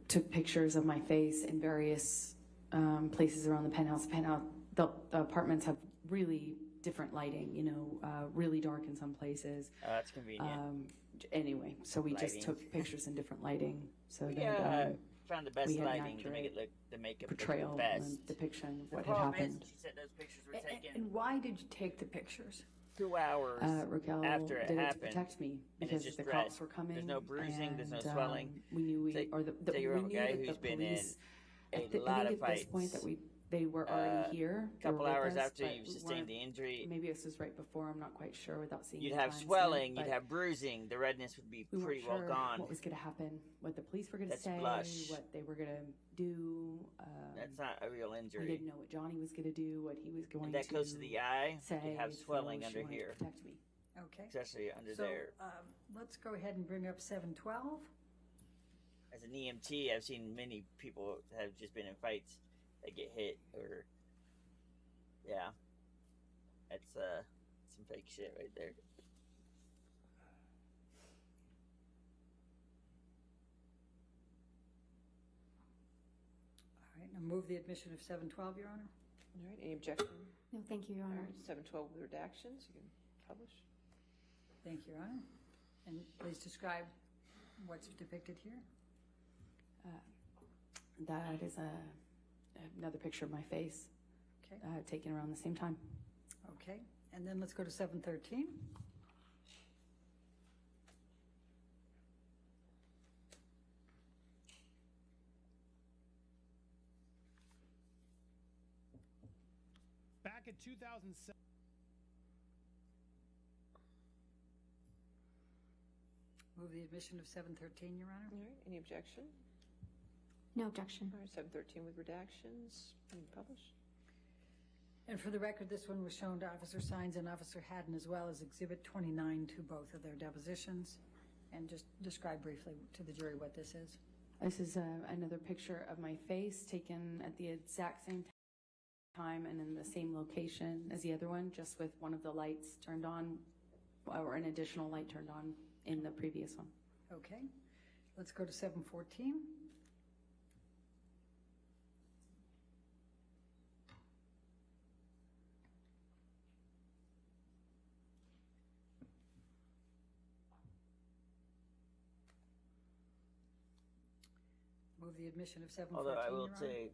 took pictures of my face in various places around the penthouse. The apartments have really different lighting, really dark in some places. That's convenient. Anyway, so we Lighting. just took pictures in different lighting so Yeah, that found the best we had an lighting to make it look, to make it portrayal look the best. and depiction of The what had problem happened. is, she said those pictures were taken And why did you take the pictures? 2 hours Raquel after it did it to happened. protect me and because it's the just cops red. were coming. There's no bruising, there's no and, swelling. We knew Take- we take knew a guy that who's the been police. in I a think lot of at this point fights. that they were already here. A couple they were with hours us, after but you we sustained weren't- the injury, Maybe this was right before. I'm not quite sure without seeing. you'd the have timestamp, swelling, but you'd have bruising, the redness would be we weren't pretty sure well gone. what was going to happen, what the police were going to That's say, blush. what they were going to do. That's not a real We injury. didn't know what Johnny was going to do, what he was going And that to close to the eye, say. you have so swelling she under wanted to here, protect me. Okay. especially under So there. let's go ahead and bring up 712. As an EMT, I've seen many people that have just been in fights that get hit or, yeah, that's some fake shit right there. All right, now move the admission of 712, Your Honor. All right, any objection? No, thank you, Your All Honor. right, 712 with redactions, you can publish. Thank you, Your Honor. And please describe what's depicted here. That is another picture of my face Okay. taken around the same time. Okay. And then let's go to 713. Back in 2007. Move the admission of 713, Your Honor. All right, any objection? No objection. All right, 713 with redactions, you can publish. And for the record, this one was shown to Officer Sines and Officer Haddon as well as Exhibit 29 to both of their depositions. And just describe briefly to the jury what this is. This is another picture of my face taken at the exact same time and in the same location as the other one, just with one of the lights turned on or an additional light turned on in the previous one. Okay. Let's go to 714. Move the admission of 714. Although I will Your Honor. say,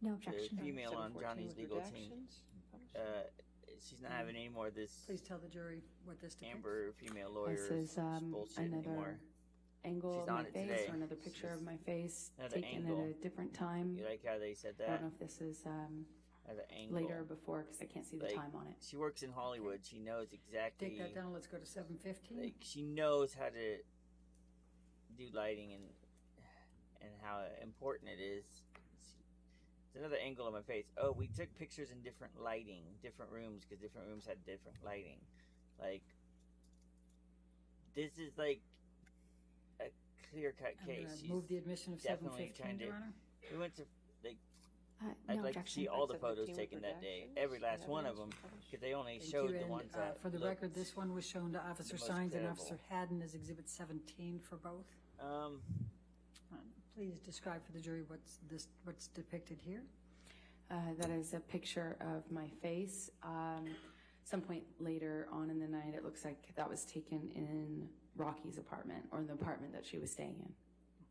No the objection. female on 714 Johnny's with legal team, redactions, you can publish. she's not having any more of this Please tell the jury what this depicts. Amber female lawyers This is bullshit another anymore. angle She's of on my it face today. or another This picture is of my face another taken angle. at a different time. You like how they said I don't that? know if this is Another angle. later or before because I can't see the Like, time on it. She works in Hollywood. She knows exactly. Take that down. Let's go to 715. Like she knows how to do lighting and how important it is. It's another angle of my face. Oh, we took pictures in different lighting, different rooms, because different rooms had different lighting. Like this is like a clear-cut I'm case. gonna She's move the admission of definitely 715, trying to- Your Honor. We went to like. No I'd like to objection. see all the 715 photos with taken that day, redactions, every last one of evidence, them, publish. because they only Thank showed you. the And, ones that. for the looked record, this one was shown to Officer most Sines and credible. Officer Haddon as Exhibit 17 for both. Please describe for the jury what's depicted here. That is a picture of my face. Some point later on in the night, it looks like that was taken in Rocky's apartment or the apartment that she was staying in.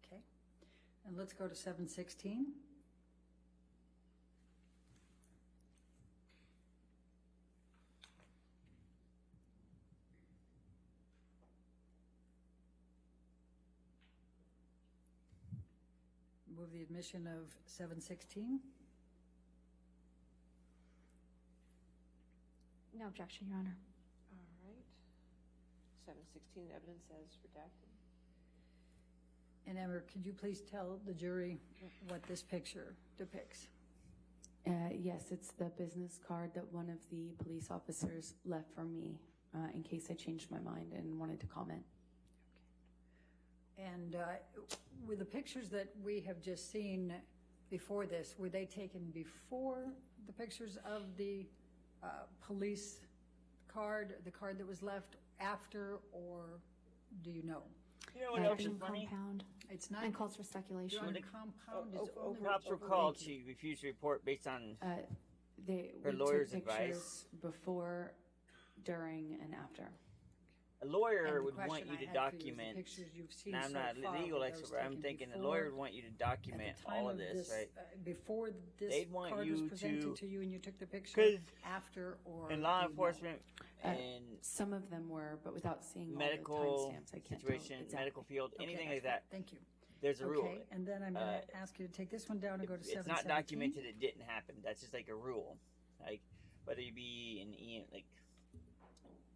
Okay. And let's go to 716. Move the admission of 716. No objection, Your Honor. All right. 716, evidence as redacted. And Emma, could you please tell the jury what this picture depicts? Yes, it's the business card that one of the police officers left for me in case I changed my mind and wanted to comment. And were the pictures that we have just seen before this, were they taken before the pictures of the police card, the card that was left after, or do you know? You know what else is Shopping funny? compound. It's not, And calls for speculation. your compound is only. Cops were called. She refused to report based on We her lawyer's took pictures advice. before, during, and after. A lawyer And the would want question you I to had for you is the document. pictures you've seen Now, I'm so not far, a legal were expert, those but I'm taken thinking the before- lawyer would want you to at document the time all of this, right? Before this They'd want card was you presented to- to you and you took the picture, 'Cause after, or? In law do you know? enforcement Uh, and Some of them were, but without seeing medical all the timestamps, I can't tell situation, exactly. medical field, Okay, anything that's like that, fine. Thank you. there's a rule. Okay, and then I'm gonna ask you to take this one down and go to If 717. it's not documented, it didn't happen. That's just like a rule. Like whether you be an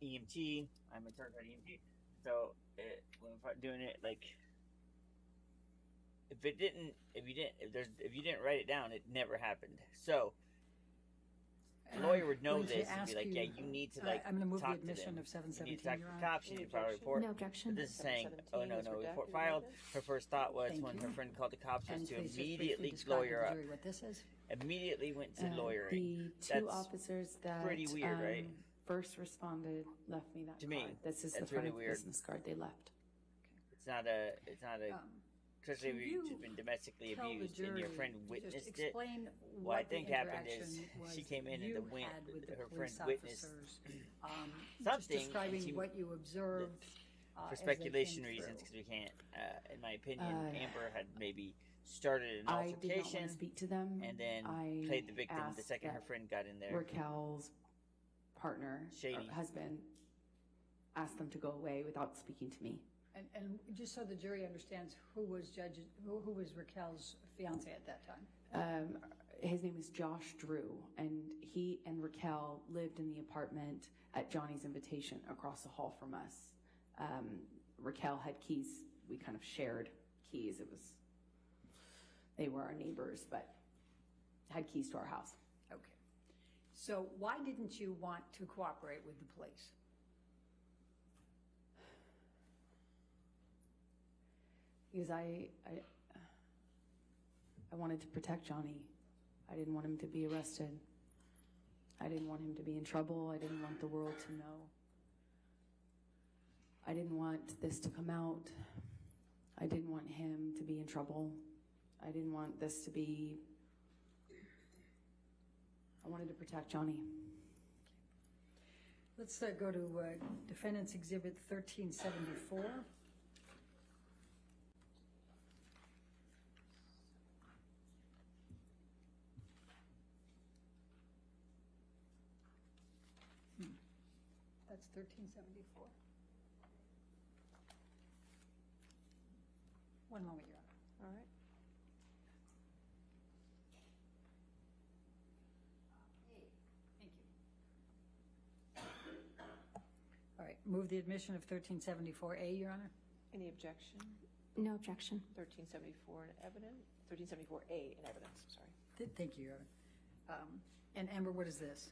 EMT, I'm a certified EMT. So when I'm doing it, like if you didn't write it down, it never happened. So a And lawyer I'm would know going to this and be ask like, you, yeah, you need to like I'm gonna move the talk to admission them. of You need to 717, talk Your to the Honor. cops. You Any need to file a objection? report. No But objection. this is saying, 717 oh no, is no, redacted report in filed. evidence? Her first thought was Thank when you. her friend called the cops was And to please just briefly immediately describe to lawyer the up. jury what this is. Immediately went to lawyering. The two That's officers that pretty weird, right? first responded left me that To card. me, This is the that's front really of the weird. business card they left. It's not a, especially Can if you you've been domestically tell the abused and your jury, friend just witnessed it. explain What I what the think happened is interaction was she came in that and you the had with the her police friend witnessed officers, just something, and describing she- what you observed for as they speculation came reasons, through. because we can't. In my opinion, Uh, Amber had maybe started an I did not want altercation to speak to them. and then I played the victim the asked second her that friend got in there. Raquel's partner, Shady. or husband, asked them to go away without speaking to me. And just so the jury understands, who was Raquel's fiance at that time? His name is Josh Drew, and he and Raquel lived in the apartment at Johnny's invitation across the hall from us. Raquel had keys. We kind of shared keys. They were our neighbors, but had keys to our house. Okay. So why didn't you want to cooperate with the police? Because I wanted to protect Johnny. I didn't want him to be arrested. I didn't want him to be in trouble. I didn't want the world to know. I didn't want this to come out. I didn't want him to be in trouble. I didn't want this to be... I wanted to protect Johnny. Let's go to Defendants Exhibit 1374. That's 1374. One moment, Your Honor. All right. Thank you. All right, move the admission of 1374A, Your Honor. Any objection? No objection. 1374 in evidence, 1374A in evidence, sorry. Thank you, Your Honor. And Amber, what is this?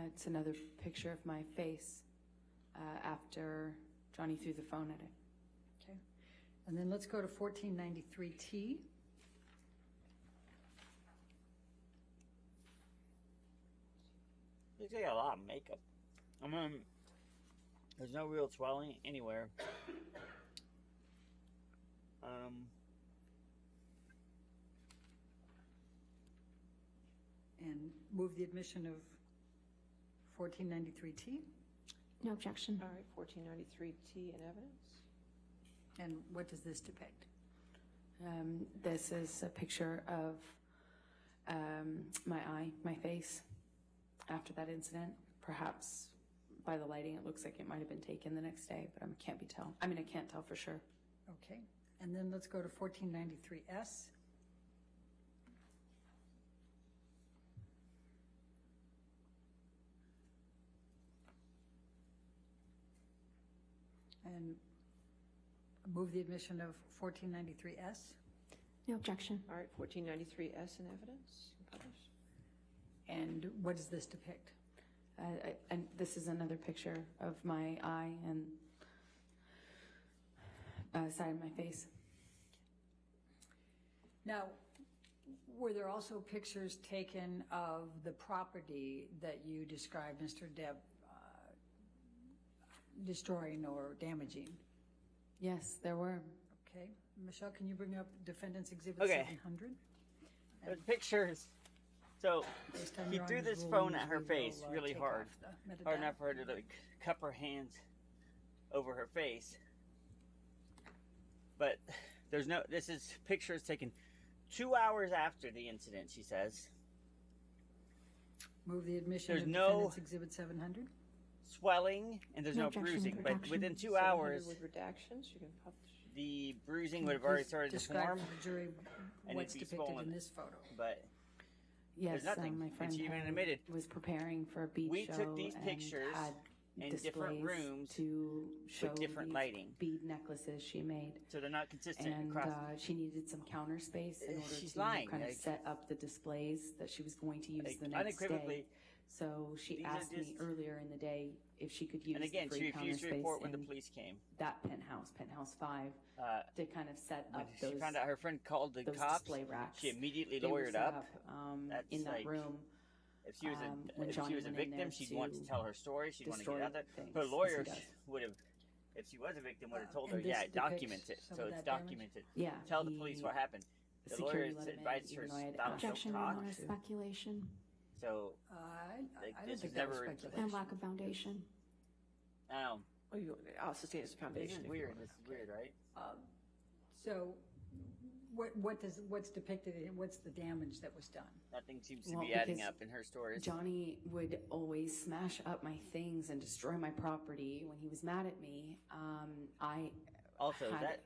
It's another picture of my face after Johnny threw the phone at it. Okay. And then let's go to 1493T. Looks like a lot of makeup. There's no real swelling anywhere. And move the admission of 1493T. No objection. All right, 1493T in evidence. And what does this depict? This is a picture of my face after that incident. Perhaps by the lighting, it looks like it might have been taken the next day, but I can't tell for sure. Okay. And then let's go to 1493S. And move the admission of 1493S. No objection. All right, 1493S in evidence. Publish. And what does this depict? And this is another picture of my eye and side of my face. Now, were there also pictures taken of the property that you described, Mr. Depp, destroying or damaging? Yes, there were. Okay. Michelle, can you bring up Defendants Exhibit Okay. 700? There's pictures. So Based on he Your threw Honor's this phone rulings, at her we face will, really take hard. off the Hard metadata. enough for her to like cup her hands over her face. But there's no. This is pictures taken 2 hours after the incident. She says Move the admission There's of no- Defendants Exhibit 700. swelling and there's No no objection, bruising. But redaction. within 2 700 hours, With redactions, you can publish. the bruising Can would you have already please started to describe form. for the jury and what's it'd be depicted swollen. in this photo. But Yes, nothing, my and friend she even had- admitted, was preparing for a beach "We show took these and pictures had in different displays rooms to show different these lighting." bead necklaces she made. so they're not consistent And across. she needed some counter space in order She's to lying, kind of like- set up the displays that she was going to use Like, the next day. unequivocally. So she These are asked me just- earlier in the day if she could use And again, the she free counter refused to space report when the in police came. that penthouse 5, Uh, to kind of set when up she those, found out her friend called the those cops, display racks. she immediately They were lawyered set up. That's in that like- room. If she was when if Johnny she was a went in victim, there she'd want to to tell her story. She'd want to get destroy out there. things, Her as he lawyer does. would have, if she was a victim, would have told And her, "Yeah, this depicts document it." some So of it's that damage? documented. Yeah, Tell the police what happened. The security lawyer let him in, advised her even though I had stop, asked don't Objection, Your talk. Honor, speculation So I Like, don't this think is that was never- speculation. and lack of foundation. um, Oh, you I'll sustain as a this foundation. is if you weird. want. This is weird, right? So what's depicted, what's the damage that was done? Nothing seems to Well, be adding because up in her stories. Johnny would always smash up my things and destroy my property when he was mad at me. I Also, had that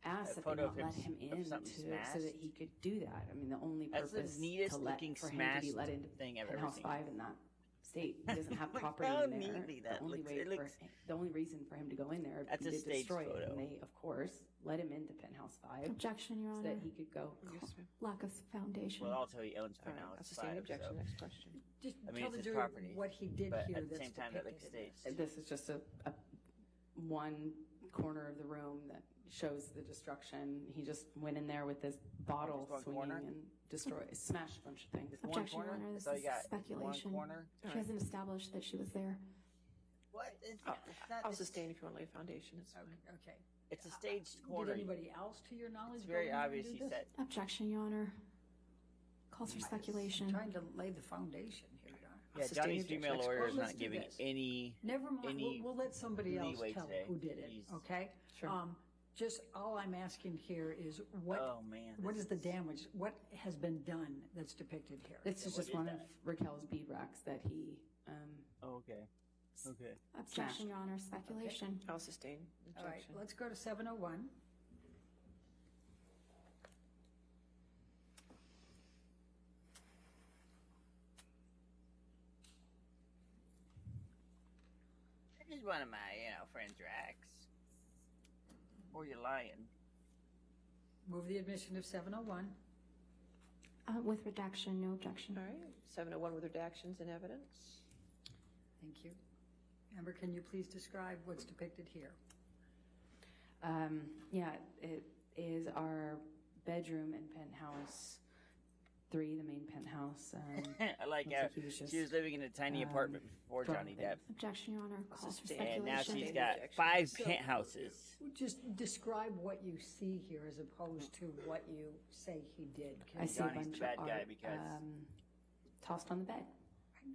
asked a that photo they of not let him him of in something so smashed. that he could do that. I mean, the only That's the purpose neatest to let looking for him to be smashed let into thing I've ever Penthouse seen. 5 in that state. He doesn't have Look property how in there. neatly that the only looks. way It looks- the only reason for him to go in there would That's be a to staged destroy it. photo. And they, of course, let him into Penthouse 5 Objection, Your so Honor, that he could go. Yes, ma'am. lack of foundation. Well, also he owns All right, Penthouse I'll sustain the 5, objection. so- Next question. Just I mean, tell it's the his jury property, what he did but here at the that's same time, that looks depicted. staged. This is just a one corner of the room that shows the destruction. He just went in there with this bottle Just one swinging corner? and destroyed, smashed a bunch of things. Just one Objection, Your corner? Honor, That's this all is you got? speculation. One corner? She hasn't established that she was there. What? It's I'll not, I'll it's, sustain if you want to lay a foundation. It's fine. Okay. it's a staged Did corner. anybody else, to your knowledge, It's go very in there and obvious do he this? said. Objection, Your Honor. Calls for I'm speculation. trying to lay the foundation here, Your Honor. Yeah, sustain Johnny's the objection. female lawyer Well, is let's not do giving this. any. Never mind, any we'll let somebody else leeway tell today. who did it, He's- okay? Sure. Just all I'm asking here is what Oh man. what this is the damage? What has been done that's depicted here? This is what just is one that? of Raquel's bead racks that he, Oh, okay. Okay. Objection, Your Honor, speculation. I'll sustain All right, objection. let's go to 701. This is one of my, friends' racks. Or you're lying. Move the admission of 701. With redaction, no objection. All right, 701 with redactions and evidence. Thank you. Amber, can you please describe what's depicted here? yeah, it is our bedroom in Penthouse 3, the main penthouse. I like looks how like he was she was just, living in a tiny apartment before throwing Johnny Depp. things. Objection, Your Honor, calls for sustain. And now speculation. she's got Objection. 5 So- penthouses. Just describe what you see here as opposed to what you say he did. Can I you- see a Johnny's bunch the bad of guy art because- tossed on the bed.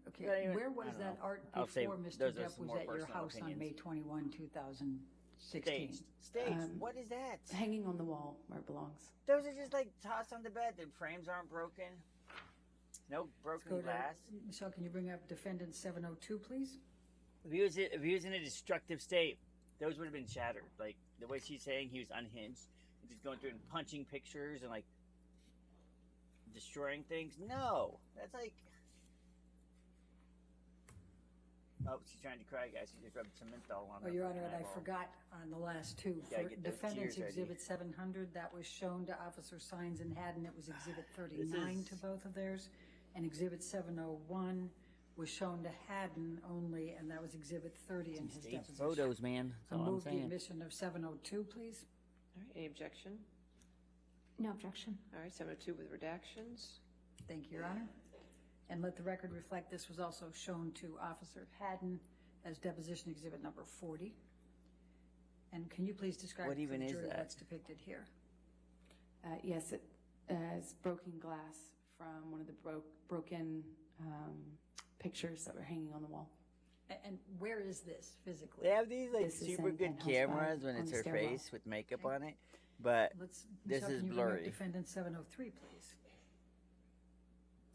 Okay, Not even- where I was don't that know. art I'll say before Mr. those are Depp some was more at your personal house on opinions. May 21, 2016? Staged. Staged. Um, What is that? Hanging on the wall where it belongs. Those are just like tossed on the bed. The frames aren't broken. No Let's broken go to, glass. Michelle, can you bring up defendant 702, please? If he was in a destructive state, those would have been shattered. Like the way she's saying he was unhinged, just going through and punching pictures and like destroying things. No, that's like. Oh, she's trying to cry, guys. She just rubbed some menthol on Oh, her Your Honor, and I eyeball. forgot on the last two. Gotta For get those Defendants tears ready. Exhibit 700, that was shown to Officer Sines and Haddon. It was Exhibit 39 is- to both of theirs. And Exhibit 701 was shown to Haddon only, and that was Exhibit 30 in his Staged deposition. photos, man. That's So all I'm move the saying. admission of 702, please. All right, any objection? No objection. All right, 702 with redactions. Thank you, Your Honor. And let the record reflect this was also shown to Officer Haddon as Deposition Exhibit number 40. And can you please describe What for even the is jury that? what's depicted here? Yes, it is broken glass from one of the broken pictures that were hanging on the wall. And where is this physically? They have these like This is super in good Penthouse cameras Five when on it's the her stairwell. face with makeup on it, but Let's, this Michelle, is can you bring up blurry. Defendant 703, please?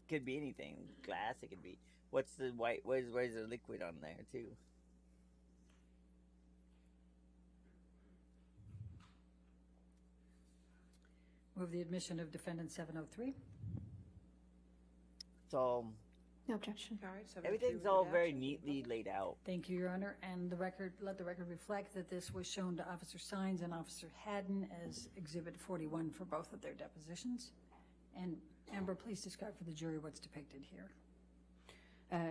Could be anything. Glass. It could be. What's the white? Where's the liquid on there too? Move the admission of Defendant 703. It's all. No objection. All right, 703 Everything's with all very redactions. neatly laid out. Thank you, Your Honor. And let the record reflect that this was shown to Officer Sines and Officer Haddon as Exhibit 41 for both of their depositions. And Amber, please describe for the jury what's depicted here.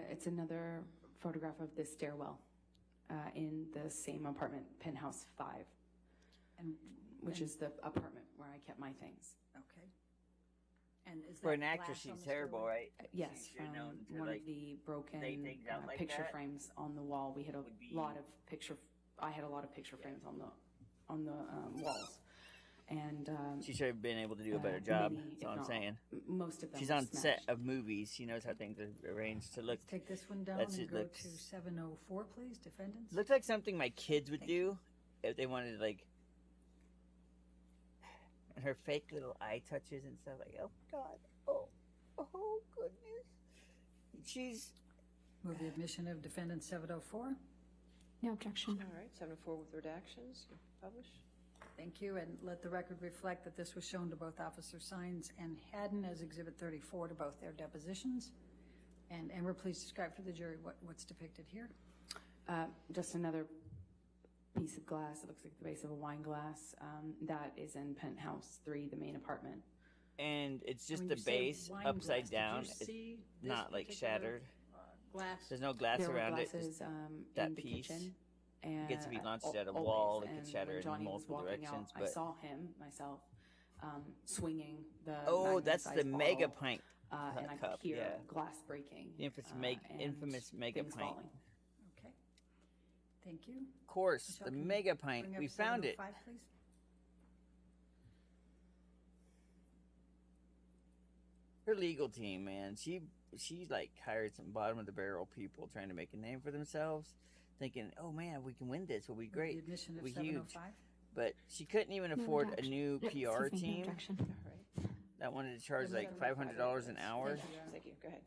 It's another photograph of this stairwell in the same apartment, Penthouse 5, And which is the apartment where I kept my things. okay. And is For that an actress, glass on she's the terrible, stairway? right? Yes, She's from known to, one like, of the broken lay things out like picture that? frames on the wall. We had a Would be- lot of picture. I had a lot of picture frames on the walls, and She should have been able to do a better job. many, That's if all I'm not saying. most of them. She's were on set smashed. of movies. She knows how things are arranged to look. Let's take this one down That's and just go looks- to 704, please, defendants. Looks like something my kids would Thank do if they wanted to, like. And her fake little eye touches and stuff. Like, oh God, oh goodness. She's Move the admission of Defendant 704. No objection. All right, 704 with redactions. Publish. Thank you, and let the record reflect that this was shown to both Officer Sines and Haddon as Exhibit 34 to both their depositions. And Amber, please describe for the jury what's depicted here. Just another piece of glass. It looks like the base of a wine glass. That is in Penthouse 3, the main apartment. and it's just When the you say base wine upside glass, down. did you It's see this not like particular, shattered. Glass. There's no glass There were around it. glasses It's in that the piece. kitchen. And gets to be launched at a always. wall, it could And shatter when in Johnny was multiple walking directions, out, I but- saw him myself swinging the. Oh, that's the magnum-sized mega bottle, pint and I cup, could hear yeah. glass breaking. The infamous, and infamous mega things pint. falling. Okay. Thank you. Of course, Michelle, the can you mega pint. Bring up We found it. 705, please. Her legal team, man. She like hired some bottom of the barrel people trying to make a name for themselves, thinking, "Oh man, we can win this. We'll be Move the great." admission of We 705. But she couldn't even No afford a objection. new No, PR excuse me, no team objection. All right. that wanted to charge Yeah, like but- $500 an hour. Thank you. Thank you. Go ahead.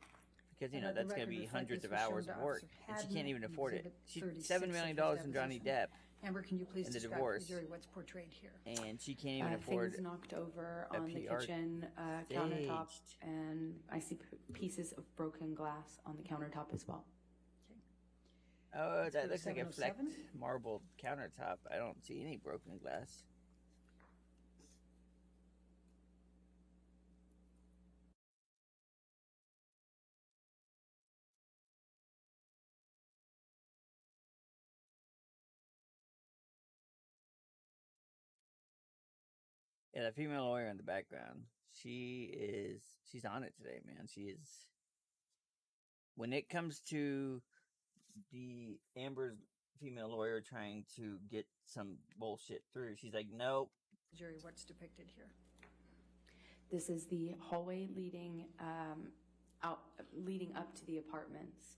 Because you And know let the that's going to record be reflect hundreds this of was shown hours to of work, Officer and she Haddon can't even in afford it. Exhibit She's 36 $7 of million his in Johnny deposition. Depp, Amber, can you please in the describe divorce. for the jury what's portrayed here? and she can't even afford. Things knocked over a on the PR kitchen countertop, staged. and I see pieces of broken glass on the countertop as well. Oh, Let's go that to looks like a flecked 707. marble countertop. I don't see any broken glass. Yeah, the female lawyer in the background. She's on it today, man. She is. When it comes to the Amber's female lawyer trying to get some bullshit through, she's like, nope. Jury, what's depicted here? This is the hallway leading leading up to the apartments.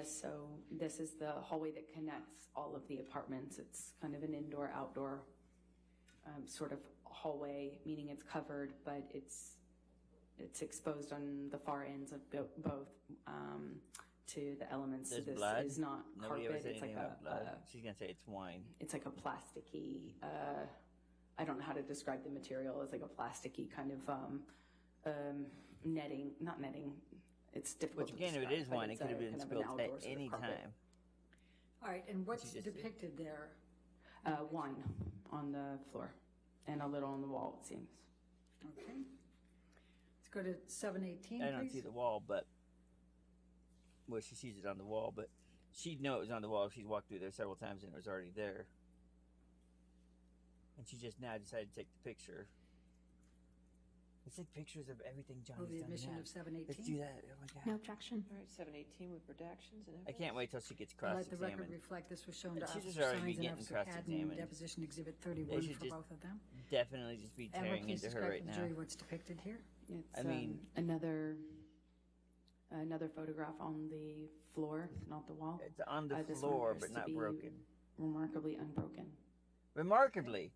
So this is the hallway that connects all of the apartments. It's kind of an indoor-outdoor sort of hallway, meaning it's covered, but it's exposed on the far ends of both to the elements. There's so this blood? is not Nobody ever carpet. said It's like anything about blood. She's gonna say it's wine. it's like a plasticky. I don't know how to describe the material. It's like a plasticky kind of netting, not netting. It's difficult. Which to again, if it describe, is but wine, it it's could have a been kind of an spilled outdoor at sort of any carpet. time. All right, and what's you just do? depicted there? Wine on the floor and a little on the wall, it seems. Okay. Let's go to 718, I don't please. see the wall, but well, she sees it on the wall, but she'd know it was on the wall if she's walked through there several times and it was already there. And she just now decided to take the picture. Let's take pictures of everything Move Johnny's the done. admission now. of 718. Let's do that. Oh my god. No objection. All right, 718 with redactions and evidence. I can't wait till she gets Let the record cross-examined. reflect this was shown to It should Officer just already be Sines and getting Officer Haddon, cross-examined. Deposition Exhibit 31 should for just both of them. Definitely just be Amber, tearing please into her describe right for the now. jury what's depicted here. It's, I mean- another photograph on the floor, not the wall. It's on the This one floor, appears but to not be broken. Remarkably unbroken. Remarkably.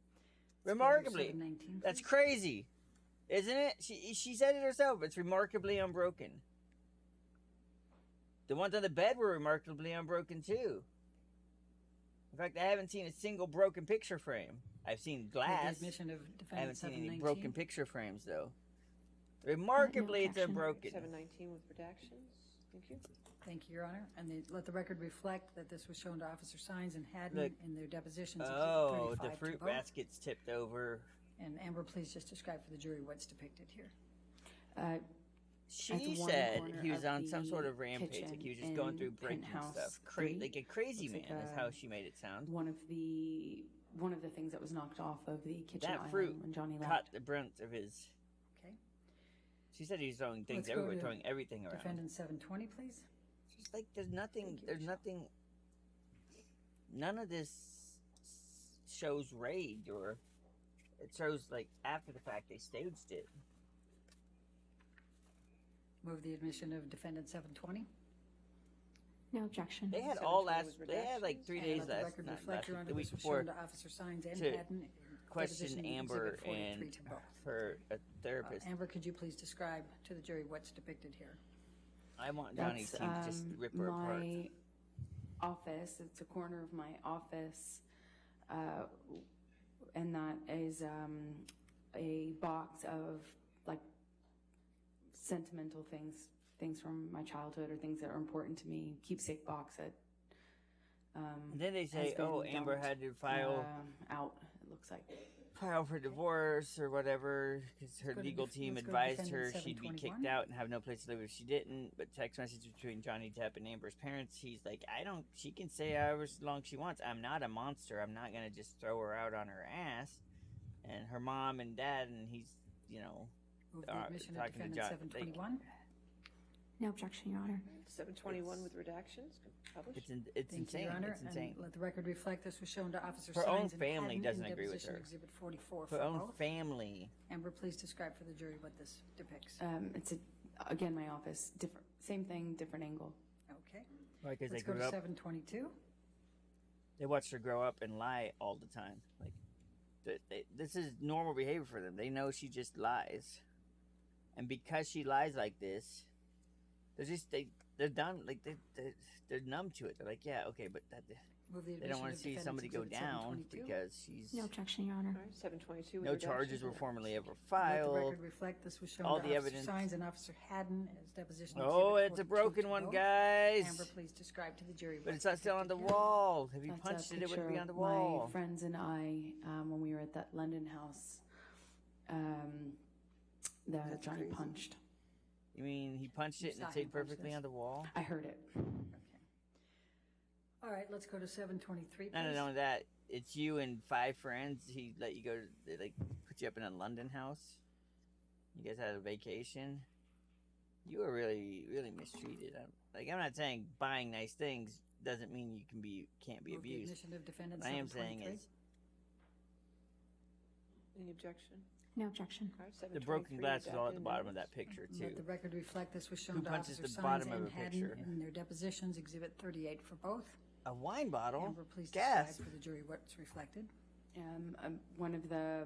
Let's go to Remarkably. 719, That's please. crazy. Isn't it? She said it herself. It's remarkably unbroken. The ones on the bed were remarkably unbroken too. In fact, I haven't seen a single broken picture frame. I've seen With the glass. admission of I haven't defendant seen any 719. broken picture frames though. Remarkably, it's objection. unbroken. 719 with redactions. Thank you. Thank you, Your Honor. And let the record reflect that this was shown to Officer Sines and Haddon Look. in their depositions. Oh, Exhibit the 35 to fruit both. basket's tipped over. And Amber, please just describe for the jury what's depicted here. At She one said corner he was of on some the sort of rampage, like he was just going kitchen through in breaking penthouse stuff, 3. like a crazy Looks man like is a- how she made it sound. one of the things that was knocked off of the kitchen That island fruit when Johnny caught left. the brunt of his. Okay. She said he's throwing things Let's go everywhere, to throwing everything around. Defendant 720, please. It's just like there's nothing. Thank you, There's Michelle. nothing. None of this shows rage, or it shows like after the fact they staged it. Move the admission of defendant 720. No objection. They had 720 all last. with They had like redactions. 3 And days let the last, record not reflect, last Your week, Honor, the week this was before, shown to Officer Sines and to Haddon. question Deposition Amber Exhibit 43 and to both. her therapist. Amber, could you please describe to the jury what's depicted here? I want Johnny's That's team to just rip her apart. my office. It's a corner of my office, and that is a box of like sentimental things from my childhood or things that are important to me. Keepsake box that. And then they say, has been "Oh, Amber dumped, had to file out. It looks like. for divorce or whatever because her go to legal def- team let's go to advised her defendant she'd be 721. kicked out and have no place to live if she didn't." But text message between Johnny Depp and Amber's parents, he's like, "I don't. She can say however long she wants. I'm not a monster. I'm not gonna just throw her out on her ass." And her mom and dad, and he's, Move the admission of talking to defendant John- 721. No objection, Your Honor. 721 with redactions. Published. it's Thank you, insane. Your Honor. It's insane. And let the record reflect this was shown to Officer Her own Sines and family Haddon doesn't in agree with Deposition her. Exhibit 44 Her for own both. family. Amber, please describe for the jury what this depicts. It's again my office. Different, same thing, different angle. Okay. Right, because they Let's go grew to up. 722. They watched her grow up and lie all the time. Like, this is normal behavior for them. They know she just lies, and because she lies like this, they're done. Like they're numb to it. They're like, yeah, okay, but Move the they don't admission want of to see defendants somebody go Exhibit down 722. because she's No objection, Your Honor. All right, 722 with no redactions charges were and formally ever Let the filed. record reflect this was shown All to the Officer evidence- Sines and Officer Haddon as Deposition Oh, Exhibit it's a 42 broken to one, both. guys. Amber, please describe to the jury But what's it's not still on the depicted here. wall. If you That's punched a it, it wouldn't be picture on the of wall. My friends and I, when we were at that London house, that That's Johnny crazy. punched. You mean he punched You it and saw it stayed him punch perfectly this? on the wall? I heard it. Okay. All right, let's go to 723, please. Not only that, it's you and 5 friends. He let you go to, they, like, put you up in a London house. You guys had a vacation. You were really, really mistreated. I'm not saying buying nice things doesn't mean you can't be Move the abused. admission of defendant What I am saying 723. is Any objection? No objection. All right, the broken 723 glass is all at the redacted bottom of amendments. that picture too. Let the record reflect this was shown Who to punches Officer the Sines bottom of and a Haddon picture? in their depositions, Exhibit 38 for both. A wine bottle. Amber, please describe Gasp. for the jury what's reflected. One of the,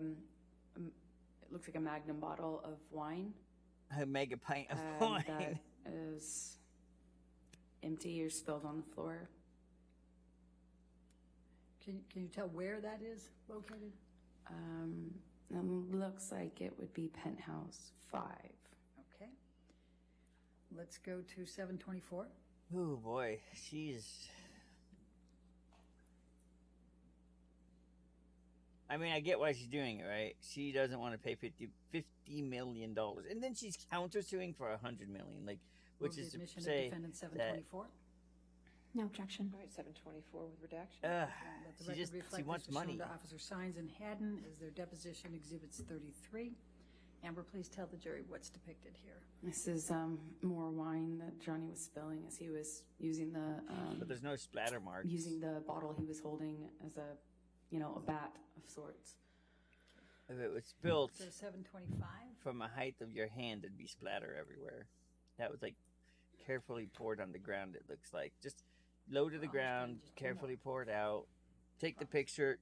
it looks like a Magnum bottle of wine A mega pint of that wine. is empty or spilled on the floor. Can you tell where that is located? Looks like it would be penthouse 5. Okay. Let's go to 724. Oh boy, she's. I mean, I get why she's doing it, right? She doesn't want to pay $50 million, and then she's countersuing for $100 million, like, which Move the is to admission of say defendant that 724. No objection. All right, 724 with redactions. Let the she record just reflect she wants this was shown money. to Officer Sines and Haddon as their deposition exhibits 33 Amber, please tell the jury what's depicted here. This is more wine that Johnny was spilling as he was using But there's no splatter marks. the bottle he was holding as a bat of sorts. If it was spilled So 725. from a height of your hand, there'd be splatter everywhere. That was like carefully poured on the ground, it looks like. Just low to the ground, carefully poured out. Take the picture.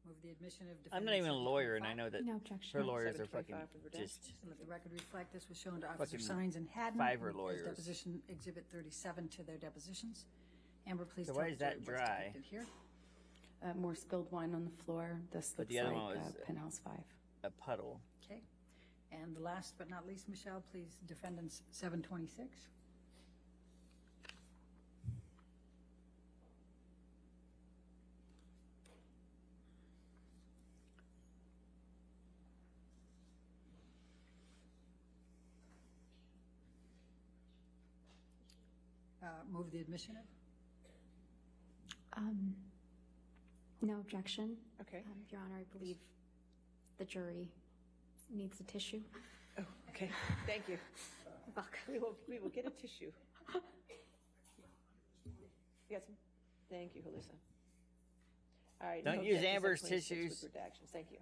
Move the admission of I'm not even a defendant lawyer, and I 725. know that No objection. her lawyers are 725 fucking for redacted. just. Let the record reflect this was shown to Officer Fucking Sines and Haddon Fiverr as lawyers. Deposition Exhibit 37 to their depositions. Amber, please So tell why the is that jury what's dry? depicted here. More spilled wine on the floor. This But looks the other like one was, Penthouse 5. a puddle. Okay. And last but not least, Michelle, please, defendants 726. Move the admission of? No objection. Okay. Your Honor, I believe the jury needs a tissue. Oh, okay. Thank you. Welcome. We will get a tissue. You got some? Thank you, Halissa. All right. Don't no use objection, Amber's 726 tissues. with redactions. Thank you.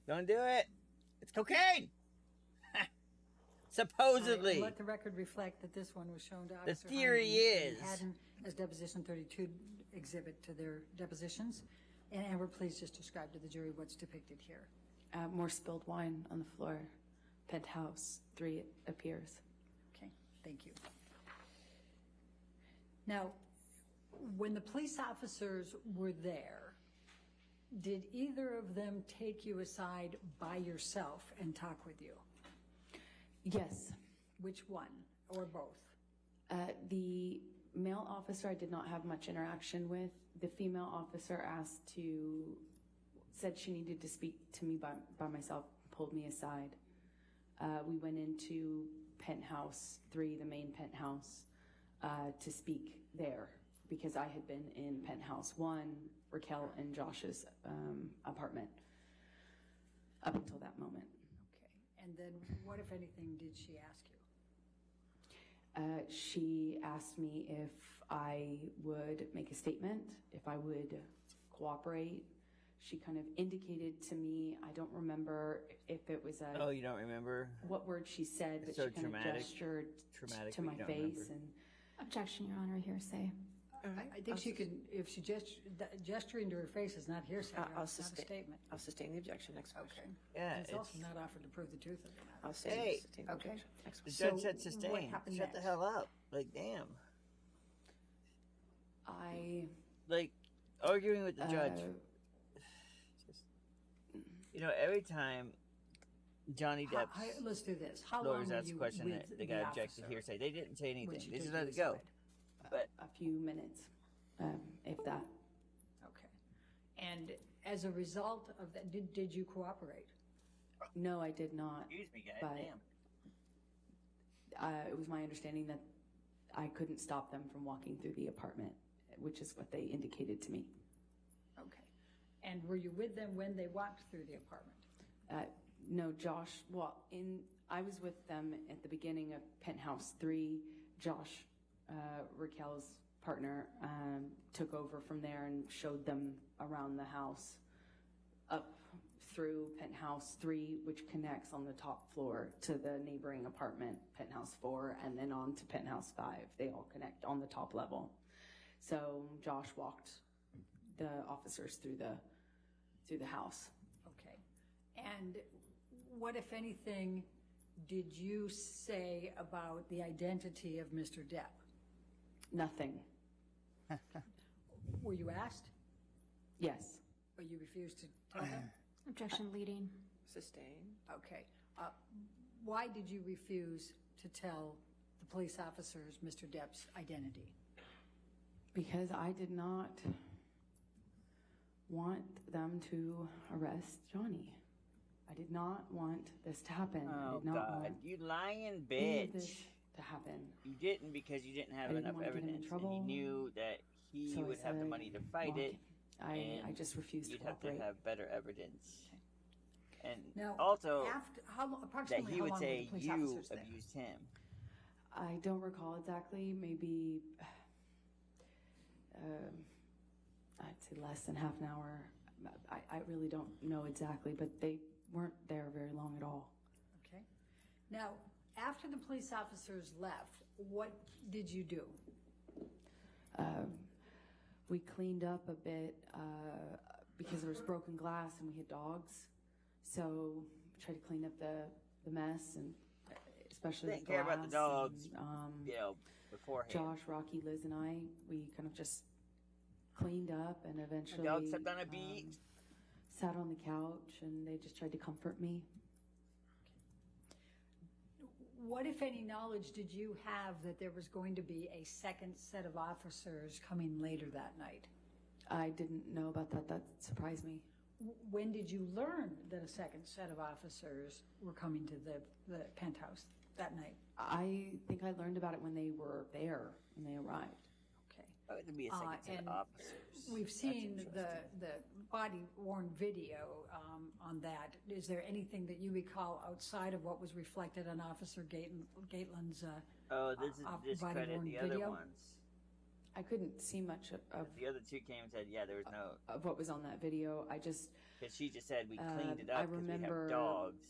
Don't do it. It's cocaine. All right, Supposedly. and let the record reflect that this one was shown to The Officer theory Hines and is- Haddon as Deposition 32 exhibit to their depositions. And Amber, please just describe to the jury what's depicted here. More spilled wine on the floor. Penthouse 3 appears. Okay, thank you. Now, when the police officers were there, did either of them take you aside by yourself and talk with you? Yes. Which one, or both? The male officer I did not have much interaction with. The female officer said she needed to speak to me by myself, pulled me aside. We went into Penthouse 3, the main penthouse, to speak there because I had been in Penthouse 1, Raquel and Josh's apartment up until that moment. Okay, and then what, if anything, did she ask you? She asked me if I would make a statement, if I would cooperate. She kind of indicated to me, I don't remember if it was Oh, you don't remember? what word she said, but So she kind of traumatic. gestured Traumatic, to but my you don't face remember. and Objection, Your Honor, hearsay. I think she could, if she gesturing to her face is not hearsay, I'll it's not a sustain. statement. I'll sustain the objection. Next question. Okay. Yeah, And it's also it's- not offered to prove the truth of the matter. I'll Hey. sustain the Okay. objection. Next The question. judge said what sustain. happened Shut the next? hell up. Like, damn. I Like, arguing with the judge. uh, Just, every time Johnny Depp's Let's do this. How long lawyers were ask a you question, with they got the objected officer hearsay. They didn't say when anything. she They took just you let it go. aside? But a few minutes, if that. Okay. And as a result of that, did you cooperate? No, I did not. excuse me, guys. But- Damn. It was my understanding that I couldn't stop them from walking through the apartment, which is what they indicated to me. Okay. And were you with them when they walked through the apartment? No, Josh, I was with them at the beginning of Penthouse 3. Josh, Raquel's partner, took over from there and showed them around the house up through Penthouse 3, which connects on the top floor to the neighboring apartment, Penthouse 4, and then on to Penthouse 5. They all connect on the top level. So Josh walked the officers through the house. Okay. And what, if anything, did you say about the identity of Mr. Depp? Nothing. Were you asked, Yes. or you refused to tell them? Objection leading. Sustain. Okay. Why did you refuse to tell the police officers Mr. Depp's identity? Because I did not want them to arrest Johnny. I did not want this to happen. I Oh, did not God. want You lying any of this bitch. to happen. You didn't because you didn't have I didn't enough wanna get him in evidence. And trouble. you knew that he So I would have the said, money to fight "Well, it. I and just refused to You'd have to cooperate. have better evidence. And Now, also after, that approximately he how would long were the say police you officers there? abused him. I don't recall exactly, maybe, I'd say less than half an hour. I really don't know exactly, but they weren't there very long at all. Okay. Now, after the police officers left, what did you do? We cleaned up a bit because there was broken glass and we had dogs. So we tried to clean up the mess, and especially Didn't the care glass. about the dogs, And, beforehand. Josh, Rocky, Liz, and I, we kind of just cleaned up and eventually The dog stepped on a beat. sat on the couch and they just tried to comfort me. What, if any, knowledge did you have that there was going to be a second set of officers coming later that night? I didn't know about that. That surprised me. When did you learn that a second set of officers were coming to the penthouse that night? I think I learned about it when they were there, when they arrived. Okay. Oh, it'd be a second set and of officers. We've That's seen the interesting. body-worn video on that. Is there anything that you recall outside of what was reflected on Officer Gateland's Oh, this is discredit body-worn the other video? ones. I couldn't see much of The other two came and said, yeah, there was no. what was on that video. I just Because she just said we cleaned it I up because we remember have dogs.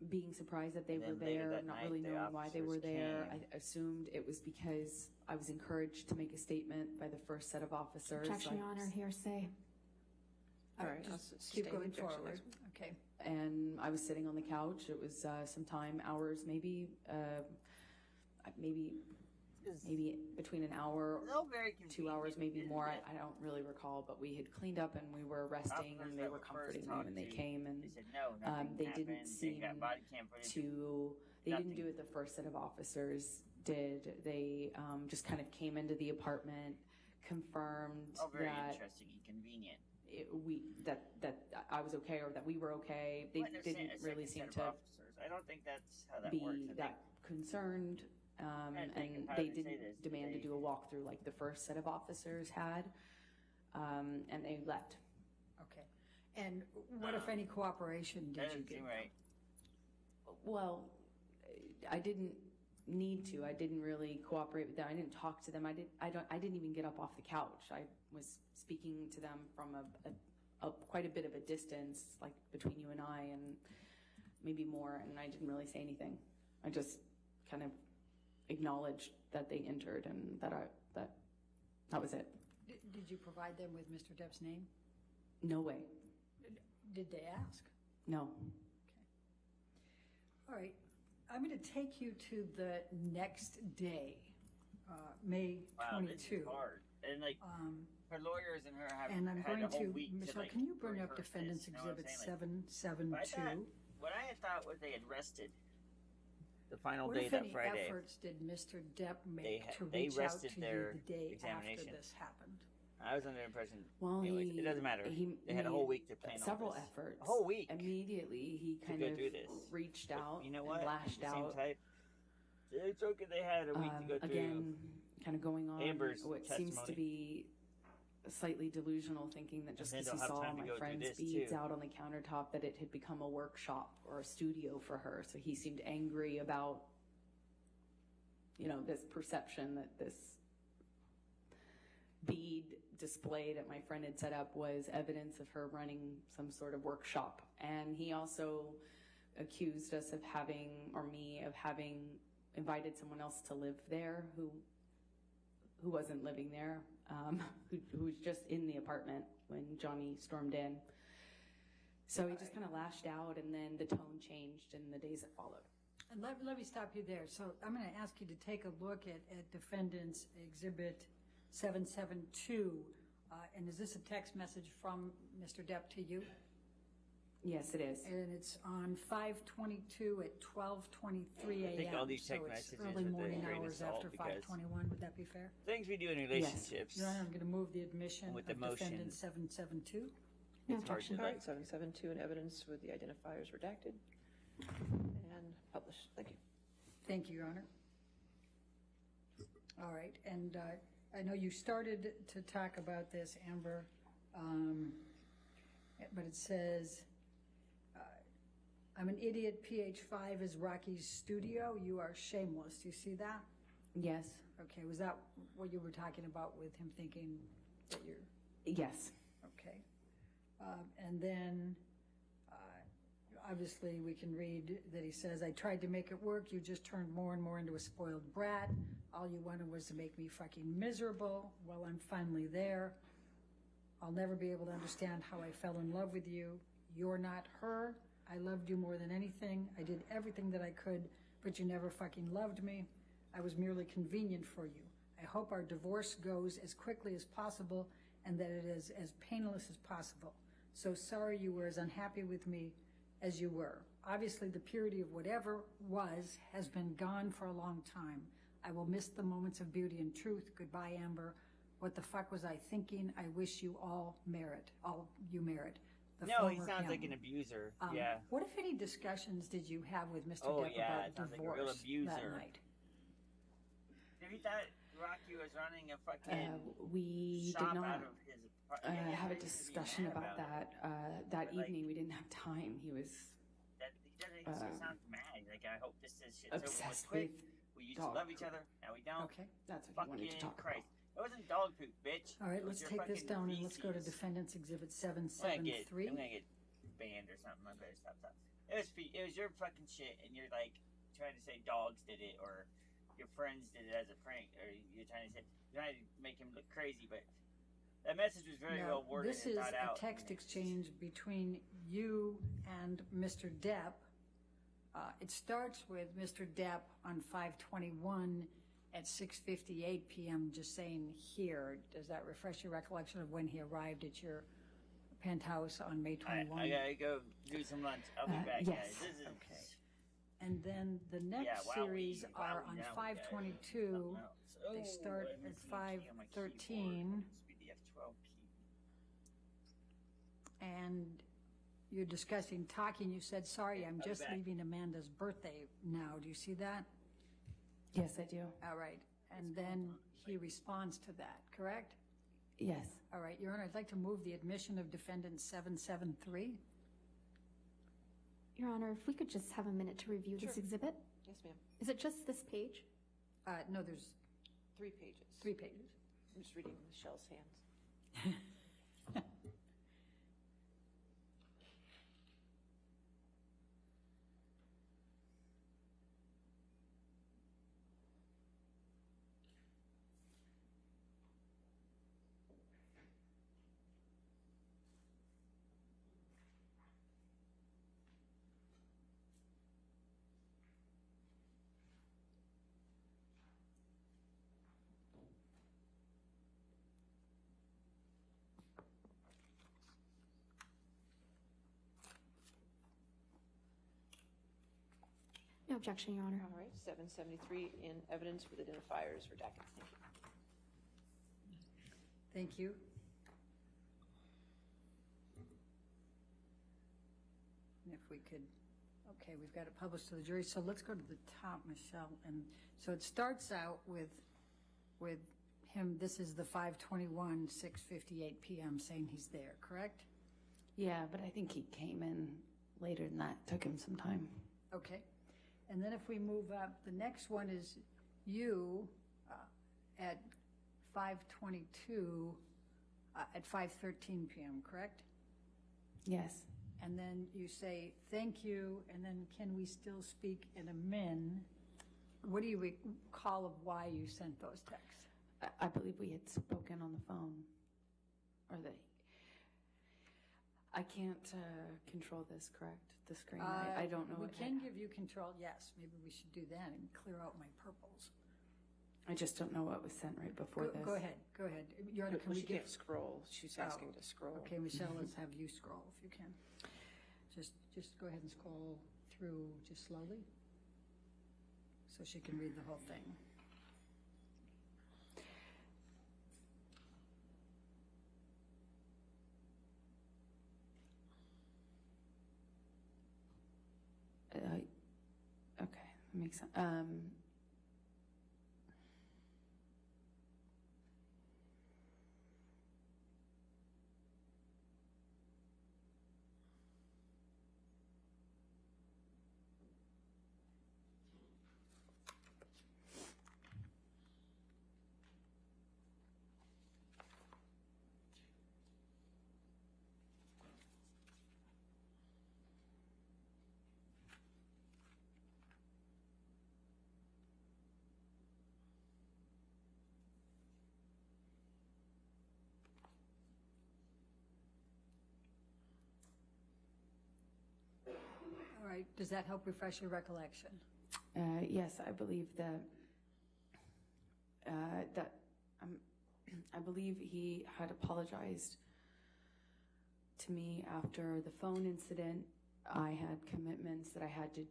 being surprised that they And were then later there, that not night, really the knowing why they were officers there. came. I assumed it was because I was encouraged to make a statement by the first set of officers. Objection, Your I- Honor, hearsay. All right, I'll Just sustain keep the going objection. forward. Okay. And I was sitting on the couch. It was sometime hours, maybe between an hour, No, very 2 hours, maybe convenient, more. isn't it? I don't really recall, but we had cleaned up and we were resting, Officers and they that were were comforting first me talked when they to, came, and They said no, nothing they happened. didn't They seem got body cam footage. they Nothing. didn't do what the first set of officers did. They just kind of came into the apartment, confirmed Oh, very that interesting and convenient. that I was okay or that we were okay. They But they're didn't a really second seem set of to officers. I don't think that's how that be works. I think that concerned, I think and how they they say didn't this, demand to they- do a walkthrough like the first set of officers had, and they left. Okay. And what, if any, cooperation that did you doesn't give? seem right. Well, I didn't need to. I didn't really cooperate with them. I didn't talk to them. I didn't even get up off the couch. I was speaking to them from a quite a bit of a distance, like between you and I, and maybe more. And I didn't really say anything. I just kind of acknowledged that they entered and that was it. Did you provide them with Mr. Depp's name? No way. Did they ask? No. All right. I'm going to take you to the next day, May Wow, this 22. is hard. And like her lawyers and her have And I'm had going a whole to, week Michelle, to, like, can you bring up rehearse Defendants this, you know what I'm Exhibit saying? Like, 772? what I had thought was they had rested the final What, day if that any, Friday. efforts did Mr. Depp make to they reach out rested to you their the day examination. after this happened? I was under the impression. Well, anyways, it doesn't matter. They had a whole made week to plan all several this. efforts. A whole week. Immediately, he kind go of do this. reached But out you know and what? lashed At the same out. time, it's okay. They had a week to go through. Again, kind of going on Amber's what seems to testimony. be slightly delusional, thinking that just And because then he they'll have saw time to my go through friend's this, beads too. out on the countertop, that it had become a workshop or a studio for her. So he seemed angry about, this perception that this bead display that my friend had set up was evidence of her running some sort of workshop. And he also accused us of having invited someone else to live there who wasn't living there, who was just in the apartment when Johnny stormed in. So he just kind of lashed out, and then the tone changed in the days that followed. And let me stop you there. So I'm going to ask you to take a look at Defendants Exhibit 772. And is this a text message from Mr. Depp to you? Yes, it is. And it's on 5/22 at 12:23 a.m. I think all these text so it's messages early with a morning grain of hours salt after because 5:21. Would that be fair? Things we do in relationships. Your Honor, I'm going to move the admission With of the motion. Defendant 772. No It's hard objection. to, All like, right, 772 in evidence with the identifiers redacted and published. Thank you. Thank you, Your Honor. All right, and I know you started to talk about this, Amber, but it says, I'm an idiot, PH5 is Rocky's studio, you are shameless. Do you see that? Yes. Okay, was that what you were talking about with him thinking that you're, Yes. okay. And then, obviously, we can read that he says, I tried to make it work, you just turned more and more into a spoiled brat. All you wanted was to make me fucking miserable. Well, I'm finally there. I'll never be able to understand how I fell in love with you. You're not her. I loved you more than anything. I did everything that I could, but you never fucking loved me. I was merely convenient for you. I hope our divorce goes as quickly as possible and that it is as painless as possible. So sorry you were as unhappy with me as you were. Obviously, the purity of whatever was has been gone for a long time. I will miss the moments of beauty and truth. Goodbye, Amber. What the fuck was I thinking? I wish you all you merit. The No, he former sounds him. like an abuser. Um, Yeah. What, if any, discussions did you have with Mr. Oh, Depp yeah, it about sounds like a divorce real that abuser. night? He thought Rocky was running a fucking We shop did not out of his apartment. have a He used to be discussion mad about it. that But, like, evening. We didn't have time. He was He doesn't sound mad. Like, I hope this is shit's over with obsessed quick. with We used dog to love each poop. other. Now we don't. Okay. That's what he wanted to Fucking talk Christ. about. It wasn't dog poop, bitch. All right, It was let's your take this fucking down and let's go to feces. Defendants Exhibit I'm gonna 773. get banned or something. I better stop. It was your fucking shit, and you're like trying to say dogs did it or your friends did it as a prank, or you're trying to make him look crazy. But that message was very well worded This and is thought a out. text exchange between you and Mr. Depp. It starts with Mr. Depp on 5/21 at 6:58 p.m. just saying here. Does that refresh your recollection of when he arrived at your penthouse on May 21? I gotta go do some lunch. I'll be back, yes. guys. This is Okay. And then the next series are on 5/22. They start at 5:13. And you're discussing talking. You said, sorry, I'm I'll be just back. leaving Amanda's birthday now. Do you see that? Yes, I do. All right. And then he responds to that, correct? Yes. All right, Your Honor, I'd like to move the admission of Defendant 773. Your Honor, if we could just have a minute to review this Sure. exhibit? Yes, ma'am. Is it just this page? No, there's 3 pages. 3 pages. I'm just reading Michelle's hands. No objection, Your Honor. All right, 773 in evidence with identifiers redacted. Thank you. Thank you. And if we could, okay, we've got it published to the jury. So let's go to the top, Michelle. And so it starts out with him, this is the 5/21, 6:58 p.m. saying he's there, correct? Yeah, but I think he came in later than that. Took him some time. Okay. And then if we move up, the next one is you at 5:22 at 5:13 p.m., correct? Yes. And then you say, thank you, and then can we still speak in a min? What do you recall of why you sent those texts? I believe we had spoken on the phone, or I can't control this, correct? The screen. I don't know. We what can give you control, yes. Maybe we should do that and clear out my purples. I just don't know what was sent right before this. Go ahead. Your Honor, can Well, we she give? can't scroll. She's asking to scroll. Okay, Michelle, let's have you scroll if you can. Just go ahead and scroll through just slowly so she can read the whole thing. Okay, that makes sense. right, does that help refresh your recollection? Yes, I believe that I believe he had apologized to me after the phone incident. I had commitments that I had to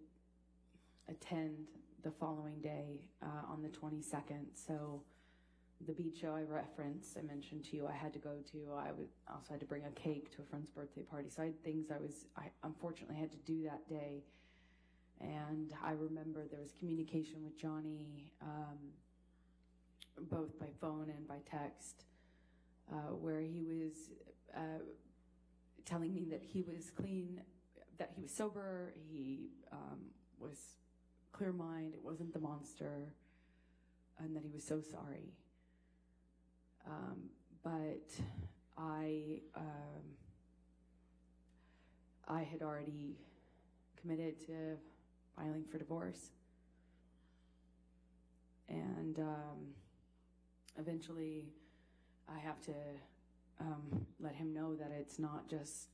attend the following day on the 22nd. So the beach show I referenced, I mentioned to you, I had to go to. I also had to bring a cake to a friend's birthday party. So I had things I unfortunately had to do that day. And I remember there was communication with Johnny, both by phone and by text, where he was telling me that he was clean, that he was sober, he was clear mind, it wasn't the monster, and that he was so sorry. But I had already committed to filing for divorce, and eventually I have to let him know that it's not just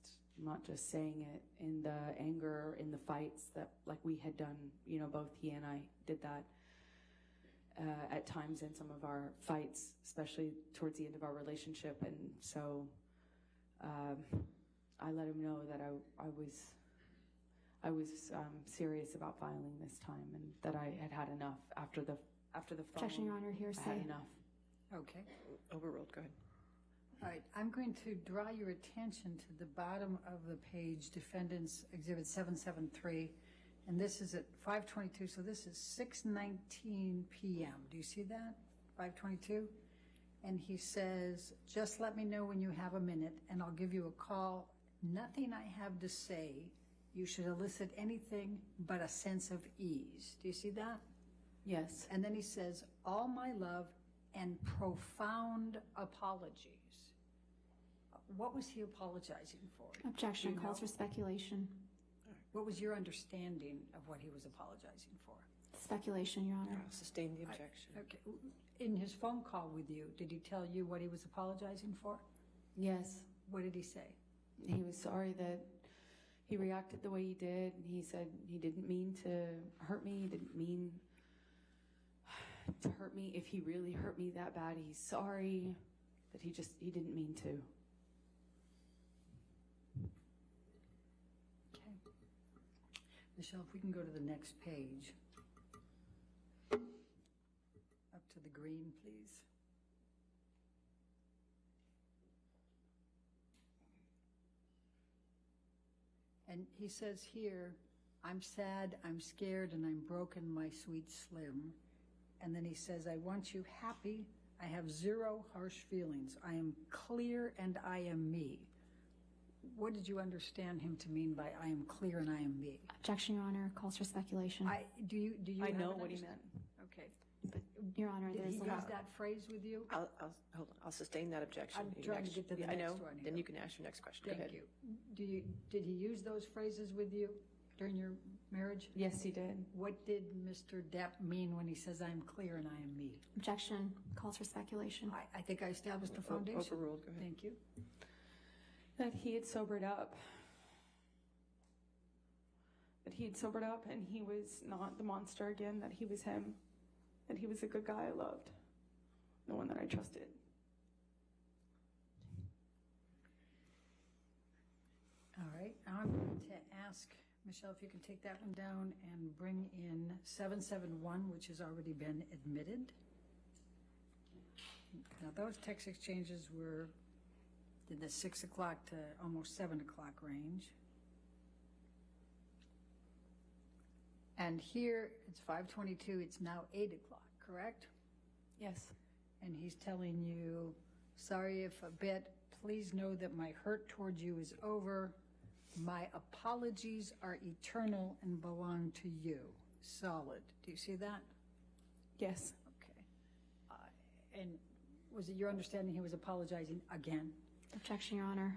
saying it in the anger, in the fights that like we had done, you know, both he and I did that at times in some of our fights, especially towards the end of our relationship. And so I let him know that I was serious about filing this time, and that I had enough after the phone. Objection, Your Honor, I hearsay. had enough. Okay. Overruled, go ahead. All right, I'm going to draw your attention to the bottom of the page, Defendants Exhibit 773, and this is at 5:22, so this is 6:19 p.m. Do you see that? 5:22? And he says, just let me know when you have a minute, and I'll give you a call. Nothing I have to say, you should elicit anything but a sense of ease. Do you see that? Yes. And then he says, all my love and profound apologies. What was he apologizing for? Objection, Do you calls know? for speculation. What was your understanding of what he was apologizing for? Speculation, Your Honor. I'll sustain the objection. Okay. In his phone call with you, did he tell you what he was apologizing for? Yes. What did he say? He was sorry that he reacted the way he did. He said he didn't mean to hurt me. He didn't mean to hurt me. If he really hurt me that bad, he's sorry. That he didn't mean to. Okay. Michelle, if we can go to the next page. Up to the green, please. And he says here, I'm sad, I'm scared, and I'm broken, my sweet Slim. And then he says, I want you happy. I have zero harsh feelings. I am clear and I am me. What did you understand him to mean by I am clear and I am me? Objection, Your Honor, calls for speculation. Do you I have know an what he understand- meant. Okay. But, Your Honor, Did there's he a use lot. that phrase with you? Hold on, I'll sustain that objection. I'm You trying to next- get to the I next know, one then here. you can ask your next question. Go Thank ahead. you. Did he use those phrases with you during your marriage? Yes, he did. What did Mr. Depp mean when he says I am clear and I am me? Objection, calls for speculation. I think I established the foundation. Overruled, go ahead. Thank you. That he had sobered up. That he had sobered up and he was not the monster again, that he was him. That he was a good guy I loved. The one that I trusted. All right, now I'm going to ask, Michelle, if you can take that one down and bring in 771, which has already been admitted. Now, those text exchanges were in the 6 o'clock to almost 7 o'clock range. And here, it's 5:22, it's now 8 o'clock, correct? Yes. And he's telling you, sorry if a bit, please know that my hurt towards you is over. My apologies are eternal and belong to you. Solid. Do you see that? Yes. Okay. And was it your understanding he was apologizing again? Objection, Your Honor,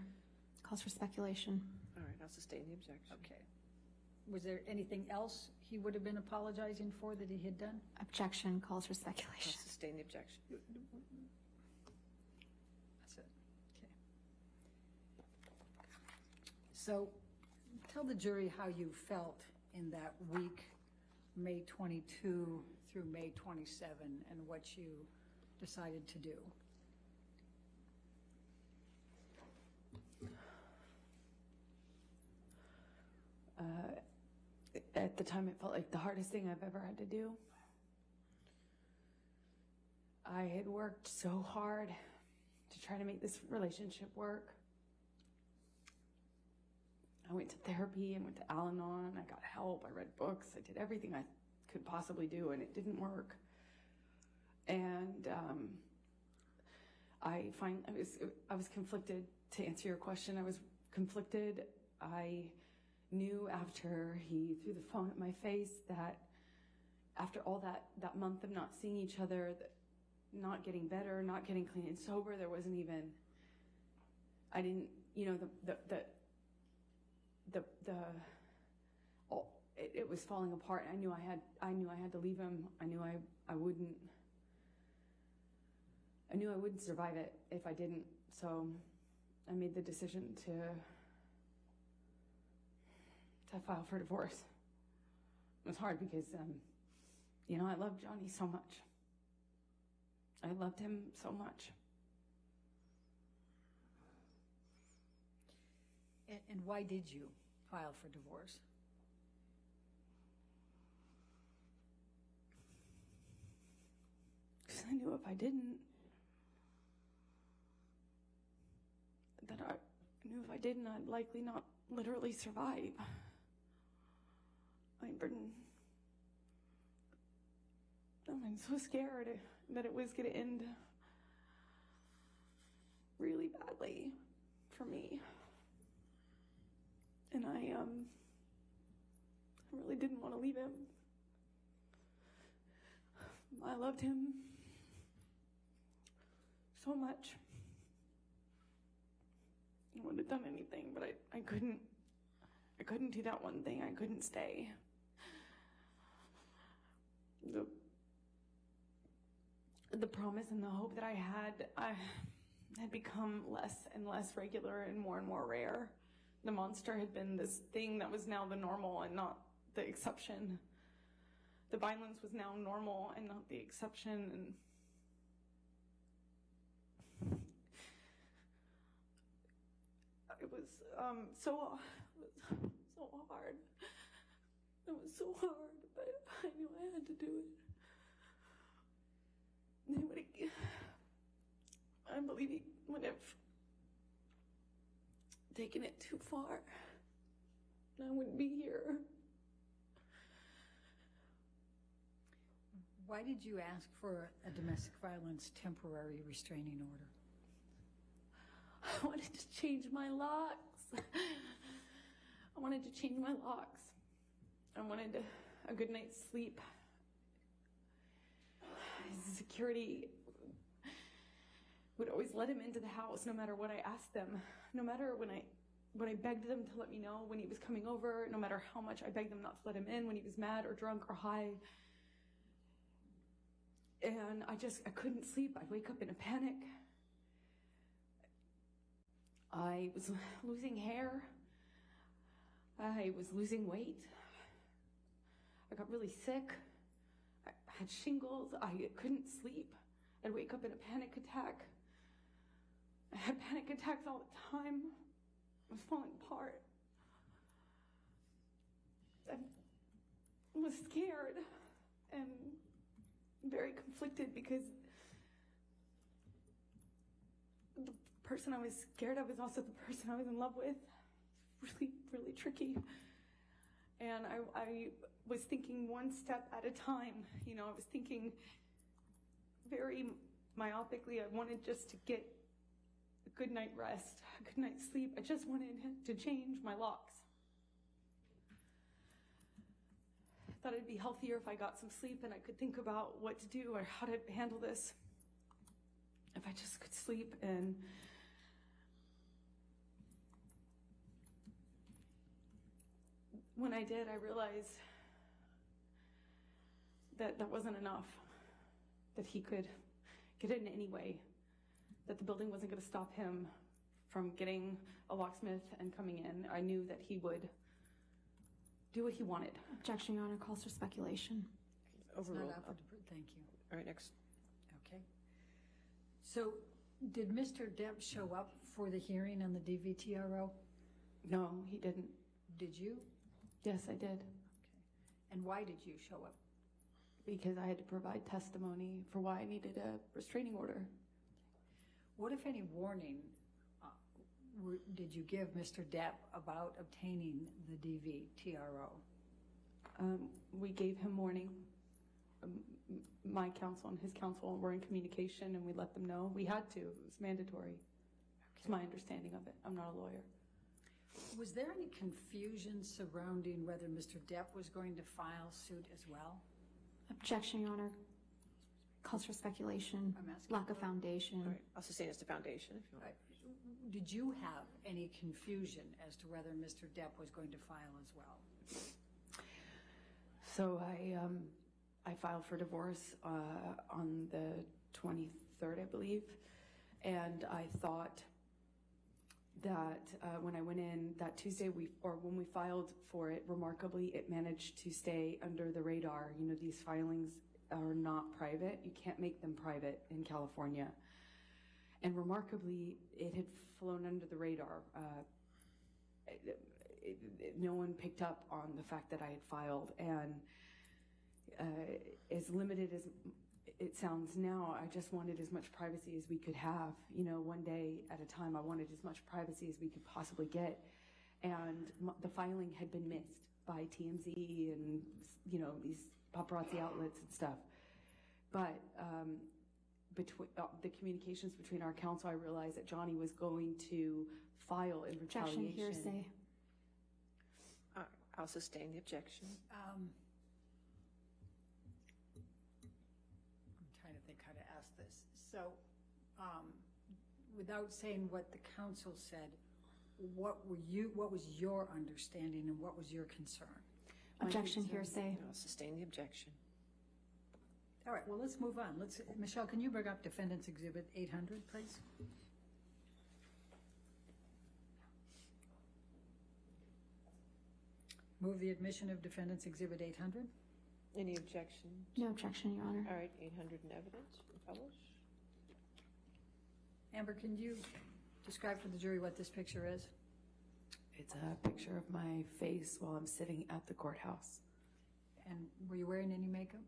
calls for speculation. All right, I'll sustain the objection. Okay. Was there anything else he would have been apologizing for that he had done? Objection, calls for I'll speculation. sustain the objection. That's it. Okay. So tell the jury how you felt in that week, May 22 through May 27, and what you decided to do? At the time, it felt like the hardest thing I've ever had to do. I had worked so hard to try to make this relationship work. I went to therapy and went to Al-Anon. I got help. I read books. I did everything I could possibly do, and it didn't work. And I was conflicted. To answer your question, I was conflicted. I knew after he threw the phone at my face that after all that month of not seeing each other, not getting better, not getting clean and sober, there wasn't even, I didn't, you know, it was falling apart. I knew I had to leave him. I knew I wouldn't survive it if I didn't. So I made the decision to file for divorce. It was hard because, you know, I loved Johnny so much. I loved him so much. And why did you file for divorce? Because I knew if I didn't, I'd likely not literally survive. I'm so scared that it was going to end really badly for me. And I really didn't want to leave him. I loved him so much. I would have done anything, but I couldn't do that one thing. I couldn't stay. The promise and the hope that I had become less and less regular and more rare. The monster had been this thing that was now the normal and not the exception. The violence was now normal and not the exception. And it was so hard. It was so hard, but I knew I had to do it. I believe he would have taken it too far. I wouldn't be here. Why did you ask for a domestic violence temporary restraining order? I wanted to change my locks. I wanted to change my locks. I wanted a good night's sleep. Security would always let him into the house no matter what I asked them. No matter when I begged them to let me know when he was coming over, no matter how much I begged them not to let him in when he was mad or drunk or high. And I couldn't sleep. I'd wake up in a panic. I was losing hair. I was losing weight. I got really sick. I had shingles. I couldn't sleep. I'd wake up in a panic attack. I had panic attacks all the time. I was falling apart. I was scared and very conflicted because the person I was scared of is also the person I was in love with. Really, really tricky. And I was thinking one step at a time. You know, I was thinking very myopically. I wanted just to get a good night rest, a good night's sleep. I just wanted to change my locks. I thought it'd be healthier if I got some sleep and I could think about what to do or how to handle this. If I just could sleep. And when I did, I realized that that wasn't enough, that he could get in any way, that the building wasn't going to stop him from getting a locksmith and coming in. I knew that he would do what he wanted. Objection, Your Honor, calls for speculation. It's not Overruled. offered to, thank you. All right, next. Okay. So did Mr. Depp show up for the hearing on the DVTRO? No, he didn't. Did you? Yes, I did. And why did you show up? Because I had to provide testimony for why I needed a restraining order. What, if any, warning did you give Mr. Depp about obtaining the DVTRO? We gave him warning. My counsel and his counsel were in communication, and we let them know. We had to. It was mandatory. It's my understanding of it. I'm not a lawyer. Was there any confusion surrounding whether Mr. Depp was going to file suit as well? Objection, Your Honor, calls for speculation, I'm asking lack of for- foundation. All right, I'll sustain as the foundation if you want. Did you have any confusion as to whether Mr. Depp was going to file as well? So I filed for divorce on the 23rd, I believe, and I thought that when I went in that Tuesday, when we filed for it, remarkably, it managed to stay under the radar. You know, these filings are not private. You can't make them private in California. And remarkably, it had flown under the radar. No one picked up on the fact that I had filed. And as limited as it sounds now, I just wanted as much privacy as we could have. You know, one day at a time, I wanted as much privacy as we could possibly get. And the filing had been missed by TMZ and, you know, these paparazzi outlets and stuff. But between the communications between our counsel, I realized that Johnny was going to file in Objection, retaliation. hearsay. All right, I'll sustain the objection. I'm trying to think how to ask this. So, without saying what the counsel said, what was your understanding and what was your concern? Objection, hearsay. I'll sustain the objection. All right, well, let's move on. Michelle, can you bring up Defendants Exhibit 800, please? Move the admission of Defendants Exhibit 800. Any objection? No objection, Your Honor. All right, 800 in evidence. Publish. Amber, can you describe for the jury what this picture is? It's a picture of my face while I'm sitting at the courthouse. And were you wearing any makeup?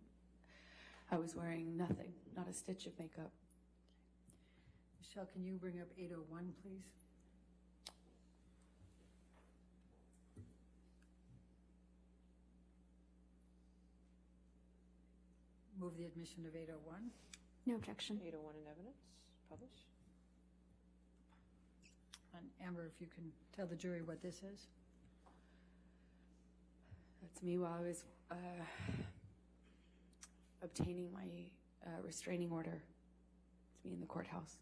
I was wearing nothing, not a stitch of makeup. Michelle, can you bring up 801, please? Move the admission of 801. No objection. 801 in evidence. Publish. And Amber, if you can tell the jury what this is. That's me while I was obtaining my restraining order. It's me in the courthouse.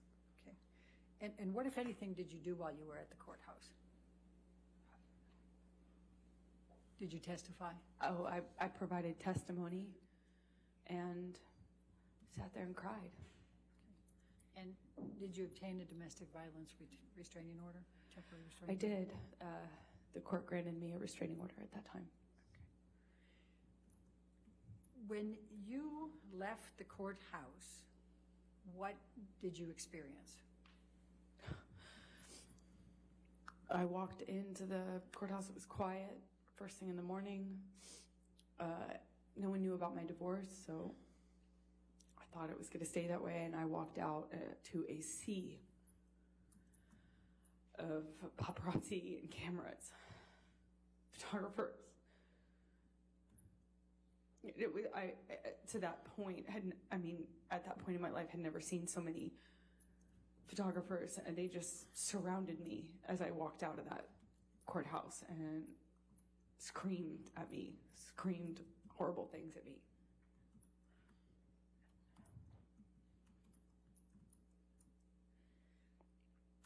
Okay. And what, if anything, did you do while you were at the courthouse? Did you testify? Oh, I provided testimony and sat there and cried. And did you obtain a domestic violence restraining order? Temporary I restraining order? did. The court granted me a restraining order at that time. When you left the courthouse, what did you experience? I walked into the courthouse. It was quiet. First thing in the morning. No one knew about my divorce, so I thought it was going to stay that way. And I walked out to a sea of paparazzi and cameras, photographers. It was, to that point, at that point in my life, had never seen so many photographers, and they just surrounded me as I walked out of that courthouse and screamed at me, screamed horrible things at me.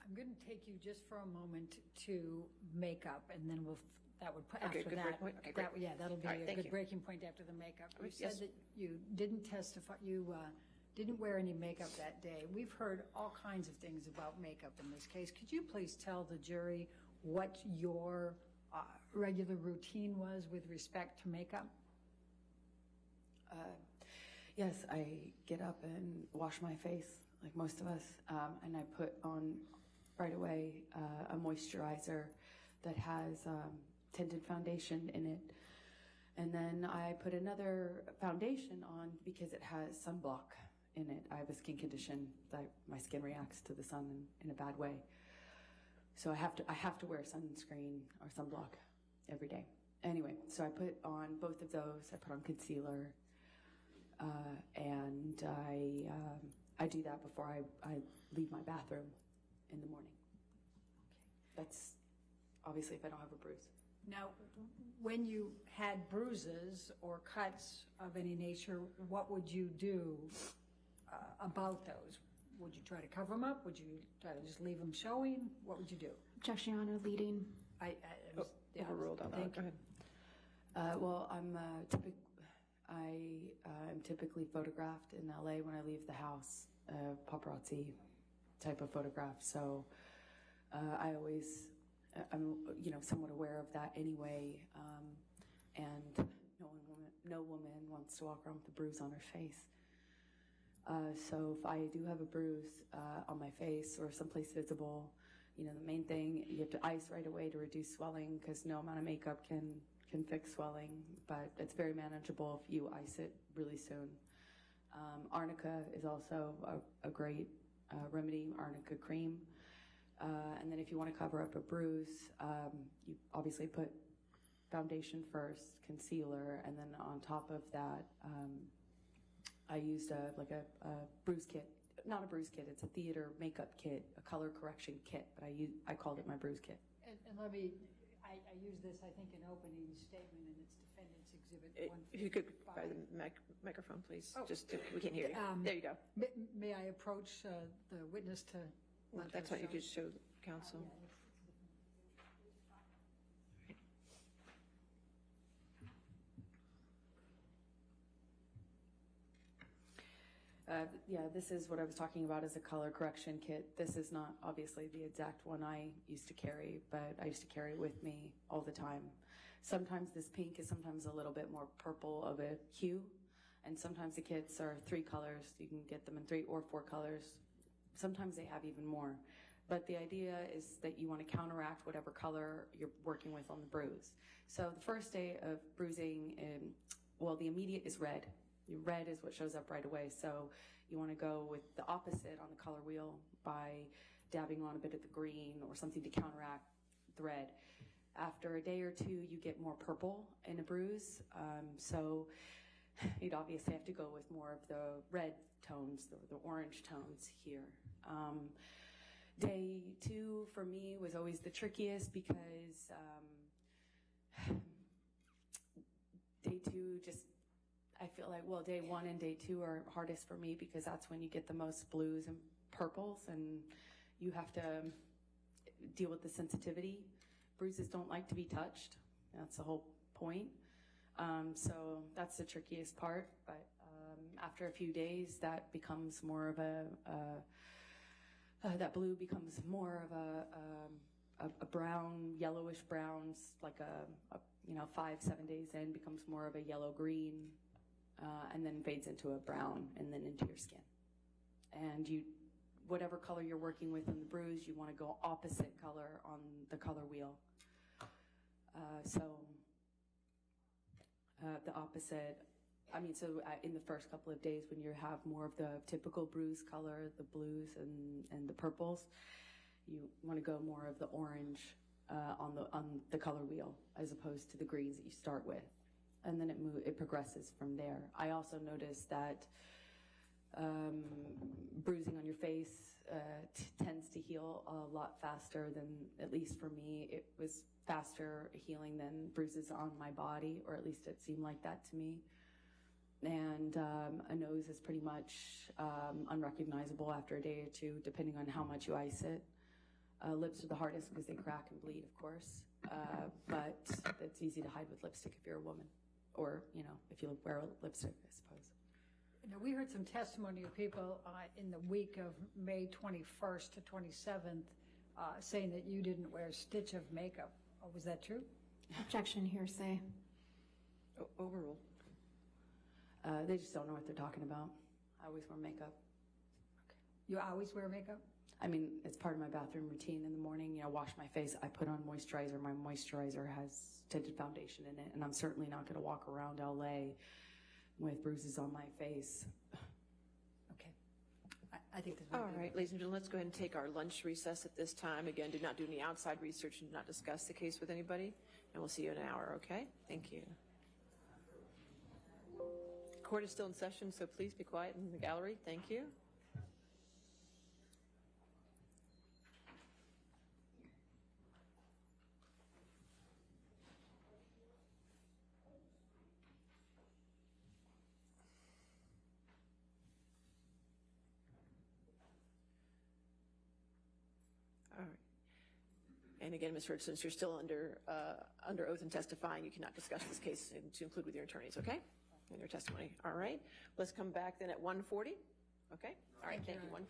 I'm going to take you just for a moment to makeup, and then that would put Okay, after good that. break point. Okay, great. That'll be All right, a thank good you. breaking point after the makeup. You Yes. said that you didn't testify. You didn't wear any makeup that day. We've heard all kinds of things about makeup in this case. Could you please tell the jury what your regular routine was with respect to makeup? Yes, I get up and wash my face like most of us, and I put on right away a moisturizer that has tinted foundation in it. And then I put another foundation on because it has sunblock in it. I have a skin condition that my skin reacts to the sun in a bad way. So I have to wear sunscreen or sunblock every day. Anyway, so I put on both of those. I put on concealer, and I do that before I leave my bathroom in the morning. That's obviously if I don't have a bruise. Now, when you had bruises or cuts of any nature, what would you do about those? Would you try to cover them up? Would you try to just leave them showing? What would you do? Objection, Your Honor, leading. Overruled on that. Go ahead. Well, I'm typically photographed in LA when I leave the house, paparazzi type of photograph. So I'm somewhat aware of that anyway. And no woman wants to walk around with a bruise on her face. So if I do have a bruise on my face or someplace visible, the main thing, you have to ice right away to reduce swelling because no amount of makeup can fix swelling, but it's very manageable if you ice it really soon. Arnica is also a great remedy, arnica cream. And then if you want to cover up a bruise, you obviously put foundation first, concealer, and then on top of that, I used a bruise kit. Not a bruise kit, it's a theater makeup kit, a color correction kit, but I called it my bruise kit. And let me, I use this, I think, in opening statement, and it's Defendants Exhibit 1. If you could by the microphone, please. Oh. We can't hear you. There you go. May I approach the witness to let That's her what you show? could show counsel. This is what I was talking about as a color correction kit. This is not obviously the exact one I used to carry, but I used to carry it with me all the time. Sometimes this pink is sometimes a little bit more purple of a hue, and sometimes the kits are 3 colors. You can get them in 3 or 4 colors. Sometimes they have even more. But the idea is that you want to counteract whatever color you're working with on the bruise. So the first day of bruising, the immediate is red. Red is what shows up right away. So you want to go with the opposite on the color wheel by dabbing on a bit of the green or something to counteract the red. After a day or 2, you get more purple in a bruise. So you'd obviously have to go with more of the red tones, the orange tones here. Day 2 for me was always the trickiest because day 2 just, I feel like, day 1 and day 2 are hardest for me because that's when you get the most blues and purples and you have to deal with the sensitivity. Bruises don't like to be touched. That's the whole point. So that's the trickiest part. But after a few days, that becomes more of that blue becomes more of a brown, yellowish browns, like 5-7 days in, becomes more of a yellow-green, and then fades into a brown and then into your skin. And whatever color you're working with in the bruise, you want to go opposite color on the color wheel. The opposite, in the first couple of days when you have more of the typical bruise color, the blues and the purples, you want to go more of the orange on the color wheel as opposed to the greens that you start with. And then it progresses from there. I also noticed that bruising on your face tends to heal a lot faster than, at least for me, it was faster healing than bruises on my body, or at least it seemed like that to me. And a nose is pretty much unrecognizable after a day or 2, depending on how much you ice it. Lips are the hardest because they crack and bleed, of course. But it's easy to hide with lipstick if you're a woman. Or, if you wear lipstick, I suppose. Now, we heard some testimony of people in the week of May 21st to 27th saying that you didn't wear a stitch of makeup. Oh, was that true? Objection, hearsay. Overruled. They just don't know what they're talking about. I always wear makeup. You always wear makeup? I mean, it's part of my bathroom routine in the morning. You know, wash my face. I put on moisturizer. My moisturizer has tinted foundation in it, and I'm certainly not going to walk around LA with bruises on my face. Okay. I think this. All right, ladies and gentlemen, let's go ahead and take our lunch recess at this time. Again, do not do any outside research and do not discuss the case with anybody. And we'll see you in an hour, okay? Thank you. Court is still in session, so please be quiet in the gallery. Thank you. All right. And again, Ms. Hurd, since you're still under oath and testifying, you cannot discuss this case to include with your attorneys, okay? In your testimony. All right. Let's come back then at 1:40. Okay? All right. Thank you. 1:40.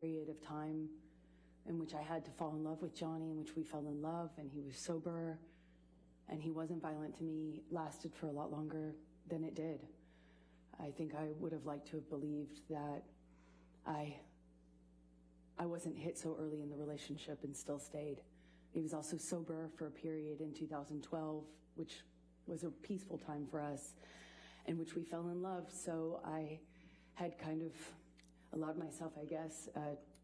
Period of time in which I had to fall in love with Johnny, in which we fell in love, and he was sober, and he wasn't violent to me, lasted for a lot longer than it did. I think I would have liked to have believed that I wasn't hit so early in the relationship and still stayed. He was also sober for a period in 2012, which was a peaceful time for us, in which we fell in love. So I had kind of allowed myself, I guess,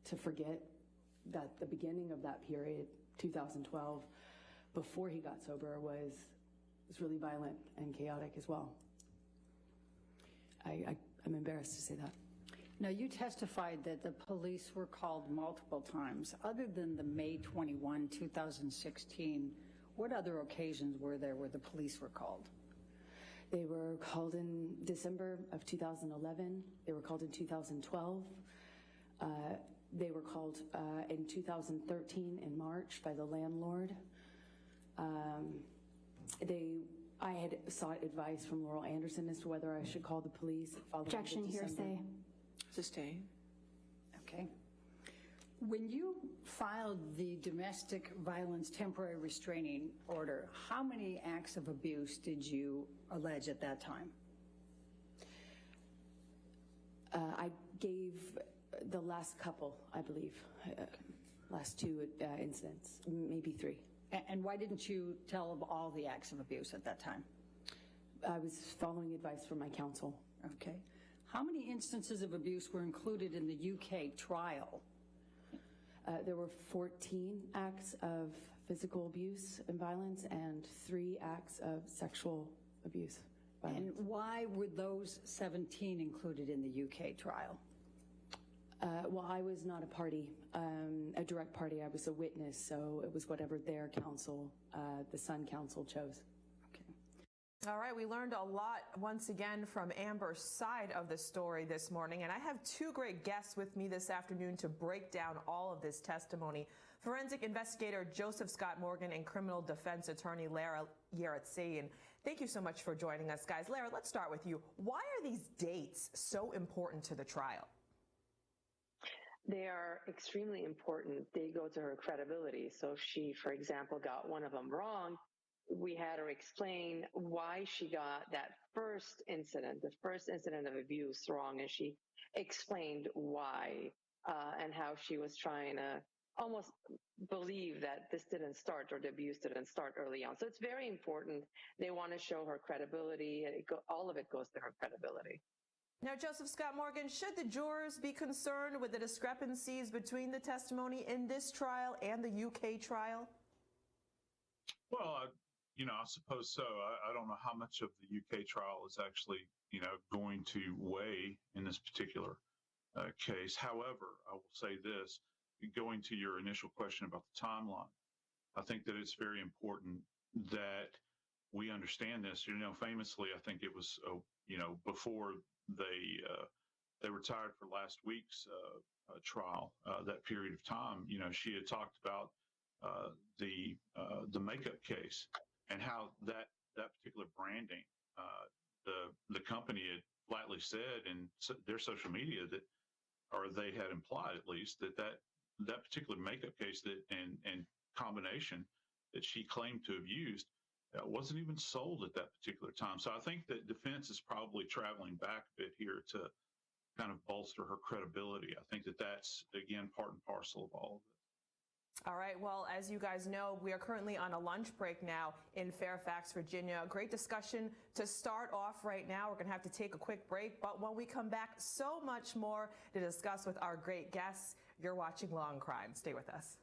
to forget that the beginning of that period, 2012, before he got sober, was really violent and chaotic as well. I'm embarrassed to say that. Now, you testified that the police were called multiple times. Other than the May 21, 2016, what other occasions were there where the police were called? They were called in December of 2011. They were called in 2012. They were called in 2013 in March by the landlord. I had sought advice from Laurel Anderson as to whether I should call the police. Objection, hearsay. Sustain. Okay. When you filed the domestic violence temporary restraining order, how many acts of abuse did you allege at that time? I gave the last couple, I believe, last two incidents, maybe three. And why didn't you tell of all the acts of abuse at that time? I was following advice from my counsel. Okay. How many instances of abuse were included in the UK trial? There were 14 acts of physical abuse and violence and 3 acts of sexual abuse And why were those 17 included in the UK trial? Well, I was not a party, a direct party. I was a witness, so it was whatever their counsel, the Sun counsel chose. All right, we learned a lot once again from Amber's side of the story this morning, and I have two great guests with me this afternoon to break down all of this testimony. Forensic investigator Joseph Scott Morgan and criminal defense attorney Lara Yeretsi. And thank you so much for joining us, guys. Lara, let's start with you. Why are these dates so important to the trial? They are extremely important. They go to her credibility. So if she, for example, got one of them wrong, we had her explain why she got that first incident, the first incident of abuse wrong, and she explained why and how she was trying to almost believe that this didn't start or the abuse didn't start early on. So it's very important. They want to show her credibility. All of it goes to her credibility. Now, Joseph Scott Morgan, should the jurors be concerned with the discrepancies between the testimony in this trial and the UK trial? Well, I suppose so. I don't know how much of the UK trial is actually, going to weigh in this particular case. However, I will say this, going to your initial question about the timeline, I think that it's very important that we understand this. Famously, I think it was, before they retired for last week's trial, that period of time, she had talked about the makeup case and how that particular branding, the company had flatly said in their social media that, or they had implied at least, that particular makeup case and combination that she claimed to have used wasn't even sold at that particular time. So I think that defense is probably traveling back a bit here to kind of bolster her credibility. I think that that's, again, part and parcel of all of this. All right, well, as you guys know, we are currently on a lunch break now in Fairfax, Virginia. A great discussion to start off right now. We're going to have to take a quick break, but when we come back, so much more to discuss with our great guests. You're watching Law and Crime. Stay with us.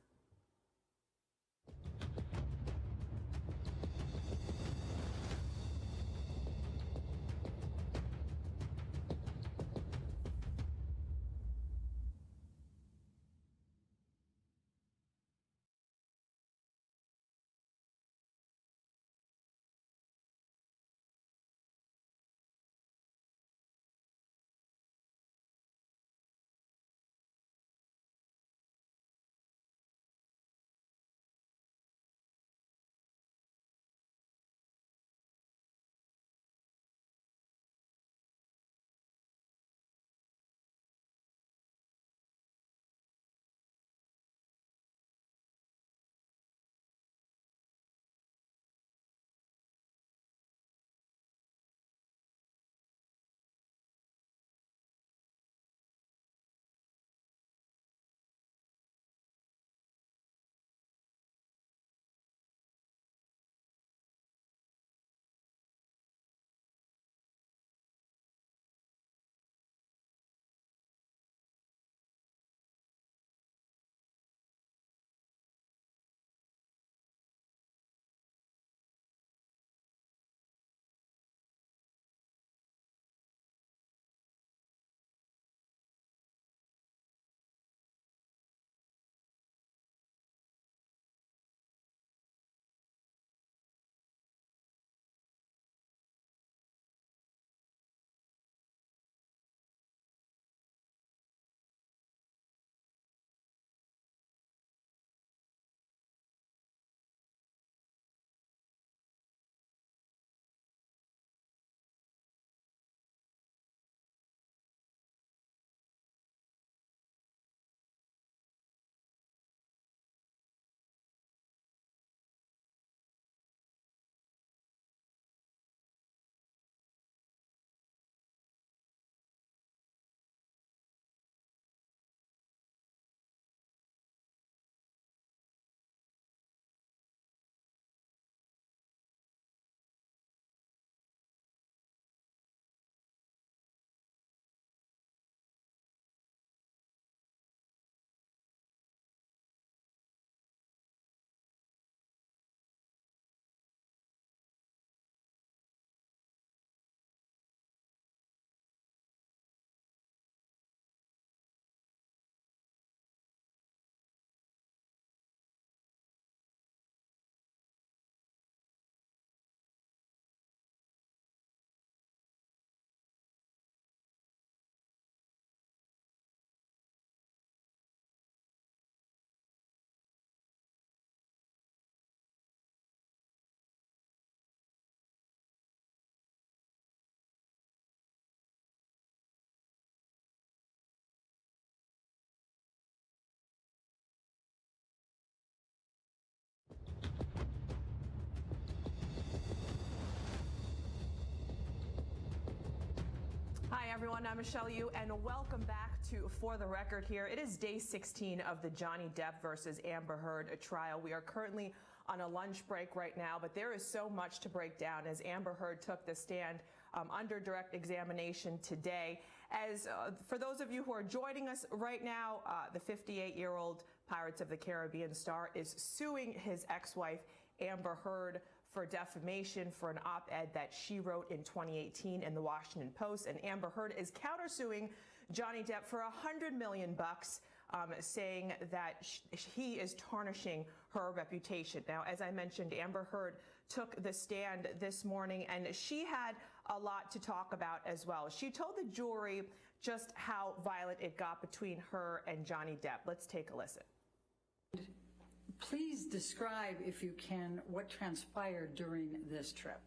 everyone. I'm Michelle Yu, and welcome back to For the Record here. It is day 16 of the Johnny Depp versus Amber Heard trial. We are currently on a lunch break right now, but there is so much to break down as Amber Heard took the stand under direct examination today. As for those of you who are joining us right now, the 58-year-old Pirates of the Caribbean star is suing his ex-wife, Amber Heard, for defamation for an op-ed that she wrote in 2018 in the Washington Post. And Amber Heard is countersuing Johnny Depp for $100 million, saying that he is tarnishing her reputation. Now, as I mentioned, Amber Heard took the stand this morning, and she had a lot to talk about as well. She told the jury just how violent it got between her and Johnny Depp. Let's take a listen. Please describe, if you can, what transpired during this trip.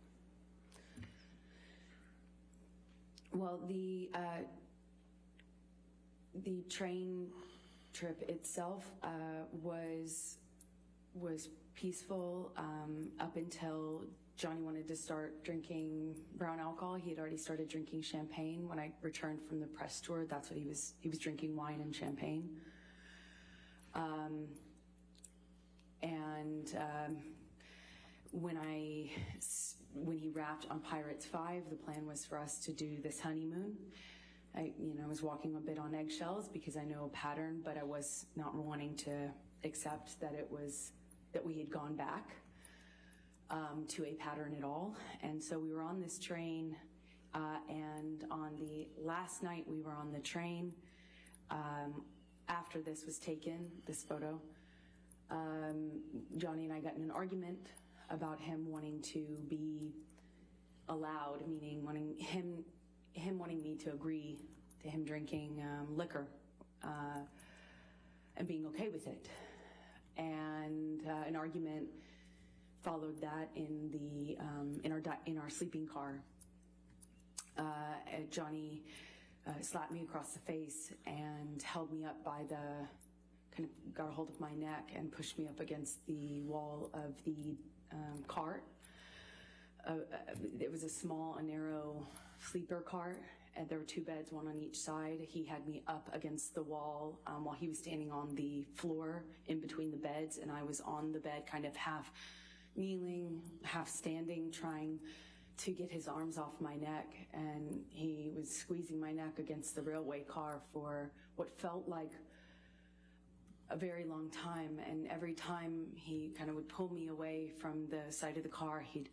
Well, the train trip itself was peaceful up until Johnny wanted to start drinking brown alcohol. He had already started drinking champagne. When I returned from the press tour, that's what he was drinking, wine and champagne. When he wrapped on Pirates 5, the plan was for us to do this honeymoon. I was walking a bit on eggshells because I know a pattern, but I was not wanting to accept that we had gone back to a pattern at all. And so we were on this train, and on the last night we were on the train, after this was taken, this photo, Johnny and I got in an argument about him wanting to be allowed, meaning him wanting me to agree to him drinking liquor and being okay with it. And an argument followed that in our sleeping car. Johnny slapped me across the face and held me up by got a hold of my neck and pushed me up against the wall of the cart. It was a narrow sleeper cart, and there were two beds, one on each side. He had me up against the wall while he was standing on the floor in between the beds, and I was on the bed, kind of half kneeling, half standing, trying to get his arms off my neck, and he was squeezing my neck against the railway car for what felt like a very long time. And every time he kind of would pull me away from the side of the car, he'd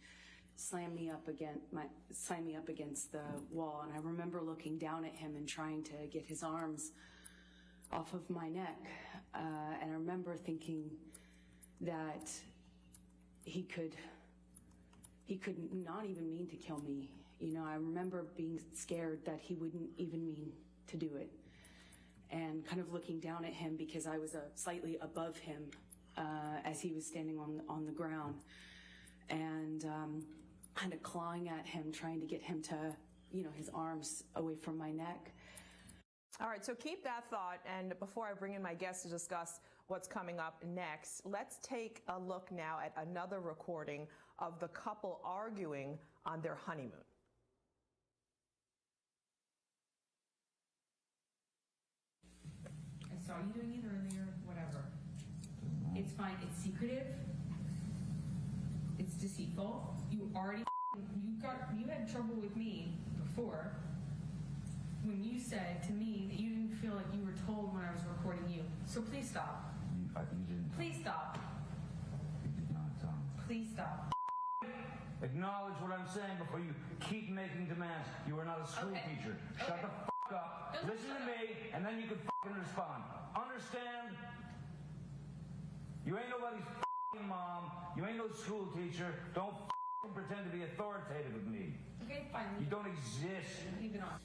slam me up against the wall. And I remember looking down at him and trying to get his arms off of my neck. And I remember thinking that he could not even mean to kill me. I remember being scared that he wouldn't even mean to do it. And kind of looking down at him because I was slightly above him as he was standing on the ground, and kind of clawing at him, trying to get him to, his arms away from my neck. All right, so keep that thought, and before I bring in my guests to discuss what's coming up next, let's take a look now at another recording of the couple arguing on their honeymoon. I saw you doing it earlier, whatever. It's fine, it's secretive. It's deceitful. You had trouble with me before when you said to me that you didn't feel like you were told when I was recording you. So please stop. Please stop. Please stop. Acknowledge what I'm saying before you keep making demands. You are not a school teacher. Shut the up. Listen to me, and then you can respond. Understand? You ain't nobody's mom. You ain't no school teacher. Don't pretend to be authoritative with me. Okay, fine. You don't exist. Leave it on.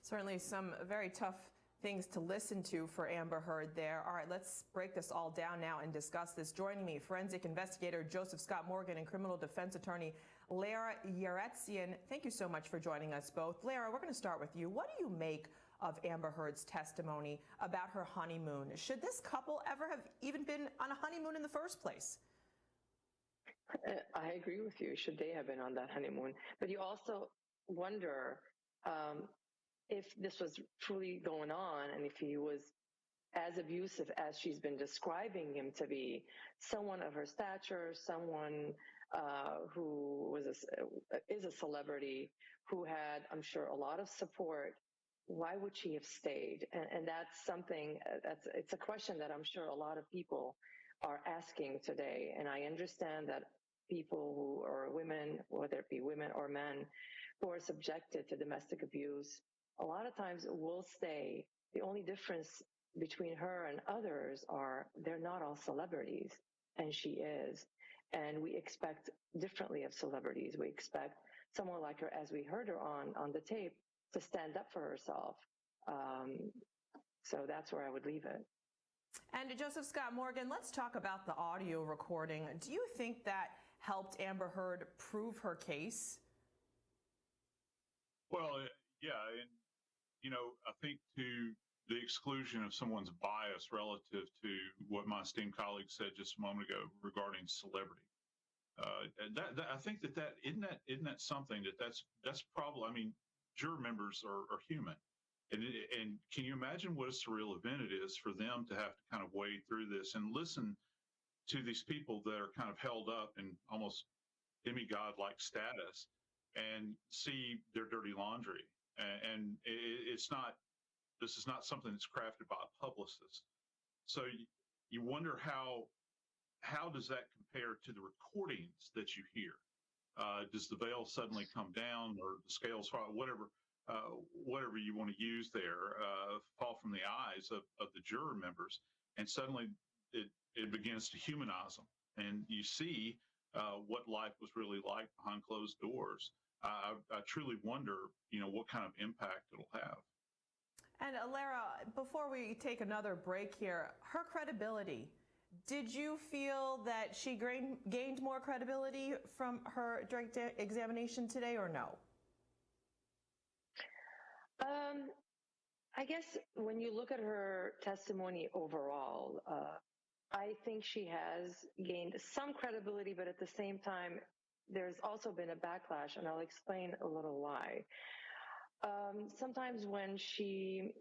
Certainly some very tough things to listen to for Amber Heard there. All right, let's break this all down now and discuss this. Joining me, forensic investigator Joseph Scott Morgan and criminal defense attorney Lara Yeretsian. Thank you so much for joining us both. Lara, we're going to start with you. What do you make of Amber Heard's testimony about her honeymoon? Should this couple ever have even been on a honeymoon in the first place? I agree with you. Should they have been on that honeymoon? But you also wonder if this was truly going on and if he was as abusive as she's been describing him to be, someone of her stature, someone who is a celebrity, who had, I'm sure, a lot of support, why would she have stayed? And that's something, it's a question that I'm sure a lot of people are asking today. And I understand that people who are women, whether it be women or men, who are subjected to domestic abuse, a lot of times will stay. The only difference between her and others are they're not all celebrities, and she is. And we expect differently of celebrities. We expect someone like her, as we heard her on the tape, to stand up for herself. So that's where I would leave it. And Joseph Scott Morgan, let's talk about the audio recording. Do you think that helped Amber Heard prove her case? Well, yeah, and I think to the exclusion of someone's bias relative to what my esteemed colleague said just a moment ago regarding celebrity. I think that isn't that something that's probably. I mean, juror members are human, and can you imagine what a surreal event it is for them to have to kind of wade through this and listen to these people that are kind of held up in almost demigod-like status and see their dirty laundry, and it's not. This is not something that's crafted by a publicist. So you wonder how does that compare to the recordings that you hear? Does the veil suddenly come down, or the scales, whatever you want to use there, fall from the eyes of the juror members, and suddenly it begins to humanize them, and you see what life was really like behind closed doors. I truly wonder, what kind of impact it'll have. And Lara, before we take another break here, her credibility, did you feel that she gained more credibility from her direct examination today, or no? I guess when you look at her testimony overall, I think she has gained some credibility, but at the same time, there's also been a backlash, and I'll explain a little why. Sometimes when she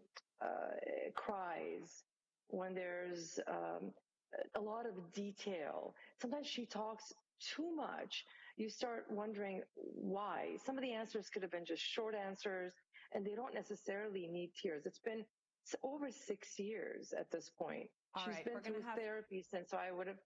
cries, when there's a lot of detail, sometimes she talks too much. You start wondering why. Some of the answers could have been just short answers, and they don't necessarily need tears. It's been over 6 years at this point. She's been through therapy since, so I would have.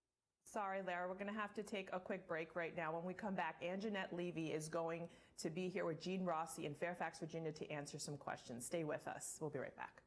Sorry, Lara, we're going to have to take a quick break right now. When we come back, Anjanette Levy is going to be here with Gene Rossi in Fairfax, Virginia, to answer some questions. Stay with us. We'll be right back.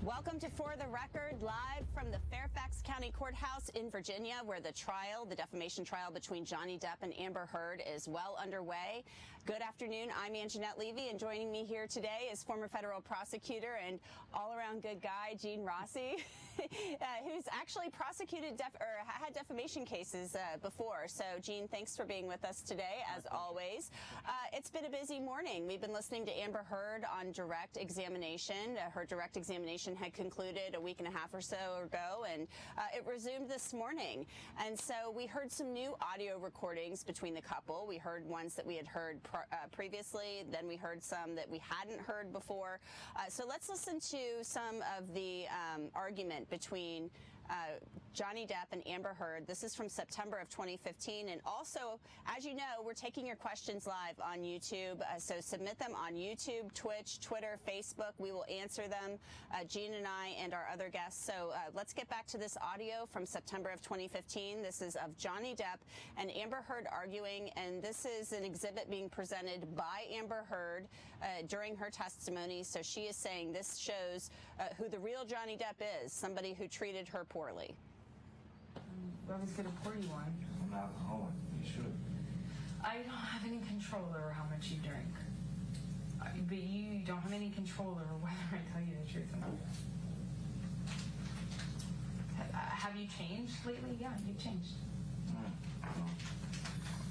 Welcome to For the Record, live from the Fairfax County Courthouse in Virginia, where the defamation trial between Johnny Depp and Amber Heard is well underway. Good afternoon. I'm Anjanette Levy, and joining me here today is former federal prosecutor and all-around good guy, Gene Rossi, who's actually prosecuted had defamation cases before. So, Gene, thanks for being with us today, as always. It's been a busy morning. We've been listening to Amber Heard on direct examination. Her direct examination had concluded a week and a half or so ago, and it resumed this morning. And so we heard some new audio recordings between the couple. We heard ones that we had heard previously, then we heard some that we hadn't heard before. So let's listen to some of the argument between Johnny Depp and Amber Heard. This is from September of 2015. And also, as you know, we're taking your questions live on YouTube. So submit them on YouTube, Twitch, Twitter, Facebook. We will answer them, Gene and I and our other guests. So let's get back to this audio from September of 2015. This is of Johnny Depp and Amber Heard arguing. And this is an exhibit being presented by Amber Heard during her testimony. So she is saying this shows who the real Johnny Depp is, somebody who treated her poorly. I was going to pour you one. I'm not alcoholic. You should. I don't have any control over how much you drink. But you don't have any control over whether I tell you the truth or not. Have you changed lately? Yeah, you've changed. Well,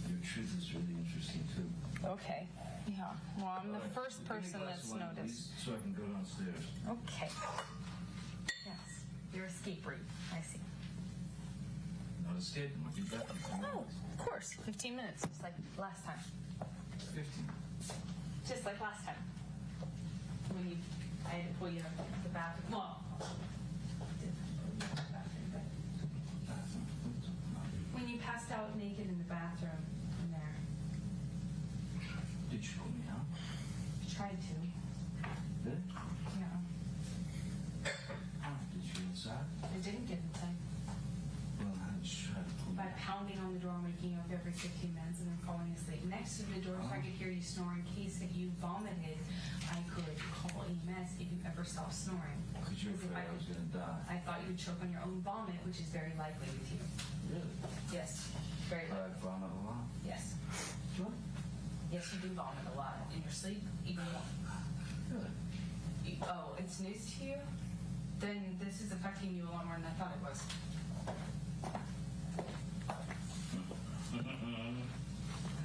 your truth is really interesting, too. Okay. Yeah. Well, I'm the first person that's noticed. So I can go downstairs. Okay. Yes. Your escape route. I see. Not escaping. I'll be back in 10 minutes. Oh, of course. 15 minutes, just like last time. 15. Just like last time. When I had to pull you out of the bathroom. Well, when you passed out naked in the bathroom in there. Did you pull me out? I tried to. Did? Yeah. Did you get inside? I didn't get inside. Well, I just tried to pull you By out. pounding on the door, waking up every 15 minutes, and then falling asleep next to the door so I could hear you snore in case if you vomited, I could call EMS if you ever stopped snoring. Because you're afraid I was going to die. I thought you would choke on your own vomit, which is very likely with you. Really? Yes, very I likely. vomit a lot. Yes. What? Yes, you do vomit a lot in your sleep, even more. Really? Oh, it's news to you? Then this is affecting you a lot more than I thought it was.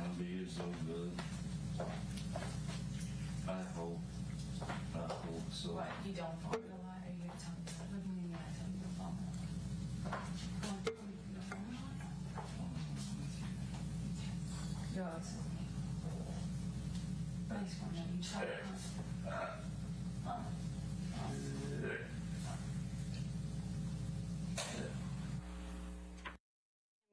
I'll be so good. I hope so. What, you don't vomit a lot? Are you going to tell me that? Look at me in the eye, tell me you don't vomit. Go on, tell me you don't vomit a lot? No, this is me. Please, one that you tell me.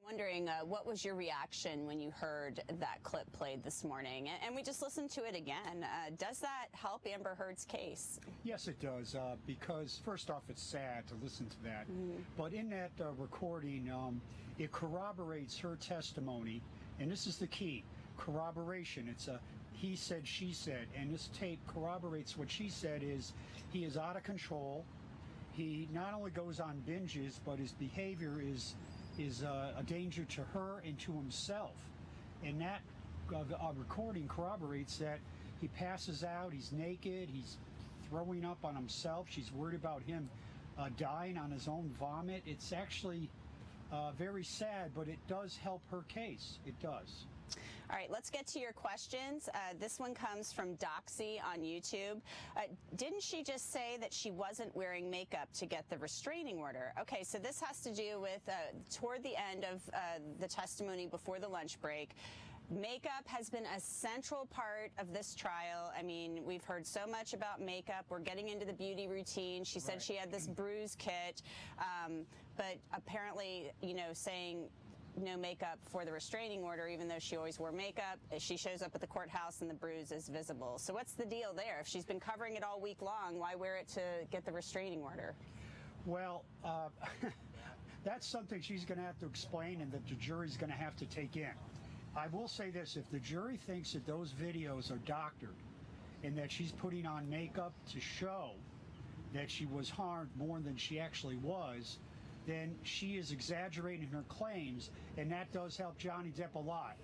Wondering what was your reaction when you heard that clip played this morning? And we just listened to it again. Does that help Amber Heard's case? Yes, it does, because first off, it's sad to listen to that. But in that recording, it corroborates her testimony, and this is the key, corroboration. It's a he said, she said, and this tape corroborates what she said is he is out of control. He not only goes on binges, but his behavior is a danger to her and to himself. And that recording corroborates that he passes out, he's naked, he's throwing up on himself. She's worried about him dying on his own vomit. It's actually very sad, but it does help her case. It does. All right, let's get to your questions. This one comes from Doxy on YouTube. Didn't she just say that she wasn't wearing makeup to get the restraining order? Okay, so this has to do with toward the end of the testimony before the lunch break. Makeup has been a central part of this trial. I mean, we've heard so much about makeup. We're getting into the beauty routine. She said she had this bruise kit, but apparently, you know, saying no makeup for the restraining order, even though she always wore makeup. She shows up at the courthouse and the bruise is visible. So what's the deal there? If she's been covering it all week long, why wear it to get the restraining order? Well, that's something she's going to have to explain and that the jury's going to have to take in. I will say this, if the jury thinks that those videos are doctored and that she's putting on makeup to show that she was harmed more than she actually was, then she is exaggerating her claims, and that does help Johnny Depp a lot.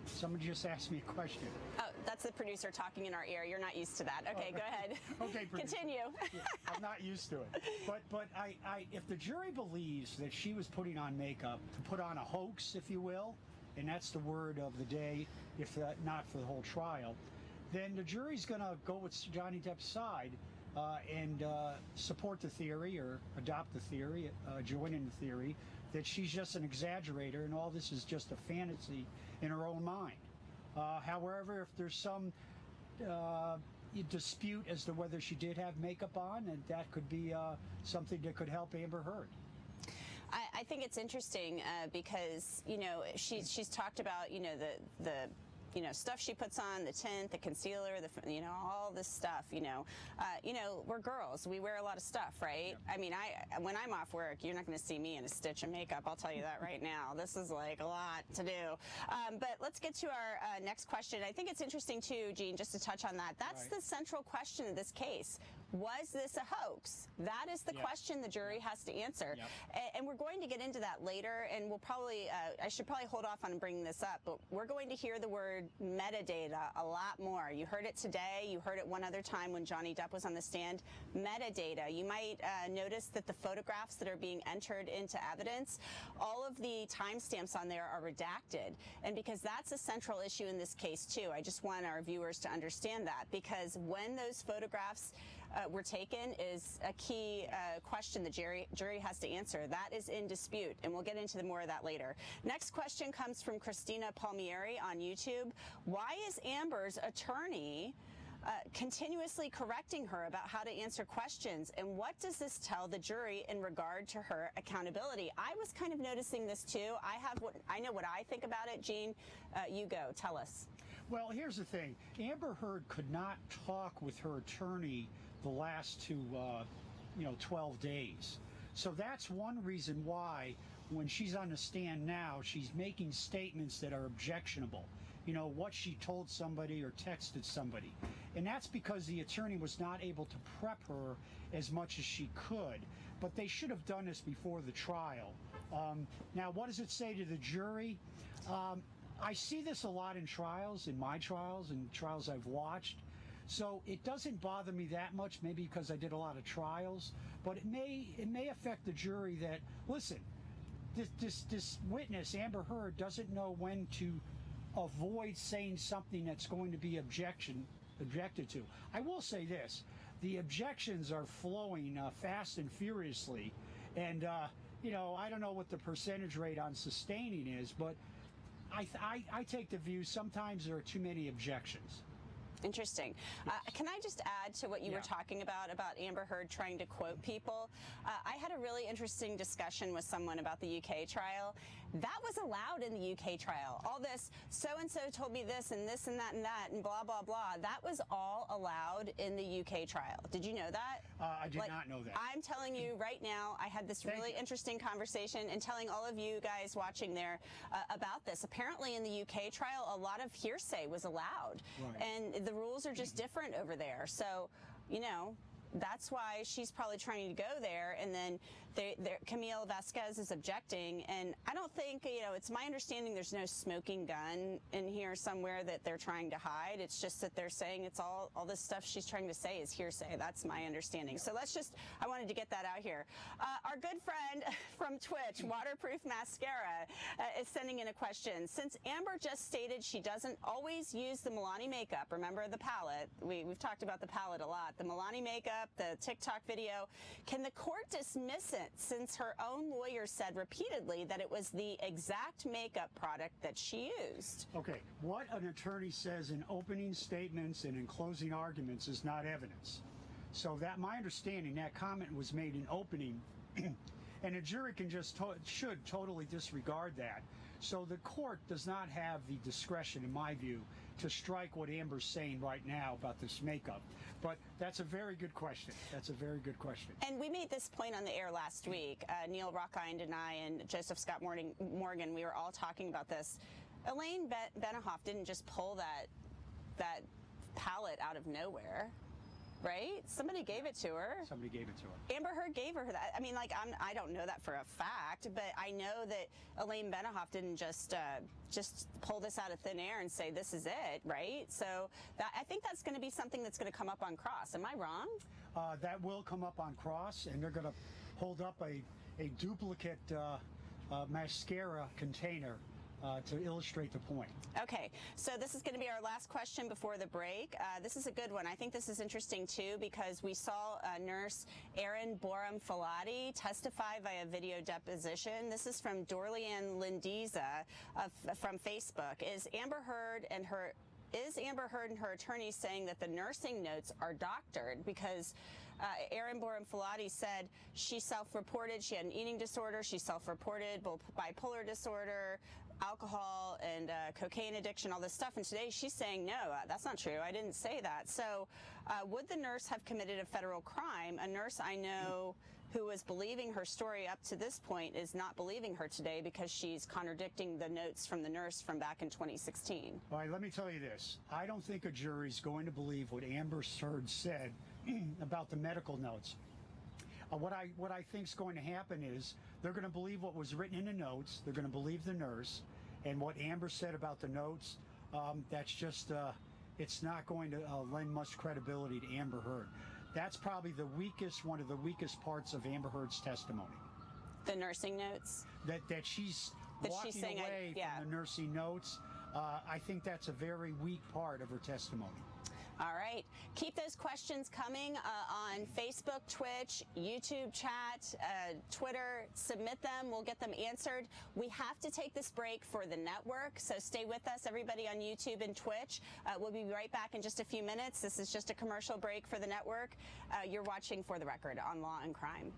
Somebody just asked me a question. Oh, that's the producer talking in our ear. You're not used to that. Okay, go ahead. Okay, producer. Continue. Yeah, I'm not used to it. But if the jury believes that she was putting on makeup to put on a hoax, if you will, and that's the word of the day, if not for the whole trial, then the jury's going to go with Johnny Depp's side and support the theory or adopt the theory, join in the theory that she's just an exaggerator and all this is just a fantasy in her own mind. However, if there's some dispute as to whether she did have makeup on, and that could be something that could help Amber Heard. I think it's interesting because, you know, she's talked about, you know, the stuff she puts on, the tint, the concealer, all this stuff, we're girls. We wear a lot of stuff, right? Yeah. I mean, when I'm off work, you're not going to see me in a stitch of makeup. I'll tell you that right now. This is like a lot to do. But let's get to our next question. I think it's interesting too, Gene, just to touch on that. That's the central question of this case. Was this a hoax? That is the question the jury has to answer. Yep. And we're going to get into that later, and we'll probably, I should probably hold off on bringing this up, but we're going to hear the word metadata a lot more. You heard it today. You heard it one other time when Johnny Depp was on the stand. Metadata. You might notice that the photographs that are being entered into evidence, all of the timestamps on there are redacted. And because that's a central issue in this case, too, I just want our viewers to understand that, because when those photographs were taken is a key question the jury has to answer. That is in dispute, and we'll get into more of that later. Next question comes from Christina Palmieri on YouTube. Why is Amber's attorney continuously correcting her about how to answer questions, and what does this tell the jury in regard to her accountability? I was kind of noticing this too. I know what I think about it. Gene, you go. Tell us. Well, here's the thing. Amber Heard could not talk with her attorney the last 12 days. So that's one reason why when she's on the stand now, she's making statements that are objectionable. You know, what she told somebody or texted somebody. And that's because the attorney was not able to prep her as much as she could. But they should have done this before the trial. Now, what does it say to the jury? I see this a lot in trials, in my trials, and trials I've watched. So it doesn't bother me that much, maybe because I did a lot of trials, but it may affect the jury that, listen, this witness, Amber Heard, doesn't know when to avoid saying something that's going to be objected to. I will say this, the objections are flowing fast and furiously, and I don't know what the percentage rate on sustaining is, but I take the view sometimes there are too many objections. Interesting. Yes. Can I just add to what you were talking about Amber Heard trying to quote people? I had a really interesting discussion with someone about the UK trial. That was allowed in the UK trial. All this, so-and-so told me this and this and that and blah, blah, blah. That was all allowed in the UK trial. Did you know that? I did not know that. I'm telling you right now, I had this really interesting conversation and telling all of you guys watching there about this. Apparently in the UK trial, a lot of hearsay was allowed. Right. And the rules are just different over there. So, that's why she's probably trying to go there, and then Camille Vasquez is objecting, and I don't think, it's my understanding there's no smoking gun in here somewhere that they're trying to hide. It's just that they're saying it's all this stuff she's trying to say is hearsay. That's my understanding. So I wanted to get that out here. Our good friend from Twitch, Waterproof Mascara, is sending in a question. Since Amber just stated she doesn't always use the Milani makeup, remember the palette, we've talked about the palette a lot, the Milani makeup, the TikTok video, can the court dismiss it since her own lawyer said repeatedly that it was the exact makeup product that she used? Okay, what an attorney says in opening statements and in closing arguments is not evidence. So that, my understanding, that comment was made in opening, and a jury can should totally disregard that. So the court does not have the discretion, in my view, to strike what Amber's saying right now about this makeup. But that's a very good question. That's a very good question. And we made this point on the air last week. Neil Rockhind and I and Joseph Scott Morgan, we were all talking about this. Elaine Benohoff didn't just pull that palette out of nowhere. right? Somebody gave it to her. Somebody gave it to her. Amber Heard gave her that. I mean, like, I don't know that for a fact, but I know that Elaine Benohoff didn't just pull this out of thin air and say, this is it, right? So I think that's going to be something that's going to come up on cross. Am I wrong? That will come up on cross, and they're going to hold up a duplicate mascara container to illustrate the point. Okay, so this is going to be our last question before the break. This is a good one. I think this is interesting, too, because we saw nurse Erin Borum-Filati testify via video deposition. This is from Dorleanne Lindiza from Facebook. Is Amber Heard and her attorneys saying that the nursing notes are doctored? Because Erin Borum-Filati said she self-reported, she had an eating disorder, she self-reported both bipolar disorder, alcohol and cocaine addiction, all this stuff. And today she's saying, no, that's not true. I didn't say that. So would the nurse have committed a federal crime? A nurse I know who was believing her story up to this point is not believing her today because she's contradicting the notes from the nurse from back in 2016. All right, let me tell you this. I don't think a jury's going to believe what Amber Heard said about the medical notes. What I think is going to happen is they're going to believe what was written in the notes. They're going to believe the nurse, and what Amber said about the notes. That's just it's not going to lend much credibility to Amber Heard. That's probably one of the weakest parts of Amber Heard's testimony. The nursing notes. That she's walking away from the nursing notes. I think that's a very weak part of her testimony. All right. Keep those questions coming on Facebook, Twitch, YouTube chat, Twitter. Submit them. We'll get them answered. We have to take this break for the network, so stay with us, everybody on YouTube and Twitch. We'll be right back in just a few minutes. This is just a commercial break for the network. You're watching For the Record on Law and Crime.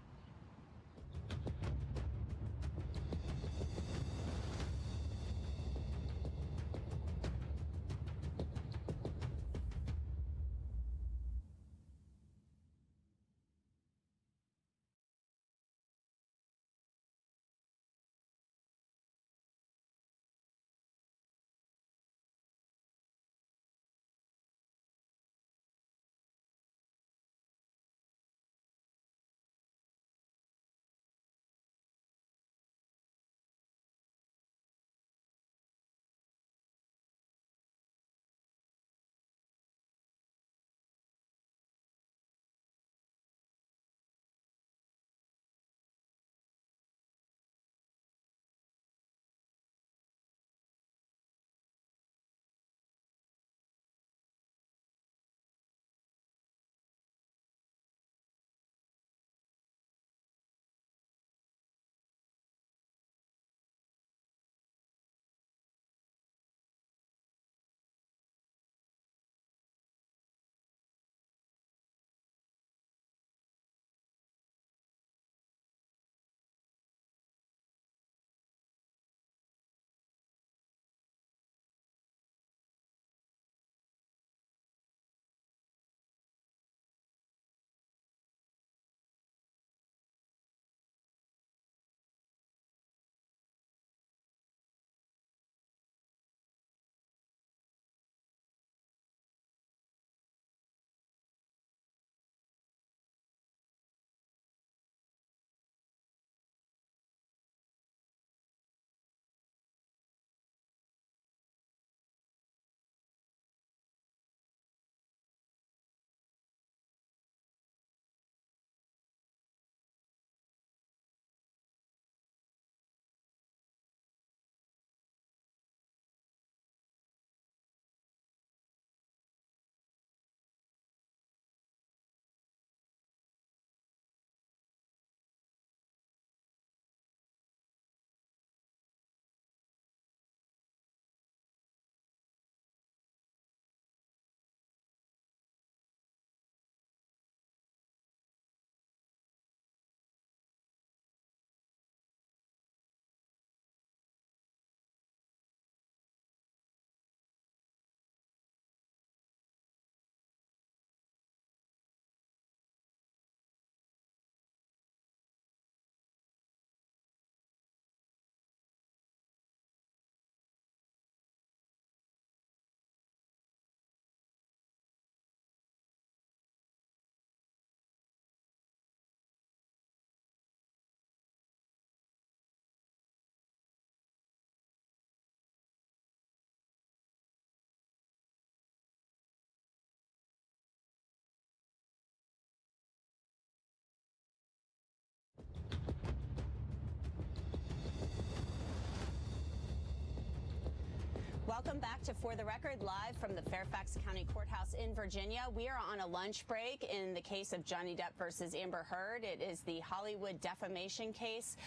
to For the Record, live from the Fairfax County Courthouse in Virginia. We are on a lunch break in the case of Johnny Depp versus Amber Heard. It is the Hollywood defamation case,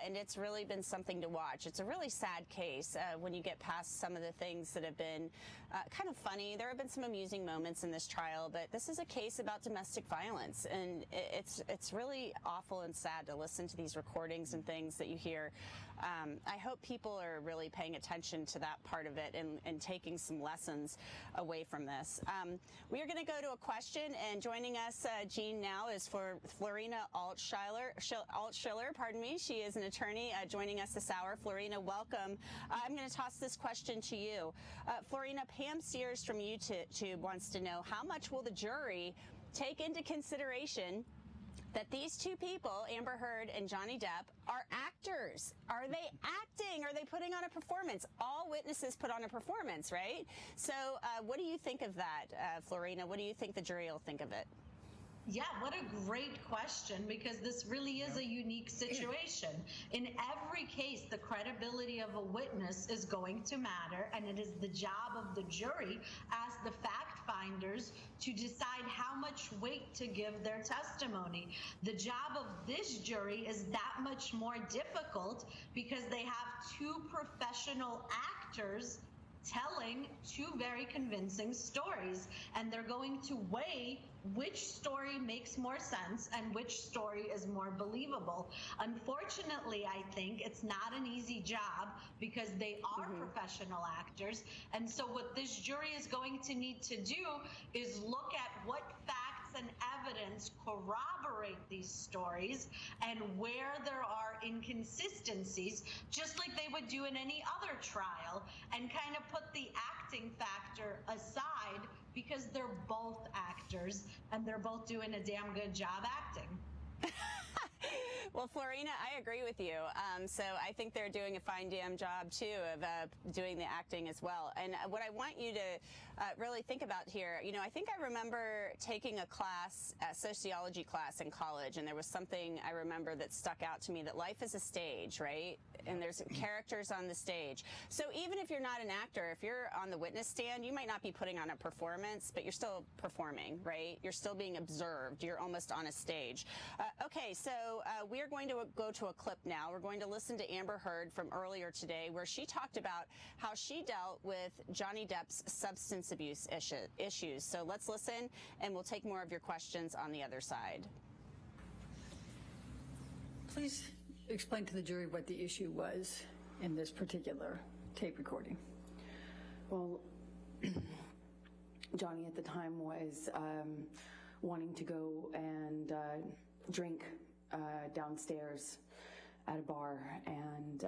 and it's really been something to watch. It's a really sad case when you get past some of the things that have been kind of funny. There have been some amusing moments in this trial, but this is a case about domestic violence, and it's really awful and sad to listen to these recordings and things that you hear. I hope people are really paying attention to that part of it and taking some lessons away from this. We are going to go to a question, and joining us, Jean, now is for Florina Altschiller, pardon me. She is an attorney joining us this hour. Florina, welcome. I'm going to toss this question to you. Florina, Pam Sears from YouTube wants to know, how much will the jury take into consideration that these two people, Amber Heard and Johnny Depp, are actors? Are they acting? Are they putting on a performance? All witnesses put on a performance, right? So what do you think of that, Florina? What do you think the jury will think of it? Yeah, what a great question, because this really is a unique situation. In every case, the credibility of a witness is going to matter, and it is the job of the jury as the fact finders to decide how much weight to give their testimony. The job of this jury is that much more difficult because they have two professional actors telling two very convincing stories, and they're going to weigh which story makes more sense and which story is more believable. Unfortunately, I think it's not an easy job because they are professional actors, and so what this jury is going to need to do is look at what facts and evidence corroborate these stories and where there are inconsistencies, just like they would do in any other trial, and kind of put the acting factor aside because they're both actors and they're both doing a damn good job acting. Well, Florina, I agree with you. So I think they're doing a fine damn job, too, of doing the acting as well. And what I want you to really think about here, you know, I think I remember taking a class, a sociology class in college, and there was something I remember that stuck out to me, that life is a stage, right? And there's characters on the stage. So even if you're not an actor, if you're on the witness stand, you might not be putting on a performance, but you're still performing, right? You're still being observed. You're almost on a stage. Okay, so we are going to go to a clip now. We're going to listen to Amber Heard from earlier today, where she talked about how she dealt with Johnny Depp's substance abuse issues. So let's listen, and we'll take more of your questions on the other side. Please explain to the jury what the issue was in this particular tape recording. Well, Johnny at the time was wanting to go and drink downstairs at a bar, and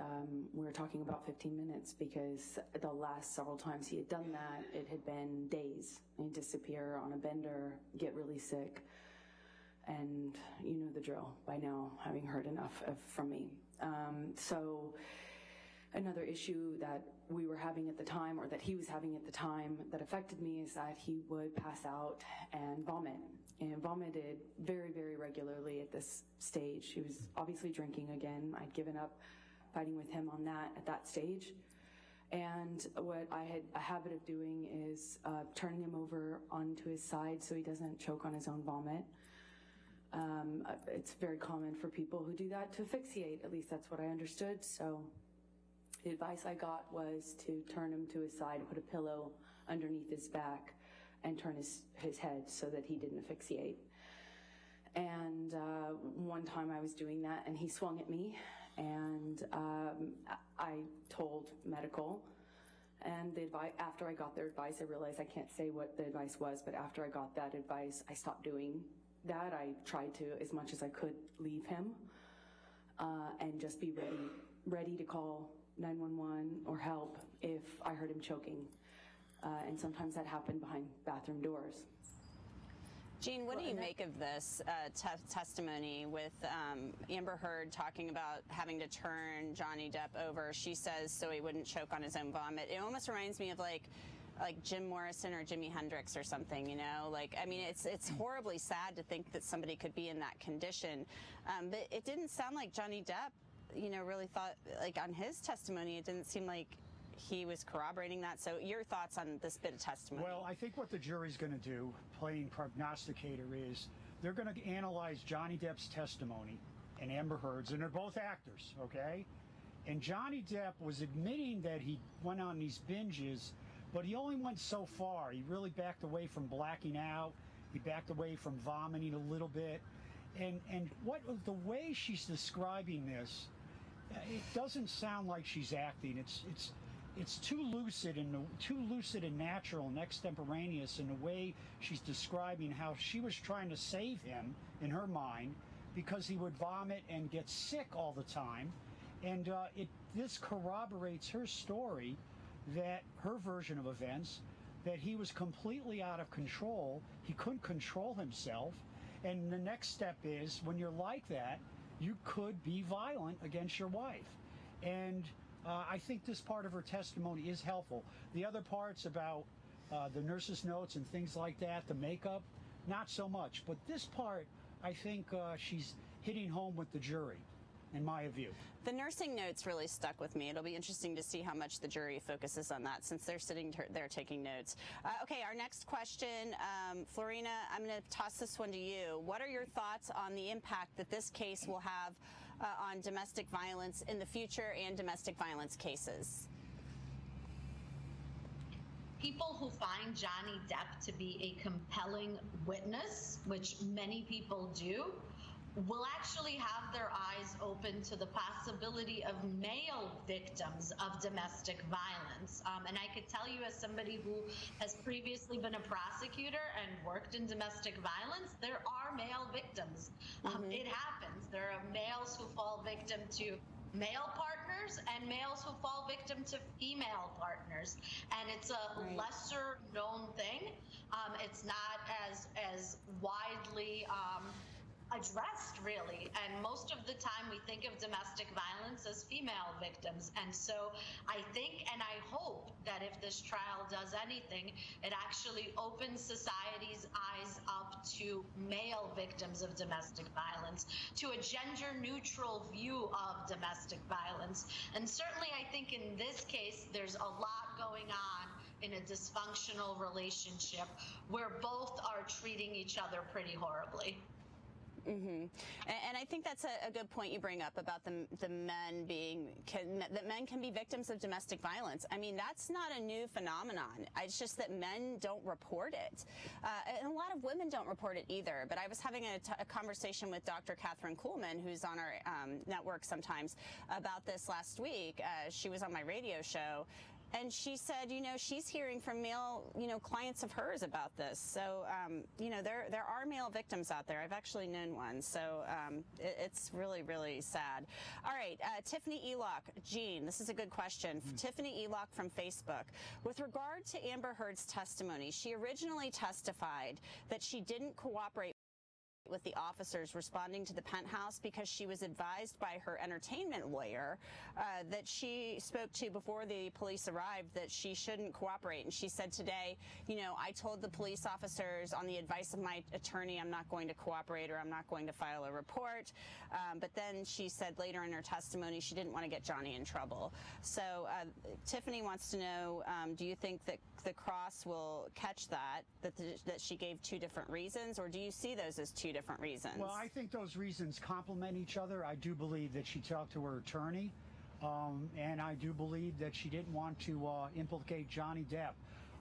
we were talking about 15 minutes because the last several times he had done that, it had been days. He'd disappear on a bender, get really sick, and you know the drill by now, having heard enough from me. So another issue that we were having at the time, or that he was having at the time, that affected me is that he would pass out and vomit. And vomited very, very regularly at this stage. He was obviously drinking again. I'd given up fighting with him on that at that stage. And what I had a habit of doing is turning him over onto his side so he doesn't choke on his own vomit. It's very common for people who do that to asphyxiate. At least that's what I understood. So the advice I got was to turn him to his side, put a pillow underneath his back, and turn his head so that he didn't asphyxiate. And one time I was doing that, and he swung at me, and I told medical. And after I got their advice, I realized I can't say what the advice was, but after I got that advice, I stopped doing that. I tried to, as much as I could, leave him and just be ready to call 911 or help if I heard him choking. And sometimes that happened behind bathroom doors. Jean, what do you make of this testimony with Amber Heard talking about having to turn Johnny Depp over? She says so he wouldn't choke on his own vomit. It almost reminds me of like Jim Morrison or Jimi Hendrix or something, you know? Like, I mean, it's horribly sad to think that somebody could be in that condition. But it didn't sound like Johnny Depp, you know, really thought, like on his testimony, it didn't seem like he was corroborating that. So your thoughts on this bit of testimony? Well, I think what the jury's going to do, playing prognosticator, is they're going to analyze Johnny Depp's testimony and Amber Heard's, and they're both actors, okay? And Johnny Depp was admitting that he went on these binges, but he only went so far. He really backed away from blacking out. He backed away from vomiting a little bit. And what the way she's describing this, it doesn't sound like she's acting. It's too lucid and natural and extemporaneous in the way she's describing how she was trying to save him in her mind because he would vomit and get sick all the time. And this corroborates her story, that her version of events, that he was completely out of control. He couldn't control himself. And the next step is, when you're like that, you could be violent against your wife. And I think this part of her testimony is helpful. The other parts about the nurse's notes and things like that, the makeup, not so much. But this part, I think she's hitting home with the jury, in my view. The nursing notes really stuck with me. It'll be interesting to see how much the jury focuses on that, since they're sitting there taking notes. Okay, our next question, Florina, I'm going to toss this one to you. What are your thoughts on the impact that this case will have on domestic violence in the future and domestic violence cases? People who find Johnny Depp to be a compelling witness, which many people do, will actually have their eyes open to the possibility of male victims of domestic violence. And I could tell you, as somebody who has previously been a prosecutor and worked in domestic violence, there are male victims. It happens. There are males who fall victim to male partners and males who fall victim to female partners. And it's a lesser known thing. It's not as widely addressed, really, and most of the time we think of domestic violence as female victims. And so I think and I hope that if this trial does anything, it actually opens society's eyes up to male victims of domestic violence, to a gender-neutral view of domestic violence. And certainly I think in this case there's a lot going on in a dysfunctional relationship where both are treating each other pretty horribly. And I think that's a good point you bring up about the men that men can be victims of domestic violence. I mean, that's not a new phenomenon. It's just that men don't report it. And a lot of women don't report it either. But I was having a conversation with Dr. Catherine Kuhlman, who's on our network sometimes, about this last week. She was on my radio show. And she said, she's hearing from male, clients of hers about this. So, there are male victims out there. I've actually known one. So it's really, really sad. All right, Tiffany Elock. Jean, this is a good question. Tiffany Elock from Facebook. With regard to Amber Heard's testimony, she originally testified that she didn't cooperate with the officers responding to the penthouse because she was advised by her entertainment lawyer that she spoke to before the police arrived that she shouldn't cooperate. And she said today, I told the police officers on the advice of my attorney I'm not going to cooperate or I'm not going to file a report. But then she said later in her testimony she didn't want to get Johnny in trouble. So Tiffany wants to know, do you think that the cross will catch that she gave two different reasons, or do you see those as two different reasons? Well, I think those reasons complement each other. I do believe that she talked to her attorney, and I do believe that she didn't want to implicate Johnny Depp.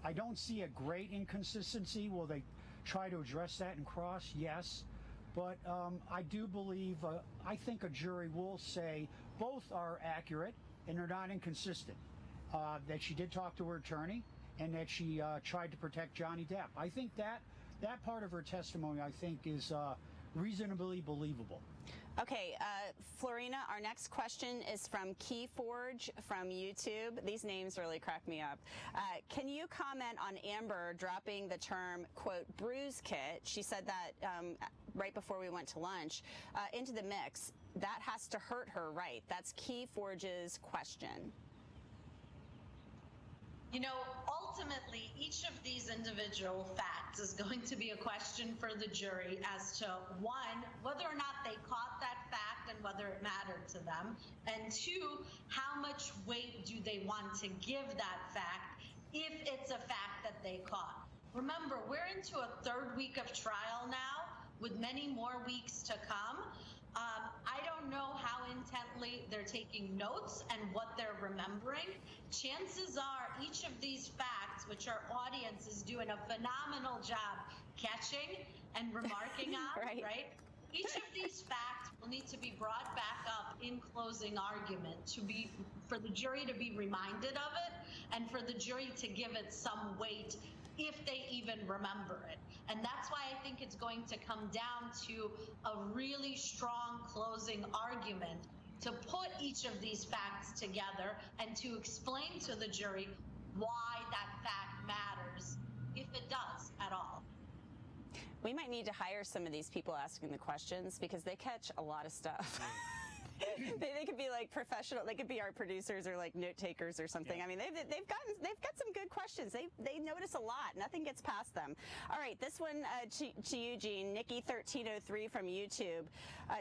I don't see a great inconsistency. Will they try to address that in cross? Yes. But I do believe, I think a jury will say both are accurate and they're not inconsistent. That she did talk to her attorney and that she tried to protect Johnny Depp. I think that part of her testimony, I think, is reasonably believable. Okay, Florina, our next question is from Keyforge from YouTube. These names really crack me up. Can you comment on Amber dropping the term, quote, bruise kit? She said that right before we went to lunch, into the mix. That has to hurt her, right? That's Keyforge's question. Ultimately, each of these individual facts is going to be a question for the jury as to, one, whether or not they caught that fact and determine whether it mattered to them. And two, how much weight do they want to give that fact if it's a fact that they caught? Remember, we're into a third week of trial now with many more weeks to come. I don't know how intently they're taking notes and what they're remembering. Chances are each of these facts, which our audience is doing a phenomenal job catching and remarking on, right? Each of these facts will need to be brought back up in closing argument for the jury to be reminded of it and for the jury to give it some weight if they even remember it. And that's why I think it's going to come down to a really strong closing argument to put each of these facts together and to explain to the jury why that fact matters, if it does at all. We might need to hire some of these people asking the questions because they catch a lot of stuff. They could be like professional. They could be our producers or like note takers or something. Yeah. I mean, they've got some good questions. They notice a lot. Nothing gets past them. All right, this one to Eugene, Nikki1303 from YouTube.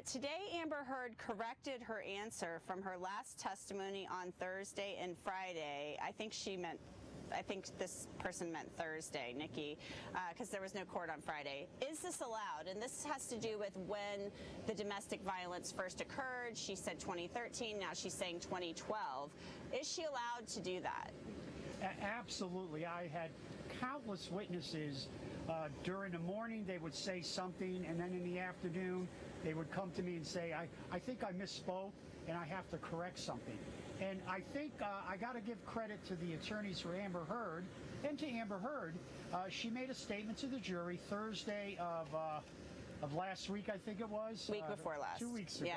Today, Amber Heard corrected her answer from her last testimony on Thursday and Friday. I think this person meant Thursday, Nikki, because there was no court on Friday. Is this allowed? And this has to do with when the domestic violence first occurred. She said 2013. Now she's saying 2012. Is she allowed to do that? Absolutely. I had countless witnesses. During the morning, they would say something, and then in the afternoon, they would come to me and say, I think I misspoke, and I have to correct something. And I think I got to give credit to the attorneys for Amber Heard and to Amber Heard. She made a statement to the jury Thursday of last week, I think it was. Week before last. 2 weeks ago.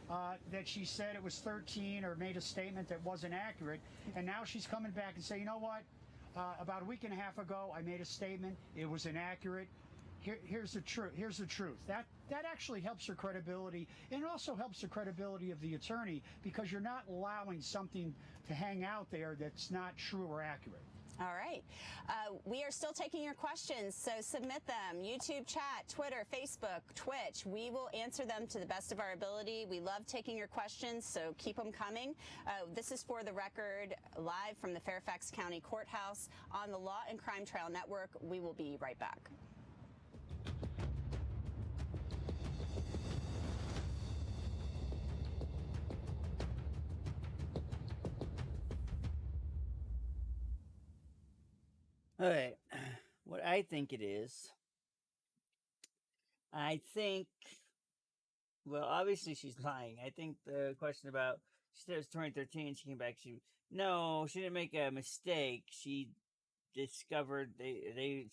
Yeah. That she said it was 13 or made a statement that wasn't accurate. And now she's coming back and saying, you know what? About a week and a half ago, I made a statement. It was inaccurate. Here's the truth. Here's the truth. That actually helps her credibility, and it also helps the credibility of the attorney because you're not allowing something to hang out there that's not true or accurate. All right. We are still taking your questions, so submit them. YouTube chat, Twitter, Facebook, Twitch. We will answer them to the best of our ability. We love taking your questions, so keep them coming. This is For the Record, live from the Fairfax County Courthouse on the Law and Crime Trial Network. We will be right back. All right, what I think it is, well, obviously she's lying. I think the question about, she said it was 2013, she came back, she didn't make a mistake. She discovered,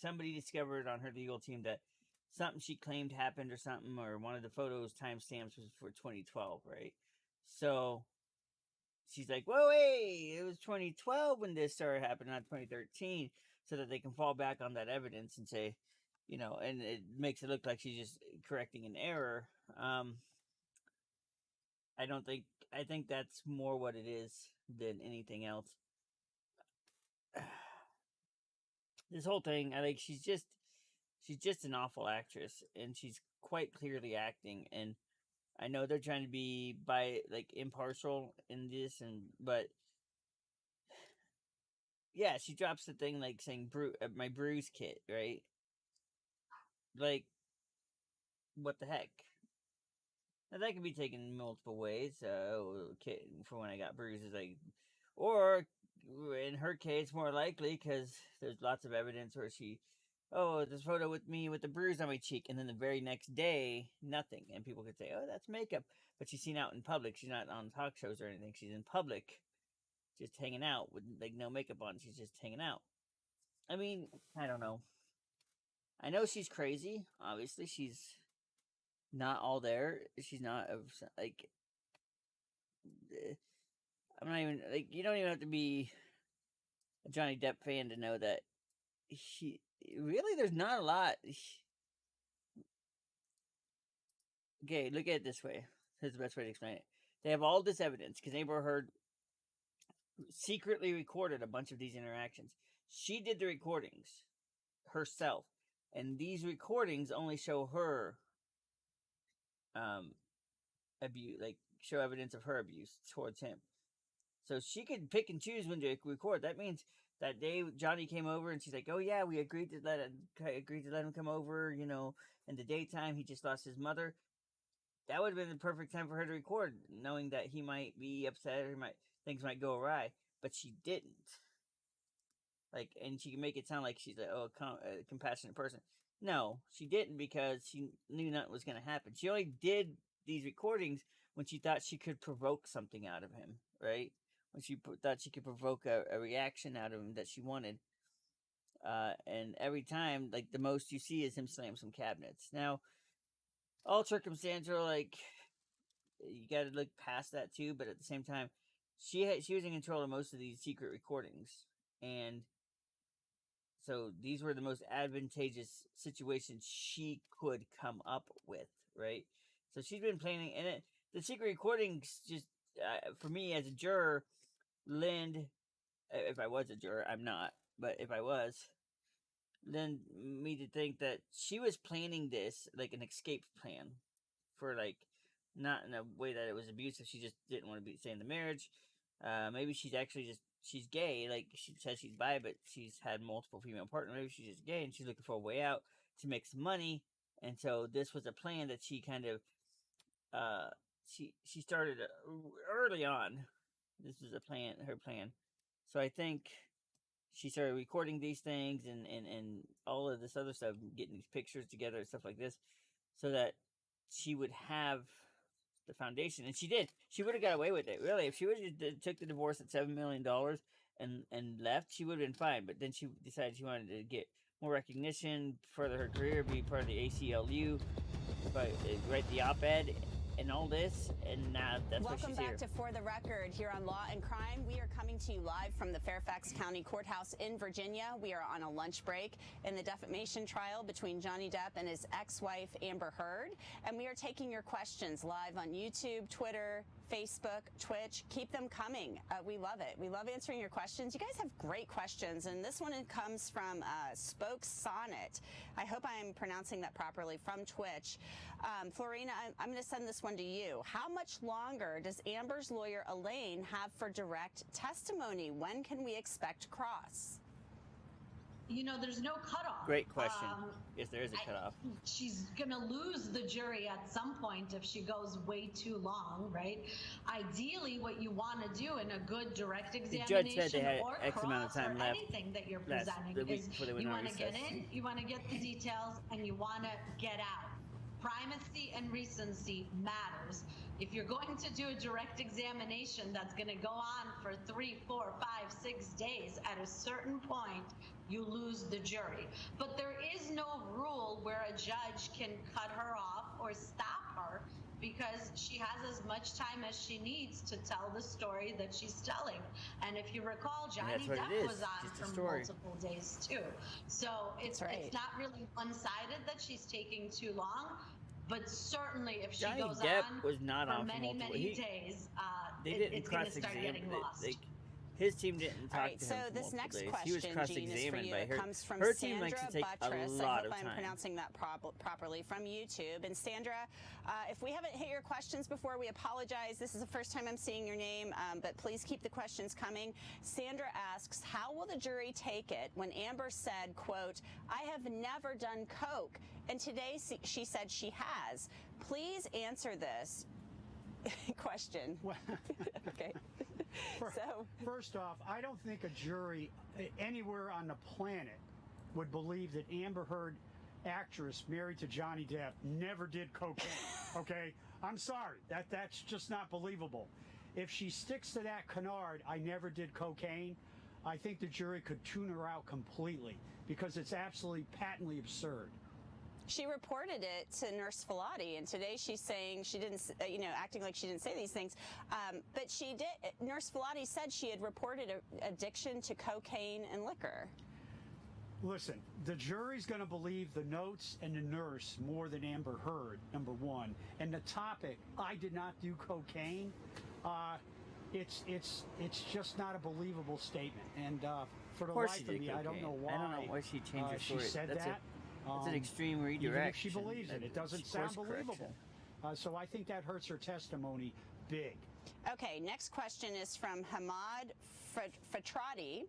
somebody discovered on her legal team that something she claimed happened or something, or one of the photos timestamps was for 2012, right? So she's like, whoa, wait, it was 2012 when this started happening, not 2013. So that they can fall back on that evidence and say, and it makes it look like she's just correcting an error. I think that's more what it is than anything else. This whole thing, I think she's just an awful actress, and she's quite clearly acting. And I know they're trying to be impartial in this, but yeah, she drops the thing like saying my bruise kit, right? Like, what the heck? Now, that can be taken multiple ways. Kit for when I got bruises, or in her case, more likely because there's lots of evidence where this photo with me with the bruise on my cheek, and then the very next day, nothing, and people could say, oh, that's makeup, but she's seen out in public. She's not on talk shows or anything. She's in public. Just hanging out with no makeup on. She's just hanging out. I mean, I don't know. I know she's crazy. Obviously, she's not all there. She's not I'm not even you don't even have to be a Johnny Depp fan to know that there's not a lot. Okay, look at it this way. Here's the best way to explain it. They have all this evidence because Amber Heard secretly recorded a bunch of these interactions. She did the recordings herself, and these recordings only show her abuse, like show evidence of her abuse towards him. So she could pick and choose when to record. That means that day Johnny came over and she's like, "Oh yeah, we agreed to let him come over. You know, in the daytime, he just lost his mother." That would have been the perfect time for her to record, knowing that he might be upset or things might go awry. But she didn't. Like, and she can make it sound like she's a compassionate person. No, she didn't, because she knew nothing was going to happen. She only did these recordings when she thought she could provoke something out of him, right? When she thought she could provoke a reaction out of him that she wanted. And every time, like, the most you see is him slam some cabinets. Now, all circumstantial, like, you got to look past that too, but at the same time, she was in control of most of these secret recordings. And so these were the most advantageous situations she could come up with, right? So she's been planning, and the secret recordings just, for me as a juror, lend, if I was a juror, I'm not, but if I was, lend me to think that she was planning this like an escape plan for, like, not in a way that it was abusive. She just didn't want to stay in the marriage. Maybe she's actually she's gay. Like, she says she's bi, but she's had multiple female partners. Maybe she's just gay and she's looking for a way out to make some money. And so this was a plan that she kind of, she started early on. This was her plan. So I think she started recording these things and all of this other stuff, getting these pictures together and stuff like this, so that she would have the foundation. And she did. She would have got away with it, really. If she would have took the divorce at $7 million and left, she would have been fine. But then she decided she wanted to get more recognition, further her career, be part of the ACLU, write the op-ed, and all this, and now that's why she's here. Welcome back to For the Record here on Law and Crime. We are coming to you live from the Fairfax County Courthouse in Virginia. We are on a lunch break in the defamation trial between Johnny Depp and his ex-wife Amber Heard, and we are taking your questions live on YouTube, Twitter, Facebook, Twitch. Keep them coming. We love it. We love answering your questions. You guys have great questions, and this one comes from Spoke Sonnet. I hope I'm pronouncing that properly, from Twitch. Florina, I'm going to send this one to you. How much longer does Amber's lawyer Elaine have for direct testimony? When can we expect cross? You know, there's no cutoff. Great question. Yes, there is a cutoff. She's going to lose the jury at some point if she goes way too long, right? Ideally, what you want to do in a good direct examination, the judge said they had or X amount of time left. Anything that you're presenting is you want to get in, you want to get the details, and you want to get out. Primacy and recency matters. If you're going to do a direct examination that's going to go on for 3, 4, 5, 6 days, at a certain point, you lose the jury. But there is no rule where a judge can cut her off or stop her, because she has as much time as she needs to tell the story that she's telling. And if you recall, Johnny Depp was on for multiple days too. So it's not really one-sided that she's taking too long, but certainly if she Johnny goes Depp on was not for on many days, they it's didn't going to start getting lost. His team didn't talk to him so for this next days. question, He was cross-examined by her. Comes from Her team Sandra likes to take Buttress. a lot I of hope time. I'm pronouncing that properly, from YouTube. And Sandra, if we haven't hit your questions before, we apologize. This is the first time I'm seeing your name, but please keep the questions coming. Sandra asks, how will the jury take it when Amber said, quote, "I have never done coke," and today she said she has? Please answer this question. Okay. First off, I don't think a jury anywhere on the planet would believe that Amber Heard, actress married to Johnny Depp, never did cocaine. Okay? I'm sorry. That's just not believable. If she sticks to that canard, "I never did cocaine," I think the jury could tune her out completely, because it's absolutely patently absurd. She reported it to Nurse Filati, and today she's saying she didn't, acting like she didn't say these things. But she did. Nurse Filati said she had reported addiction to cocaine and liquor. Listen, the jury's going to believe the notes and the nurse more than Amber Heard, number one. And the topic, "I did not do cocaine," it's just not a believable statement. And for the life of me, I don't know why. I don't know why she changed her story. She said that. That's an extreme redirect. Even if she believes it, it doesn't sound believable. So I think that hurts her testimony big. Okay, next question is from Hamad Fatradi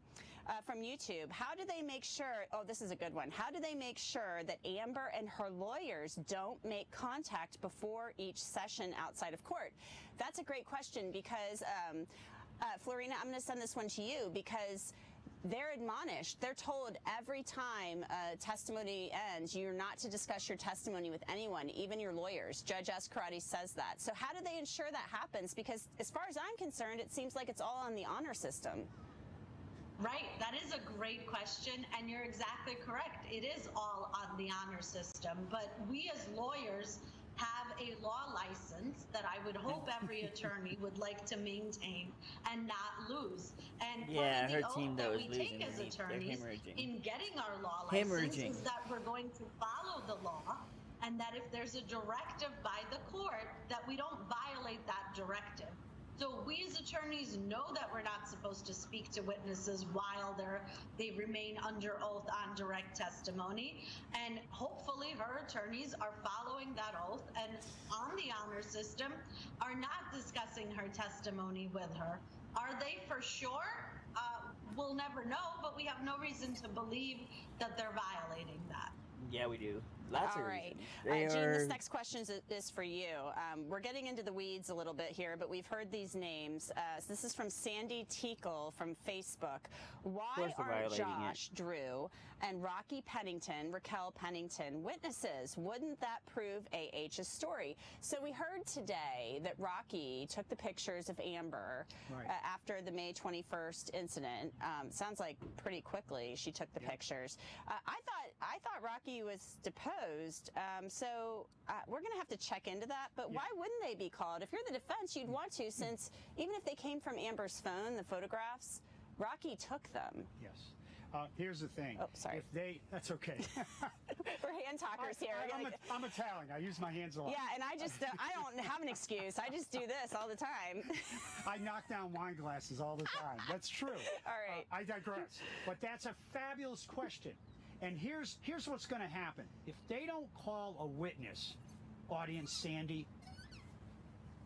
from YouTube. How do they make sure, oh, this is a good one. How do they make sure that Amber and her lawyers don't make contact before each session outside of court? That's a great question because, Florina, I'm going to send this one to you because they're admonished. They're told every time testimony ends, you're not to discuss your testimony with anyone, even your lawyers. Judge Escarati says that. So how do they ensure that happens? Because as far as I'm concerned, it seems like it's all on the honor system. Right, that is a great question, and you're exactly correct. It is all on the honor system, but we as lawyers have a law license that I would hope every attorney would like to maintain and not lose. And Yeah, part of her the team, oath though, that is we take losing. as They're attorneys hemorrhaging. in getting our law license Hemorrhaging. is that we're going to follow the law, and that if there's a directive by the court, that we don't violate that directive. So we as attorneys know that we're not supposed to speak to witnesses while they remain under oath on direct testimony. And hopefully her attorneys are following that oath and on the honor system are not discussing her testimony with her. Are they for sure? We'll never know, but we have no reason to believe that they're violating that. Yeah, we do. Lots All of right. reasons. Gene, this next question is for you. We're getting into the weeds a little bit here, but we've heard these names. So this is from Sandy Teakle from Facebook. Why aren't Josh Drew and Rocky Pennington, Raquel Pennington, witnesses? Wouldn't that prove AH's story? So we heard today that Rocky took the pictures of Amber after the May 21st incident. Sounds like pretty quickly she took the pictures. I thought Rocky was deposed, so we're going to have to check into that. But why wouldn't they be called? If you're the defense, you'd want to, since even if they came from Amber's phone, the photographs, Rocky took them. Yes. Here's the thing. Oh, sorry. That's okay. We're hand talkers here. I'm Italian. I use my hands a lot. Yeah, and I don't have an excuse. I just do this all the time. I knock down wine glasses all the time. That's true. All right. I digress. But that's a fabulous question. And here's what's going to happen. If they don't call a witness, audience Sandy,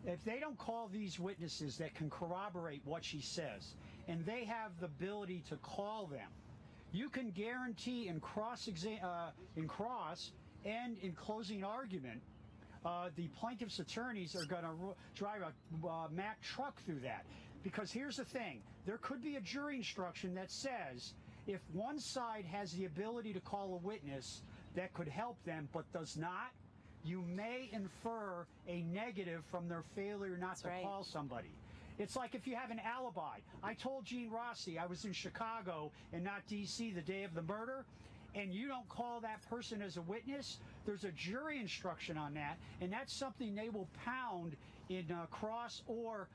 if they don't call these witnesses that can corroborate what she says, and they have the ability to call them, you can guarantee in cross and in closing argument, the plaintiff's attorneys are going to drive a Mack truck through that. Because here's the thing, there could be a jury instruction that says if one side has the ability to call a witness that could help them but does not, you may infer a negative from their failure not to call somebody. It's like if you have an alibi. I told Gene Rossi I was in Chicago and not D.C. the day of the murder, and you don't call that person as a witness, there's a jury instruction on that, and that's something they will pound in cross or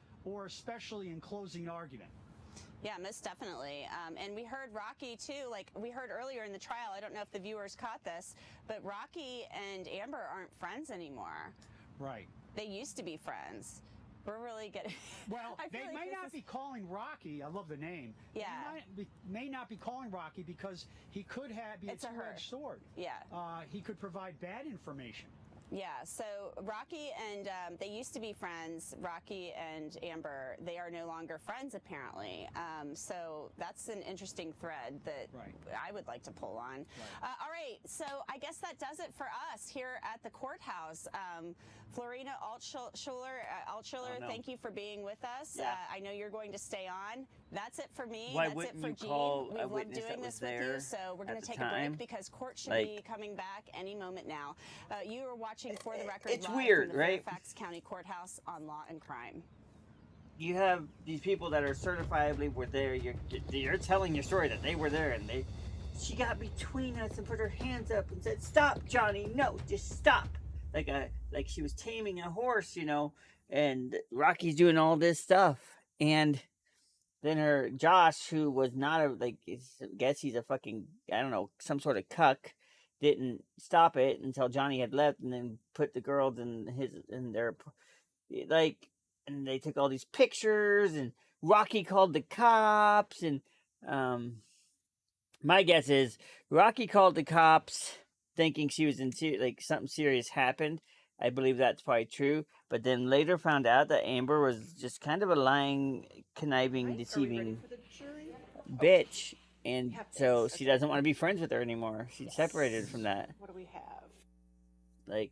especially in closing argument. Yeah, most definitely. And we heard Rocky, too, like we heard earlier in the trial, I don't know if the viewers caught this, but Rocky and Amber aren't friends anymore. Right. They used to be friends. We're really getting... Well, they may not be calling Rocky, I love the name. Yeah. They may not be calling Rocky because he could be a two-edged sword. Yeah. He could provide bad information. Yeah, so Rocky and they used to be friends, Rocky and Amber. They are no longer friends, apparently. So that's an interesting thread that I would like to pull on. All right, so I guess that does it for us here at the courthouse. Florina Altschuler, thank you for being with us. Yeah. I know you're going to stay on. That's it for me. Why That's it wouldn't for you Gene. call We a love witness doing that was this with there you, so we're going at to the take a break time? because court should Like- be coming back any moment now. You are watching For the Record It's live weird, from the right? Fairfax County Courthouse on Law and Crime. You have these people that are certifiably were there. You're telling your story that they were there, and she got between us and put her hands up and said, "Stop, Johnny! No, just stop!" Like she was taming a horse, you know. And Rocky's doing all this stuff, and then her Josh, who was not I guess he's a fucking, I don't know, some sort of cuck, didn't stop it until Johnny had left, and then put the girls in their and they took all these pictures, and Rocky called the cops, and my guess is Rocky called the cops thinking she was in something serious happened, I believe that's probably true. But then later found out that Amber was just kind of a lying, conniving, deceiving bitch. And so she doesn't want to be friends with her anymore. She's separated from that. What do we have? Like,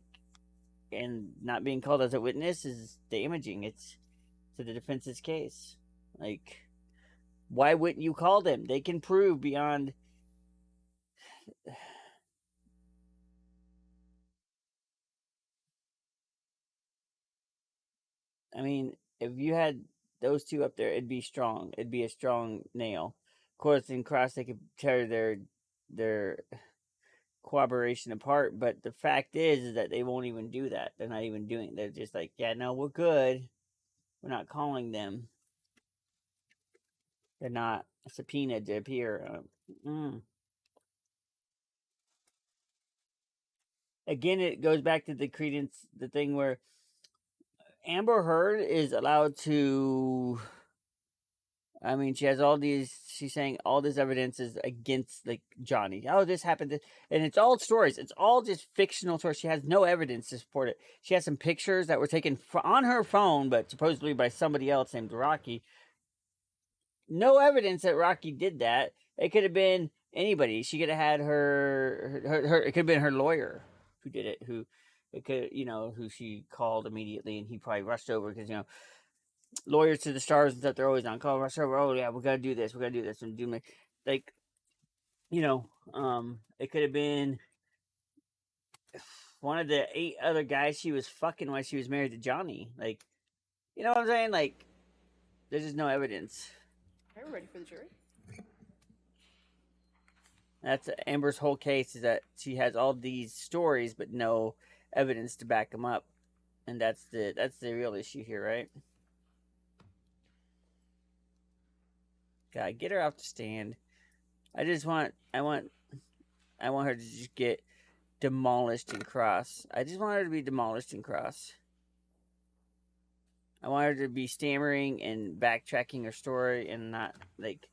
and not being called as a witness is damaging. It's to the defense's case. Like, why wouldn't you call them? They can prove beyond. I mean, if you had those two up there, it'd be strong. It'd be a strong nail. Of course, in cross, they could tear their cooperation apart. But the fact is that they won't even do that. They're not even doing it. They're just like, yeah, no, we're good. We're not calling them. They're not subpoenaed to appear. Again, it goes back to the credence, the thing where Amber Heard is allowed to. I mean, she has all these. She's saying all this evidence is against like Johnny. Oh, this happened, and it's all stories. It's all just fictional stories. She has no evidence to support it. She has some pictures that were taken on her phone, but supposedly by somebody else named Rocky. No evidence that Rocky did that. It could have been anybody. She could have had her. It could have been her lawyer who did it. Who she called immediately, and he probably rushed over because lawyers to the stars and stuff. They're always on call. Rush over. Oh yeah, we gotta do this. We gotta do this and do like, it could have been one of the 8 other guys she was fucking while she was married to Johnny. Like, you know what I'm saying? Like, there's just no evidence. Okay, we're ready for the jury. That's Amber's whole case, is that she has all these stories but no evidence to back them up, and that's the real issue here, right? God, get her off the stand. I want her to just get demolished in cross. I just want her to be demolished in cross. I want her to be stammering and backtracking her story and not like.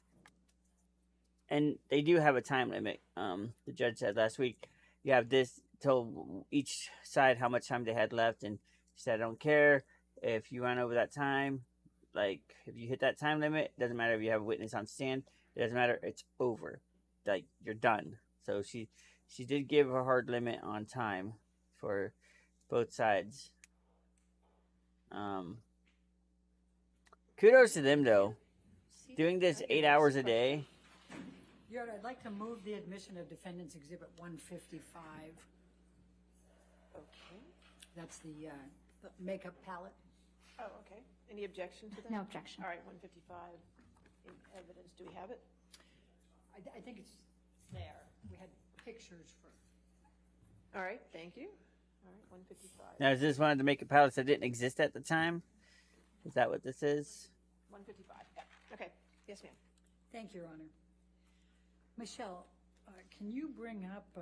And they do have a time limit. The judge said last week, you have this till each side how much time they had left, and she said, I don't care if you run over that time. Like, if you hit that time limit, it doesn't matter if you have a witness on stand. It doesn't matter. It's over. Like, you're done. So she did give a hard limit on time for both sides. Kudos to them, though. Doing this 8 hours a day. Your Honor, I'd like to move the admission of Defendants Exhibit 155. Okay. That's the makeup palette. Oh, okay. Any objection to that? No objection. All right, 155 in evidence. Do we have it? I think it's there. We had pictures for. All right, thank you. All right, 155. Now, is this one of the makeup palettes that didn't exist at the time? Is that what this is? 155, yeah. Okay. Yes, ma'am. Thank you, Your Honor. Michelle, can you bring up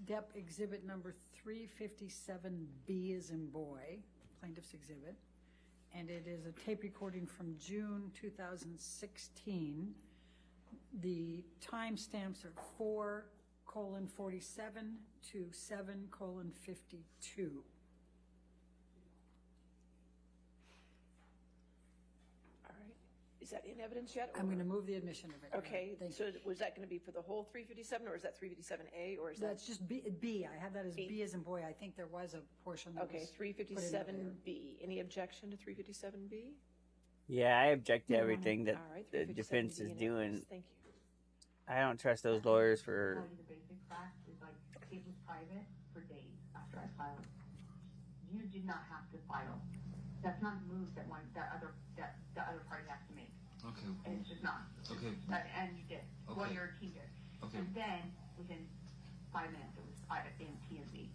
Depp Exhibit number 357B as in boy, plaintiff's exhibit, and it is a tape recording from June 2016. The timestamps are 4:47 to 7:52. Is that in evidence yet? I'm going to move the admission of it. Okay, so was that going to be for the whole 357, or is that 357A, or is that? That's just B. I have that as B as in boy. I think there was a portion that okay, was 357B. Any objection to 357B? Yeah, I object to everything that the defense is doing. Thank you. I don't trust those lawyers for. The basic fact is like it was private for days after I filed. You did not have to file. That's not the move that the other party has to make. Okay. And it's just not. Okay. And you did. Okay. Well, your team did. Okay. And then within 5 minutes, it was in T&Z.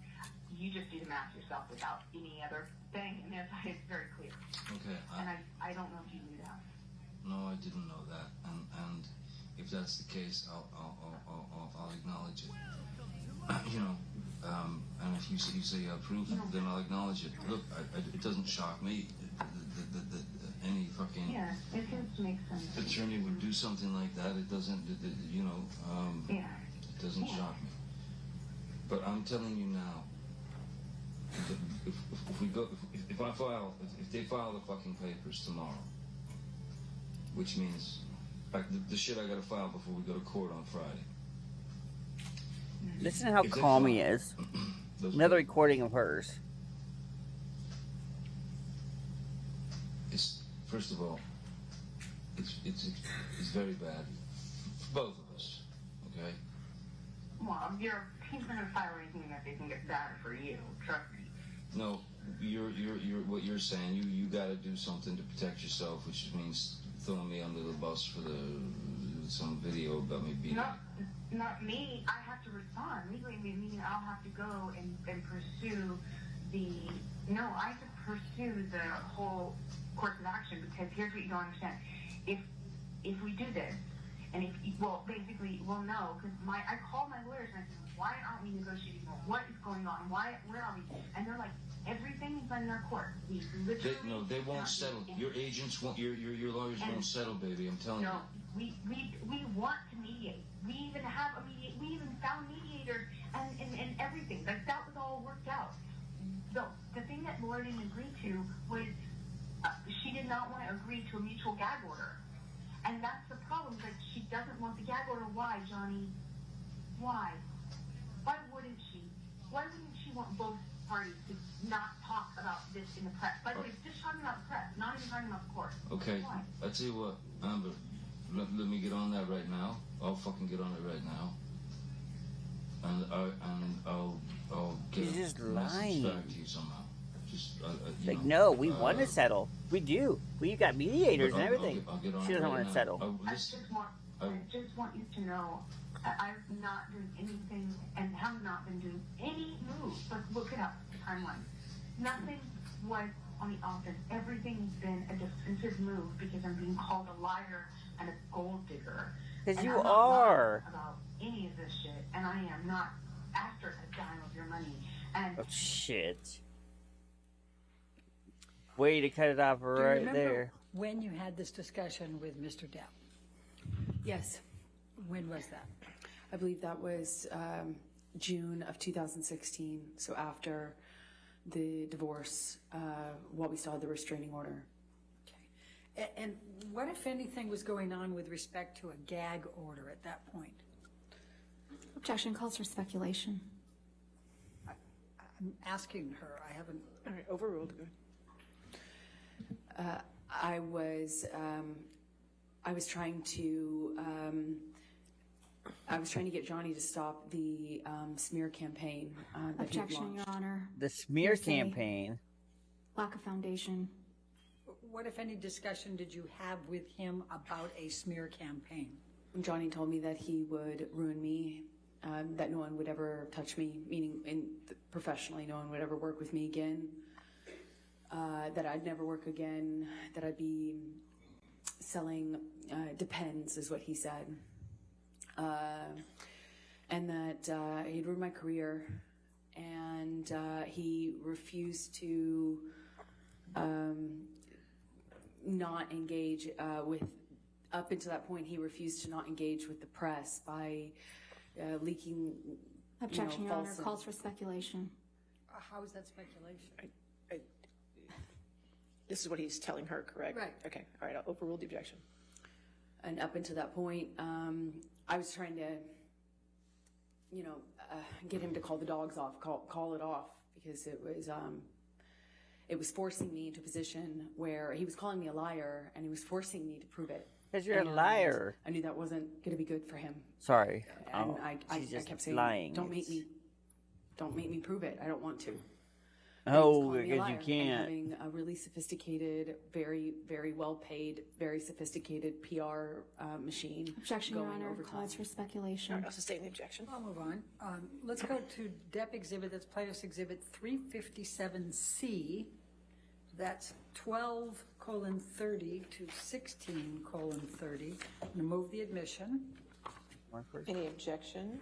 You just do the math yourself without any other thing, and it's very clear. Okay. And I don't know if you knew that. No, I didn't know that. And if that's the case, I'll acknowledge it. And if you say you have proof, then I'll acknowledge it. Look, it doesn't shock me that any fucking it seems to make sense. attorney would do something like that. It doesn't, it doesn't shock me. But I'm telling you now, if they file the fucking papers tomorrow, which means the shit I gotta file before we go to court on Friday. Listen to how calm he is. Another recording of hers. First of all, it's very bad for both of us. Okay. Well, he's going to file anything that they think is bad for you. Trust me. No, you're what you're saying. You got to do something to protect yourself, which means throwing me under the bus for some video about me beating. Not me. I have to respond. Legally, meaning I'll have to go and pursue I have to pursue the whole course of action, because here's what you don't understand. If we do this, and no, because I called my lawyers and I said, why aren't we negotiating more? What is going on? Where are we? And they're like, everything is on their court. We literally they won't settle. Your agents won't. Your lawyers won't settle, baby. I'm telling you. No, we want to mediate. We even have we even found mediators and everything. Like, that was all worked out. The thing that Laura didn't agree to was she did not want to agree to a mutual gag order. And that's the problem. Like, she doesn't want the gag order. Why, Johnny? Why? Why wouldn't she? Why wouldn't she want both parties to not talk about this in the press? By the way, just talking about the press, not even talking about the court. Okay. Why? I'll tell you what, Amber, let me get on that right now. I'll fucking get on it right now. And I'll get He's just a message lying. back to you somehow. No, we want to settle. We do. We got mediators and everything. I'll get on She doesn't right want to now. settle. I just want you to know I've not done anything and have not been doing any moves. Like, look it up, the timeline. Nothing was on the offense. Everything's been a defensive move because I'm being called a liar and a gold digger. Because And you I'm not are. lying about any of this shit, and I am not after a dime of your money. And Oh, shit. Way to cut it off Do you right remember there. when you had this discussion with Mr. Depp? Yes. When was that? I believe that was June of 2016, so after the divorce, while we still had the restraining order. Okay. And what, if anything, was going on with respect to a gag order at that point? Objection calls for speculation. I'm asking her. I haven't. All right, overruled. Good. I was trying to get Johnny to stop the smear campaign that he Objection, launched. Your Honor. The smear Hearsay. campaign. Lack of foundation. What, if any, discussion did you have with him about a smear campaign? Johnny told me that he would ruin me, that no one would ever touch me, meaning professionally, no one would ever work with me again, that I'd never work again, that I'd be selling Depends, is what he said, and that he'd ruin my career, and he refused to not engage with. Up until that point, he refused to not engage with the press by leaking. Objection, Your Honor. false. Calls for speculation. How is that speculation? This is what he's telling her, correct? Right. Okay. All right. I'll overrule the objection. And up until that point, I was trying to, get him to call the dogs off, call it off, because it was forcing me into a position where he was calling me a liar, and he was forcing me to prove it. Because you're a And liar. I knew that wasn't going to be good for him. Sorry. And Oh, I she's just kept saying, lying. Don't make me prove it. I don't want to. Oh, calling me a because you liar and can't. having a really sophisticated, very, very well paid, very sophisticated PR machine. Objection, Your going Honor. overtime. Calls for speculation. All right. I'll sustain the objection. I'll move on. Let's go to Depp Exhibit. That's Plaintiff's Exhibit 357C. That's 12:30 to 16:30. I'm going to move the admission. Any objection?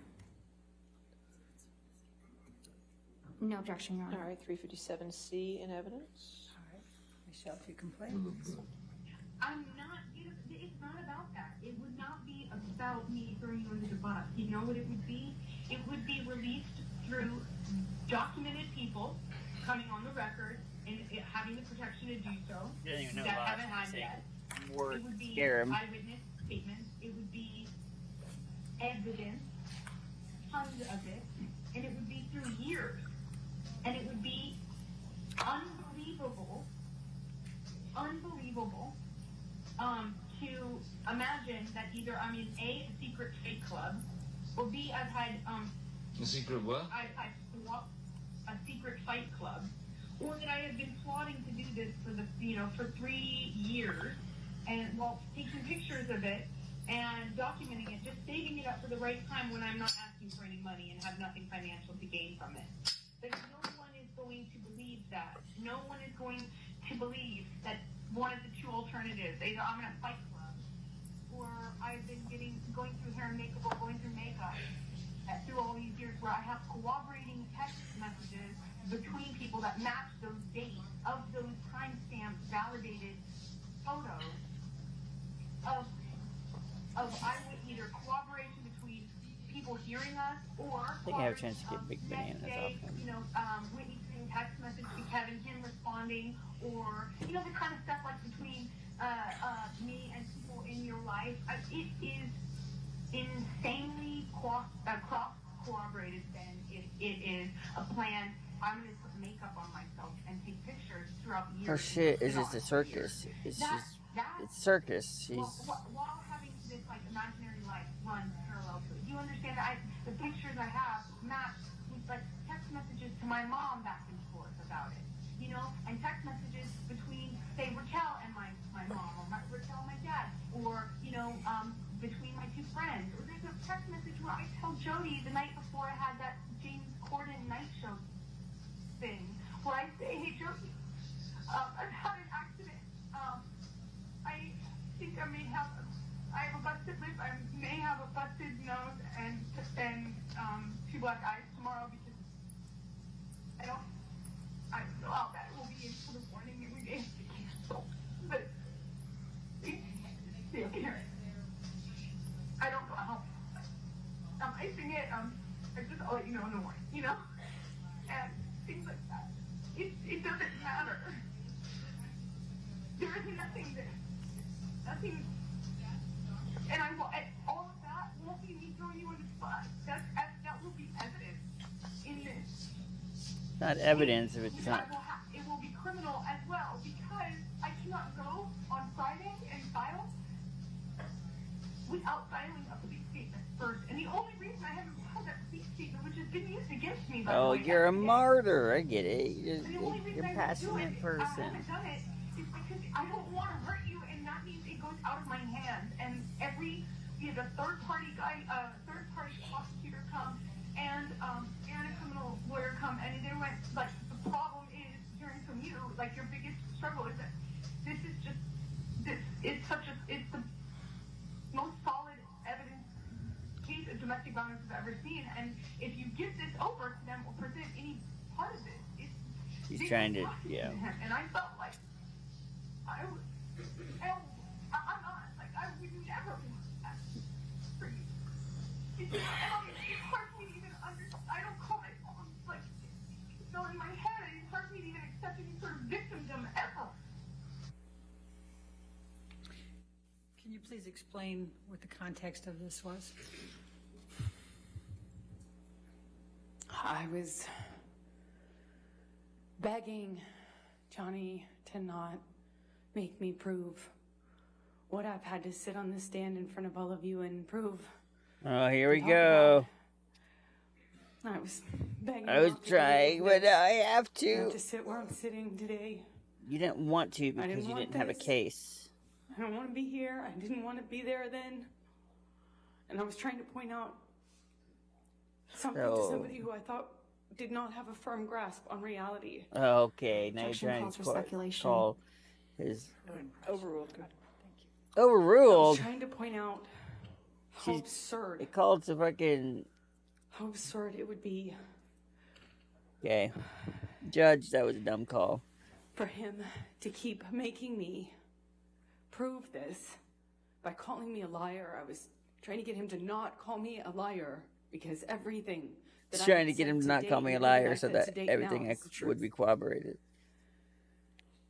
No objection, Your Honor. All right. 357C in evidence. All right. Michelle, if you can play. I'm not, it's not about that. It would not be about me throwing you under the bus. You know what it would be? It would be released through documented people coming on the record and having the protection to do so. You don't even know that lies. haven't had Say yet. word, It would be scare 'em. eyewitness statements. It would be evidence, tons of it, and it would be through years, and it would be unbelievable, to imagine that either I'm in a secret fake club, or B, I've had A secret what? I've had a secret fight club, or that I have been plotting to do this for 3 years, and while taking pictures of it and documenting it, just saving it up for the right time when I'm not asking for any money and have nothing financial to gain from it. But no one is going to believe that. No one is going to believe that one of the two alternatives, either I'm in a fight club, or I've been going through hair and makeup, or going through makeup through all these years, where I have corroborating text messages between people that match those dates of those timestamp validated photos of either corroboration between people hearing us, or I think I have a chance to get big bananas off him. Whitney sending text message to Kevin, him responding, or the kind of stuff like between me and people in your life. It is insanely cross corroborated. Then it is a plan. I'm going to put makeup on myself and take pictures throughout the years. Her shit is just a circus. It's circus. She's while having this imaginary life run parallel to it. Do you understand that the pictures I have match with text messages to my mom back and forth about it, and text messages between, say, Raquel and my mom, or Raquel and my dad, or between my two friends. Or there's a text message where I tell Jody the night before I had that James Corden night show thing, where I say, hey Jody, I've had an accident. I think I have a busted lip, I may have a busted nose, and 2 black eyes tomorrow, because I don't know how that will be until the morning every day. But I don't know how. I'm icing it. I'll let you know in the morning, and things like that. It doesn't matter. There is nothing there. Nothing. And all of that won't be me throwing you on the spot. That will be evidence in this. not evidence if it's not. It will be criminal as well, because I cannot go on Friday and file without filing a police statement first. And the only reason I haven't filed that police statement, which has been used against me by Oh, the way, you're a martyr. I get it. and the only reason You're a I haven't passionate person. done it is because I don't want to hurt you, and that means it goes out of my hands. And the third-party prosecutor come, and a criminal lawyer come, and they went, the problem is, hearing from you, your biggest struggle is that it's the most solid evidence case of domestic violence I've ever seen, and if you give this over to them or present any part of it, He's trying to, yeah. And I felt like I'm not, I would never want that for you. It's hard for me to even understand. I don't call myself, in my head, it's hard for me to even accept any sort of victimdom ever. Can you please explain what the context of this was? I was begging Johnny to not make me prove what I've had to sit on the stand in front of all of you and prove. Oh, here we go. I was begging. I was trying, but I have to. To sit where I'm sitting today. You didn't want to because you didn't have a this. case. I don't want to be here. I didn't want to be there then. And I was trying to point out something to somebody who I thought did not have a firm grasp on reality. Okay, now you're Objection trying calls to for speculation. call his... Overruled. I Overruled? was trying to point out how absurd. It called to fucking... How absurd it would be. Okay. Judge, that was a dumb call. For him to keep making me prove this by calling me a liar. I was trying to get him to not call me a liar because everything It's I trying had to get said him to to not date call me a and everything liar I so said that to date now everything is the would be truth. corroborated.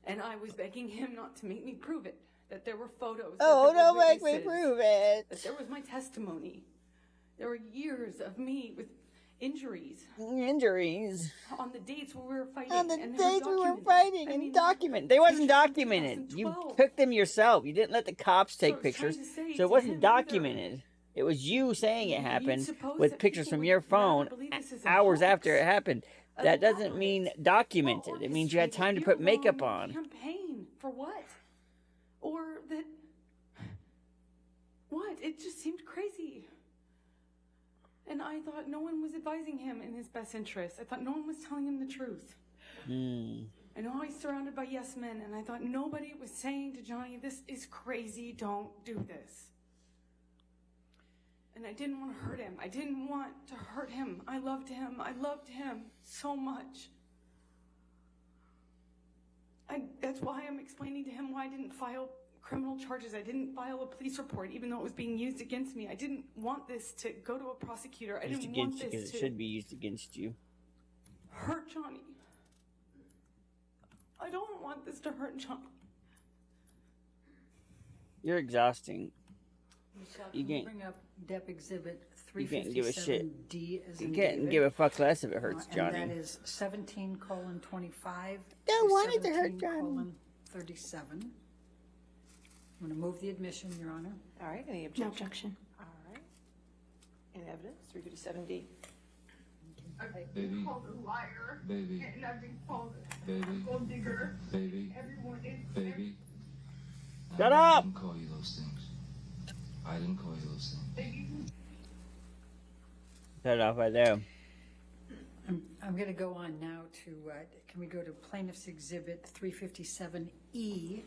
And I was begging him not to make me prove it. That there were photos. Oh, that there don't were make me witnesses, prove it. That there was my testimony. There were years of me with injuries. Injuries. On the dates where we were fighting. On the and they were days we were documented. fighting I and mean, documented. They wasn't pictures from documented. You 2012. took them yourself. You didn't let the cops So I take was trying pictures. to say So it to wasn't him documented. It was you saying it You happened suppose with that pictures people from would your rather phone believe this is a hours hoax? after it happened. That doesn't Elaborate. mean documented. It means you had time to put makeup on. Campaign for what? Or that what? It just seemed crazy. And I thought no one was advising him in his best interest. I thought no one was telling him the truth. I know he's surrounded by yes men, and I thought nobody was saying to Johnny, this is crazy, don't do this. And I didn't want to hurt him. I didn't want to hurt him. I loved him. I loved him so much. That's why I'm explaining to him why I didn't file criminal charges. I didn't file a police report, even though it was being used against me. I didn't want this to go to a prosecutor. I Used didn't want against you this because to it should be used against you. hurt Johnny. I don't want this to hurt Johnny. You're exhausting. Michelle, You can you can't- bring up Depp Exhibit You can't give a shit. 357D as You in can't David? give a fuck less if it hurts Johnny. And that is 17:25. Don't want it to hurt Johnny. 17:37. I'm going to move the admission, Your Honor. All right, any objection? No objection. All right. Any evidence? 357D. I've been called a liar. Baby. And I've been called a Baby. gold digger. Baby. Everyone is. Baby. Shut I up! didn't call you those things. I didn't call you those things. Shut it off right there. I'm going to go on now to, can we go to Plaintiff's Exhibit 357E?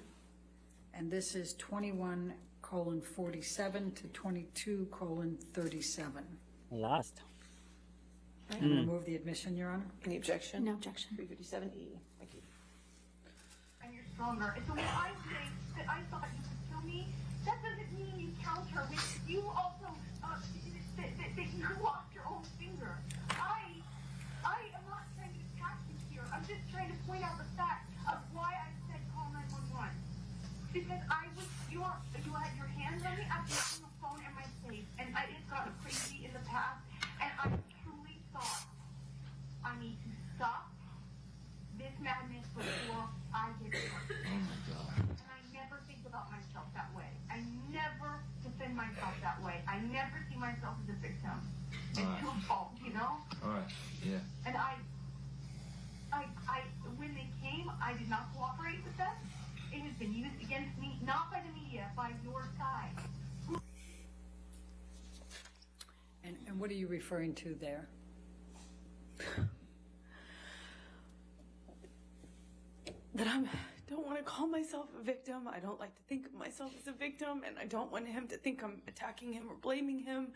And this is 21:47 to 22:37. I lost. I'm going to move the admission, Your Honor. Any objection? No objection. 357E. Thank you. And you're stronger. And so when I say that I thought you could kill me, that doesn't mean you counter with you also, that you lost your own finger. I am not trying to attack you here. I'm just trying to point out the fact of why I said call 911. Because you had your hands on me after putting the phone in my face, and it got crazy in the past, and I truly thought I need to stop this madness before I get hurt. Oh my God. And I never think about myself that way. I never defend myself that way. I never see myself as a victim. Until fault, you know? All right. Yeah. And when they came, I did not cooperate with them. It has been used against me, not by the media, by your side. And what are you referring to there? That I don't want to call myself a victim. I don't like to think of myself as a victim, and I don't want him to think I'm attacking him or blaming him.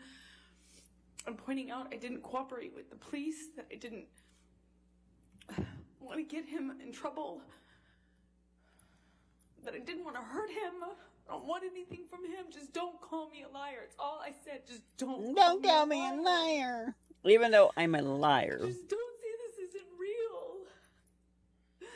I'm pointing out I didn't cooperate with the police, that I didn't want to get him in trouble, that I didn't want to hurt him. I don't want anything from him. Just don't call me a liar. It's all I said. Just don't call me a liar. Even though I'm a liar. Just don't say this isn't real.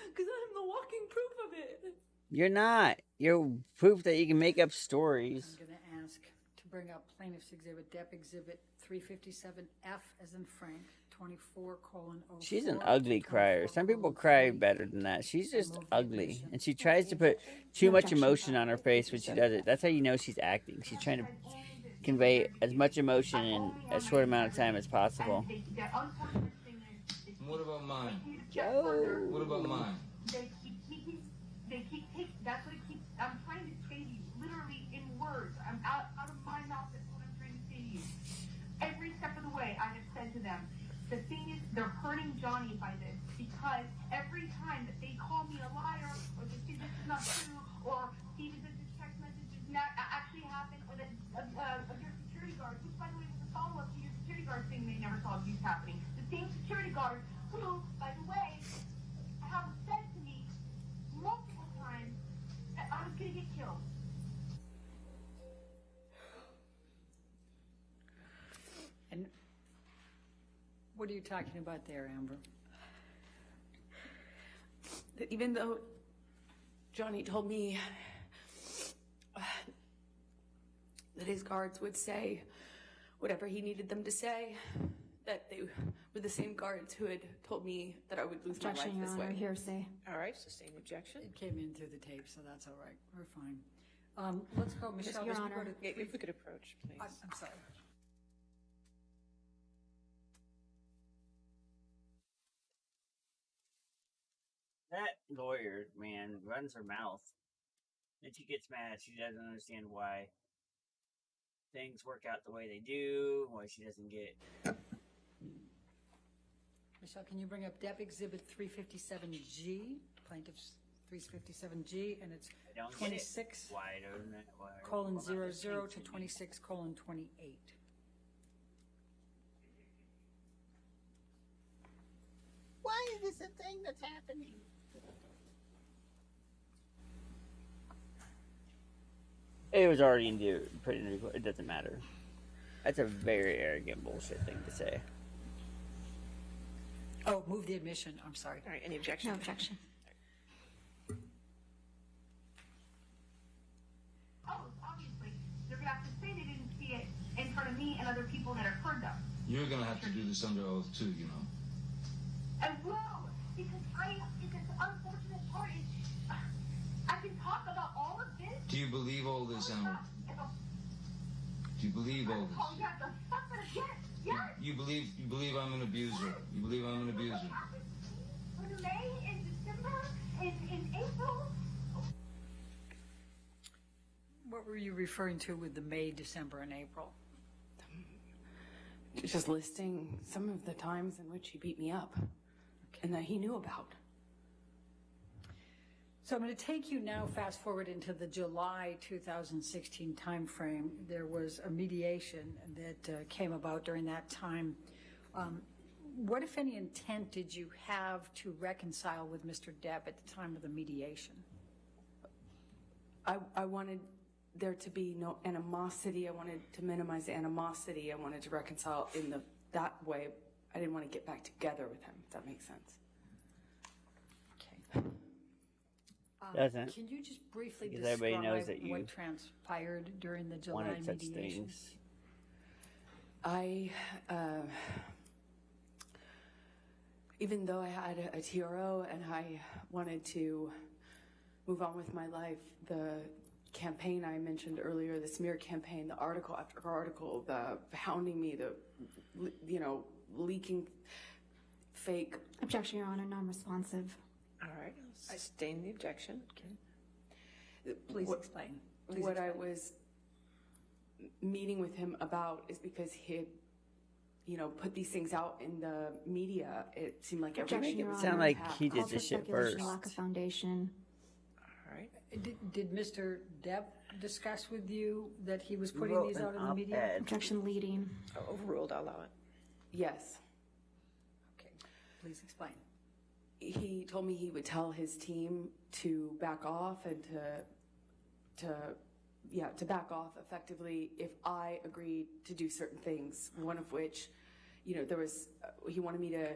Because I'm the walking proof of it. You're not. You're proof that you can make up stories. I'm going to ask to bring up Plaintiff's Exhibit, Depp Exhibit 357F as in Frank, 24:04. She's an ugly crier. Some people cry better than that. She's just ugly. And she tries to put too much emotion on her face when she does it. That's how you know she's acting. She's trying to convey as much emotion in as short amount of time as possible. What about mine? Joe. What about mine? That's what it keeps, I'm trying to say to you, literally in words. I'm out of my mouth, that's what I'm trying to say to you. Every step of the way, I have said to them, the thing is, they're hurting Johnny by this, because every time that they call me a liar, or they say this is not true, or Steven, this text message did not actually happen, or that your security guard, which by the way was a follow-up to your security guard thing they never saw abuse happening. The same security guard who, by the way, have said to me multiple times that I was going to get killed. And What are you talking about there, Amber? That even though Johnny told me that his guards would say whatever he needed them to say, that they were the same guards who had told me that I would lose my life Objection, Your this Honor. way. Hearsay. All right, sustained objection. It came in through the tape, so that's all right. We're fine. Let's go, Michelle. Your let's Honor. go to- If we could approach, please. I'm sorry. That lawyer, man, runs her mouth. And she gets mad. She doesn't understand why things work out the way they do, why she doesn't get... Michelle, can you bring up Depp Exhibit 357G, plaintiff's 357G, and it's I don't 26 get it. Why don't I- why- colon well, not 00 this to thing. 26 colon 28. Why is this a thing that's happening? It was already put in the record. It doesn't matter. That's a very arrogant bullshit thing to say. Oh, move the admission. I'm sorry. All right, any objection? No objection. Oh, obviously, they're going to have to say they didn't see it in front of me and other people that have heard them. You're going to have to do this under oath, too, you know. I will, because the unfortunate part is, I can talk about all of this. Do you believe all this, Amber? Do you believe all this? Oh, yeah, the stuff that, yes. You believe I'm an abuser. You believe I'm an abuser. In May, in December, in April. What were you referring to with the May, December, and April? Just listing some of the times in which he beat me up and that he knew about. So I'm going to take you now fast forward into the July 2016 timeframe. There was a mediation that came about during that time. What, if any, intent did you have to reconcile with Mr. Depp at the time of the mediation? I wanted there to be no animosity. I wanted to minimize the animosity. I wanted to reconcile in that way. I didn't want to get back together with him, if that makes sense. Okay. Doesn't. Can you just briefly Because everybody describe knows that you what transpired during the July wanted such mediation? things. Even though I had a TRO and I wanted to move on with my life, the campaign I mentioned earlier, the smear campaign, the article after article, the hounding me, the, leaking fake. Objection, Your Honor. Non-responsive. All right, sustain the objection. Okay. Please explain. What I was meeting with him about is because he had, put these things out in the media. It seemed like Objection, Your Honor. Sound like he did Call for this shit speculation, first. Lack of foundation. All right. Did Mr. Depp discuss with you that he was putting wrote these an out in the media? op-ed. Objection leading. Oh, overruled, I'll allow it. Yes. Okay, please explain. He told me he would tell his team to back off and to back off effectively if I agreed to do certain things. One of which, there was, he wanted me to,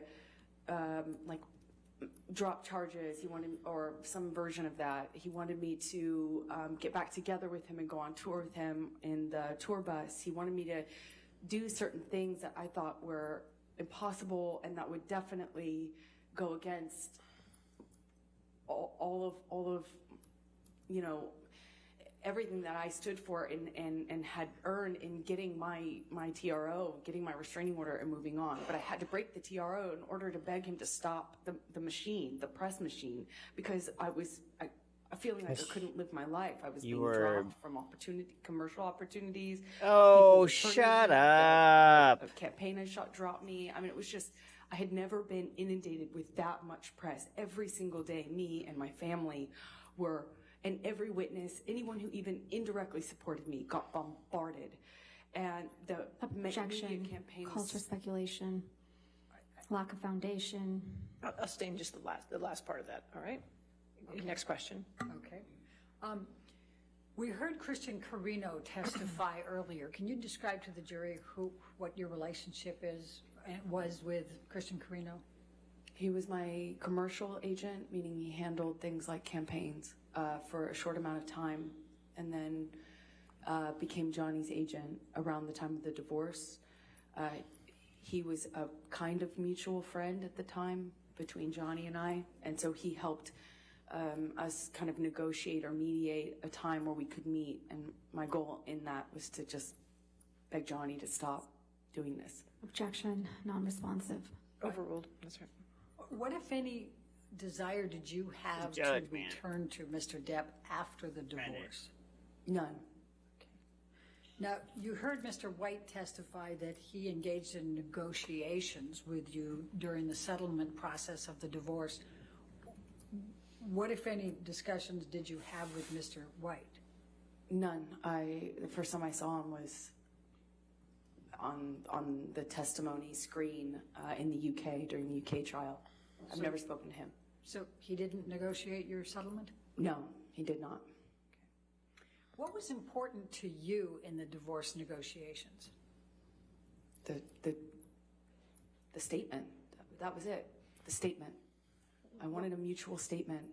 drop charges. He wanted, or some version of that. He wanted me to get back together with him and go on tour with him in the tour bus. He wanted me to do certain things that I thought were impossible and that would definitely go against all of everything that I stood for and had earned in getting my TRO, getting my restraining order and moving on. But I had to break the TRO in order to beg him to stop the machine, the press machine, because I feeling like I couldn't live my life. I was being dropped from commercial opportunities. Oh, shut up. A campaign had dropped me. I mean, it was just, I had never been inundated with that much press. Every single day, me and my family were, and every witness, anyone who even indirectly supported me got bombarded. And the media Objection. campaign Calls for speculation. Lack of foundation. I'll stay in just the last part of that, all right? Okay. Next question. Okay. We heard Christian Carino testify earlier. Can you describe to the jury what your relationship is was with Christian Carino? He was my commercial agent, meaning he handled things like campaigns for a short amount of time, and then became Johnny's agent around the time of the divorce. He was a kind of mutual friend at the time between Johnny and I, and so he helped us kind of negotiate or mediate a time where we could meet, and my goal in that was to just beg Johnny to stop doing this. Objection, non-responsive. Overruled. That's right. What, if any, desire did you have to return to Mr. Depp after the divorce? None. Now, you heard Mr. White testify that he engaged in negotiations with you during the settlement process of the divorce. What, if any, discussions did you have with Mr. White? None. The first time I saw him was on the testimony screen in the UK during the UK trial. I've never spoken to him. So he didn't negotiate your settlement? No, he did not. What was important to you in the divorce negotiations? The statement. That was it. The statement. I wanted a mutual statement,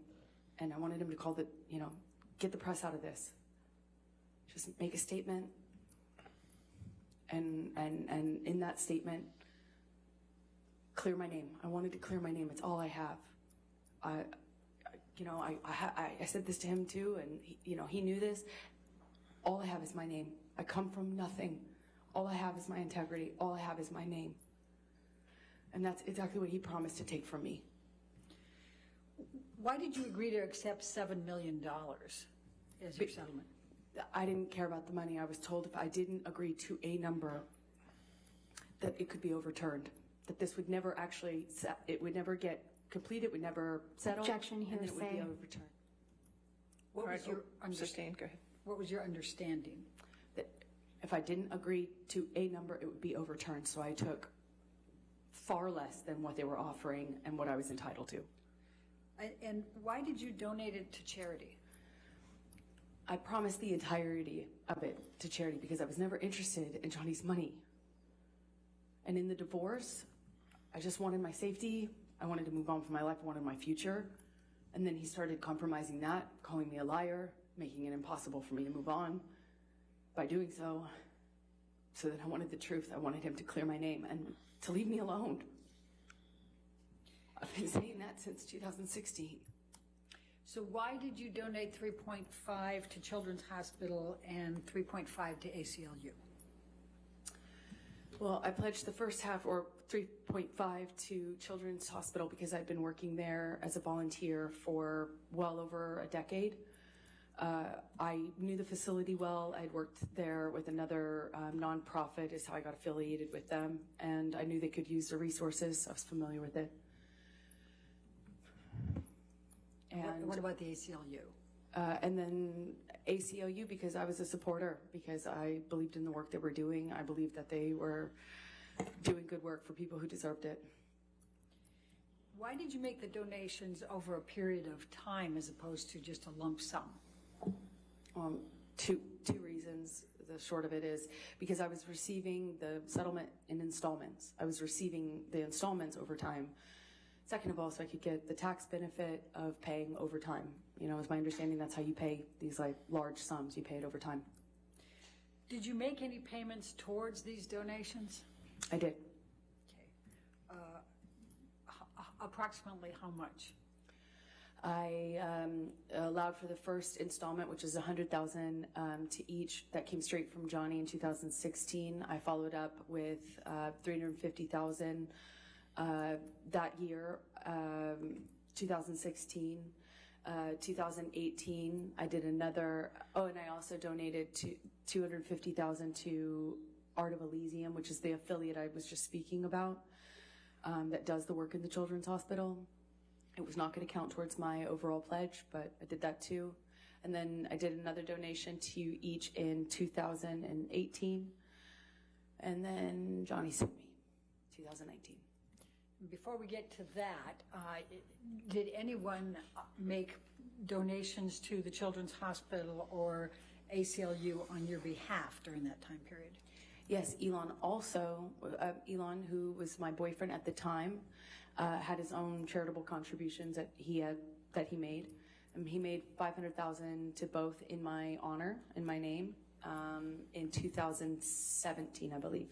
and I wanted him to call get the press out of this. Just make a statement, and in that statement, clear my name. I wanted to clear my name. It's all I have. I said this to him too, and he knew this. All I have is my name. I come from nothing. All I have is my integrity. All I have is my name. And that's exactly what he promised to take from me. Why did you agree to accept $7 million as your settlement? I didn't care about the money. I was told if I didn't agree to a number, that it could be overturned. That this would never it would never get completed, it would never settle. Objection, and then it would be hearsay. overturned. What was your Sustained, go ahead. What was your understanding? That if I didn't agree to a number, it would be overturned. So I took far less than what they were offering and what I was entitled to. And why did you donate it to charity? I promised the entirety of it to charity because I was never interested in Johnny's money. And in the divorce, I just wanted my safety. I wanted to move on from my life. I wanted my future. And then he started compromising that, calling me a liar, making it impossible for me to move on. By doing so that I wanted the truth. I wanted him to clear my name and to leave me alone. I've been saying that since 2016. So why did you donate 3.5 to Children's Hospital and 3.5 to ACLU? Well, I pledged the first half, or 3.5, to Children's Hospital because I'd been working there as a volunteer for well over a decade. I knew the facility well. I'd worked there with another nonprofit is how I got affiliated with them, and I knew they could use the resources. I was familiar with it. And what about the ACLU? And then ACLU because I was a supporter, because I believed in the work they were doing. I believed that they were doing good work for people who deserved it. Why did you make the donations over a period of time as opposed to just a lump sum? Two reasons. The short of it is because I was receiving the settlement in installments. I was receiving the installments over time. Second of all, so I could get the tax benefit of paying overtime. It's my understanding that's how you pay these large sums. You pay it over time. Did you make any payments towards these donations? I did. Okay. Approximately how much? I allowed for the first installment, which is $100,000 to each. That came straight from Johnny in 2016. I followed up with $350,000 that year, 2016. 2018, I did another. Oh, and I also donated to $250,000 to Art of Elysium, which is the affiliate I was just speaking about, that does the work in the Children's Hospital. It was not going to count towards my overall pledge, but I did that too. And then I did another donation to each in 2018. And then Johnny sued me, 2019. Before we get to that, did anyone make donations to the Children's Hospital or ACLU on your behalf during that time period? Yes, Elon also, Elon, who was my boyfriend at the time, had his own charitable contributions that he made. He made $500,000 to both in my honor, in my name, in 2017, I believe.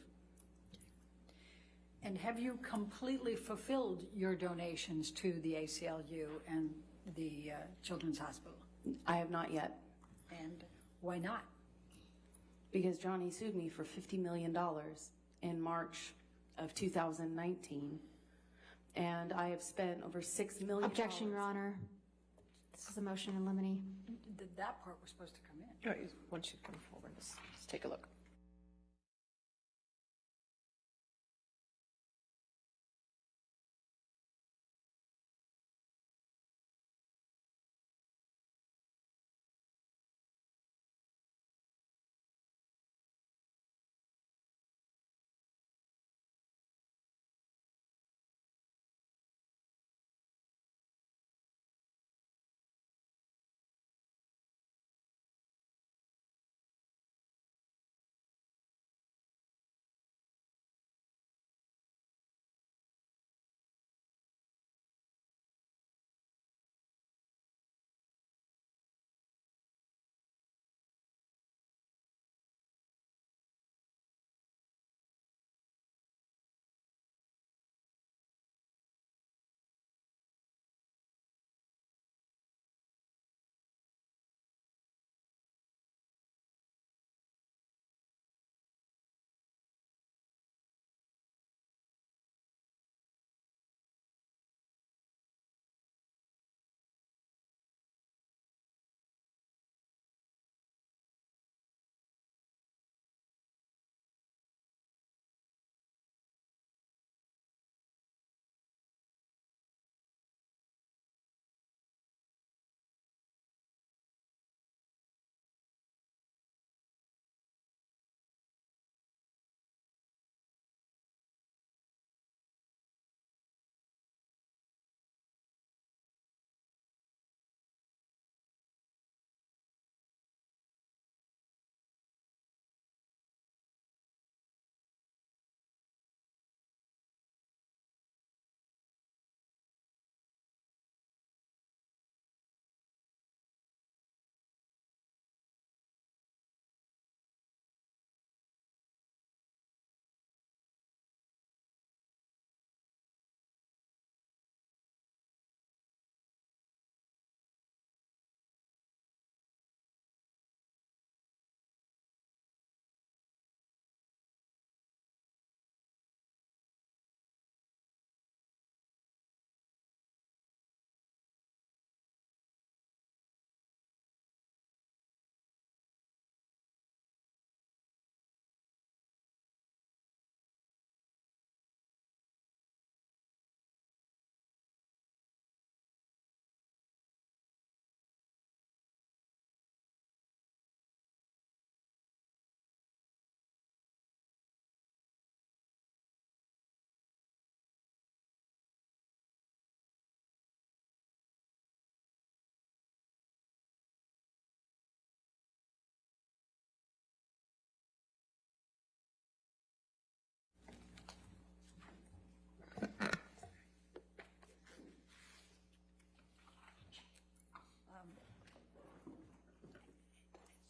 And have you completely fulfilled your donations to the ACLU and the Children's Hospital? I have not yet. And why not? Because Johnny sued me for $50 million in March of 2019. And I have spent over $6 million. Objection, Your Honor. This is a motion in limine. That part was supposed to come in. Oh, once you come forward, let's take a look.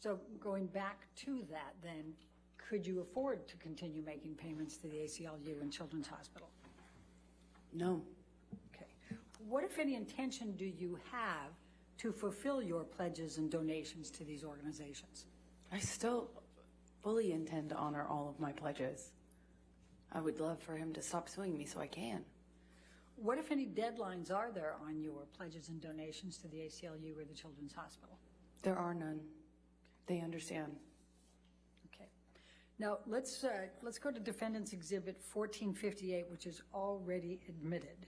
So going back to that, then, could you afford to continue making payments to the ACLU and Children's Hospital? No. Okay. What, if any, intention do you have to fulfill your pledges and donations to these organizations? I still fully intend to honor all of my pledges. I would love for him to stop suing me so I can. What, if any, deadlines are there on your pledges and donations to the ACLU or the Children's Hospital? There are none. They understand. Okay. Now, let's go to Defendants Exhibit 1458, which is already admitted.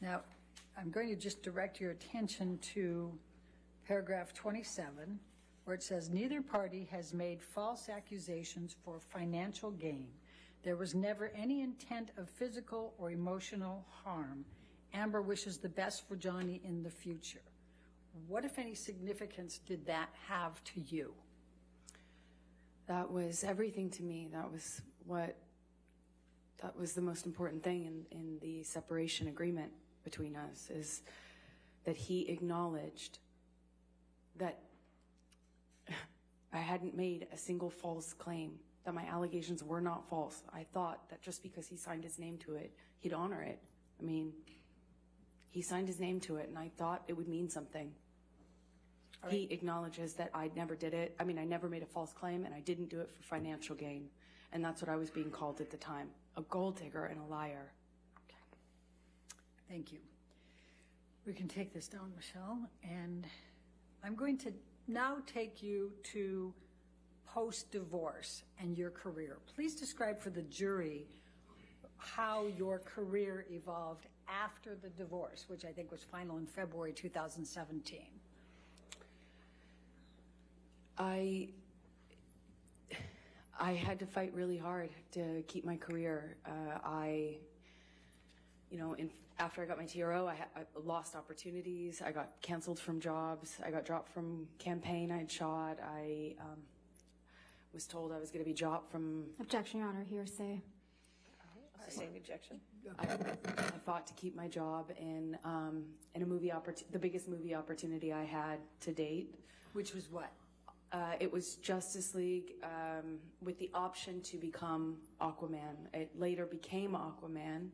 Now, I'm going to just direct your attention to paragraph 27, where it says, neither party has made false accusations for financial gain. There was never any intent of physical or emotional harm, Amber wishes the best for Johnny in the future. What, if any, significance did that have to you? That was everything to me. That was the most important thing in the separation agreement between us, is that he acknowledged that I hadn't made a single false claim, that my allegations were not false. I thought that just because he signed his name to it, he'd honor it. I mean, he signed his name to it, and I thought it would mean something. Right. He acknowledges that I never did it. I mean, I never made a false claim, and I didn't do it for financial gain. And that's what I was being called at the time, a gold digger and a liar. Okay. Thank you. We can take this down, Michelle, and I'm going to now take you to post-divorce and your career. Please describe for the jury how your career evolved after the divorce, which I think was final in February 2017. I had to fight really hard to keep my career. After I got my TRO, I lost opportunities. I got canceled from jobs. I got dropped from campaign I'd shot. I was told I was going to be dropped from... Objection, Your Honor. Hearsay. Sustained objection. I fought to keep my job in a movie the biggest movie opportunity I had to date. Which was what? It was Justice League with the option to become Aquaman. It later became Aquaman,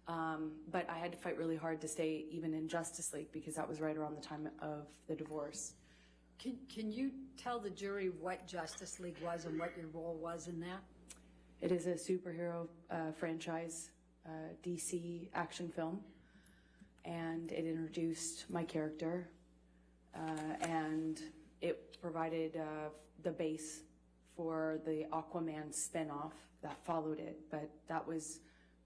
but I had to fight really hard to stay even in Justice League because that was right around the time of the divorce. Can you tell the jury what Justice League was and what your role was in that? It is a superhero franchise, DC action film, and it introduced my character, and it provided the base for the Aquaman spinoff that followed it, but that was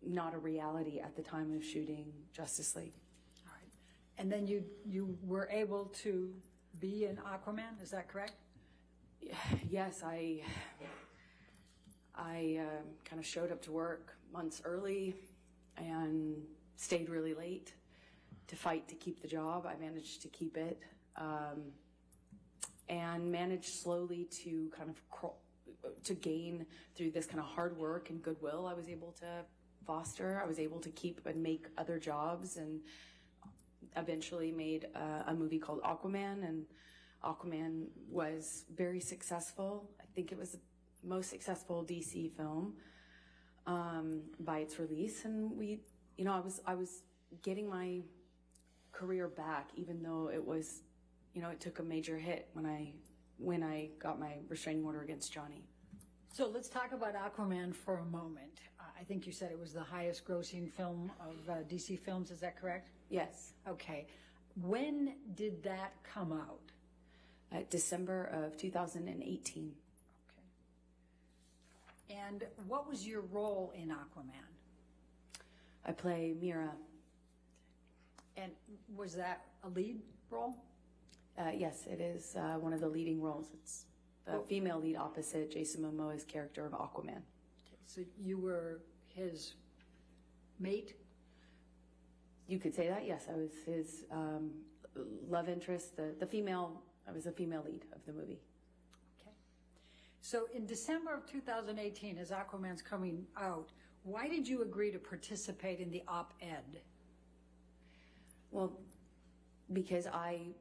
not a reality at the time of shooting Justice League. All right. And then you were able to be an Aquaman, is that correct? Yes, I kind of showed up to work months early and stayed really late to fight to keep the job. I managed to keep it. And managed slowly to kind of to gain through this kind of hard work and goodwill I was able to foster. I was able to keep and make other jobs, and eventually made a movie called Aquaman, and Aquaman was very successful. I think it was the most successful DC film by its release, and I was getting my career back, even though it was, it took a major hit when I got my restraining order against Johnny. So let's talk about Aquaman for a moment. I think you said it was the highest grossing film of DC films, is that correct? Yes. Okay. When did that come out? December of 2018. Okay. And what was your role in Aquaman? I play Mira. And was that a lead role? Yes, it is one of the leading roles. It's the female lead opposite Jason Momoa's character of Aquaman. Okay, so you were his mate? You could say that, yes. I was his love interest, I was a female lead of the movie. Okay. So in December of 2018, as Aquaman's coming out, why did you agree to participate in the op-ed? Well, because I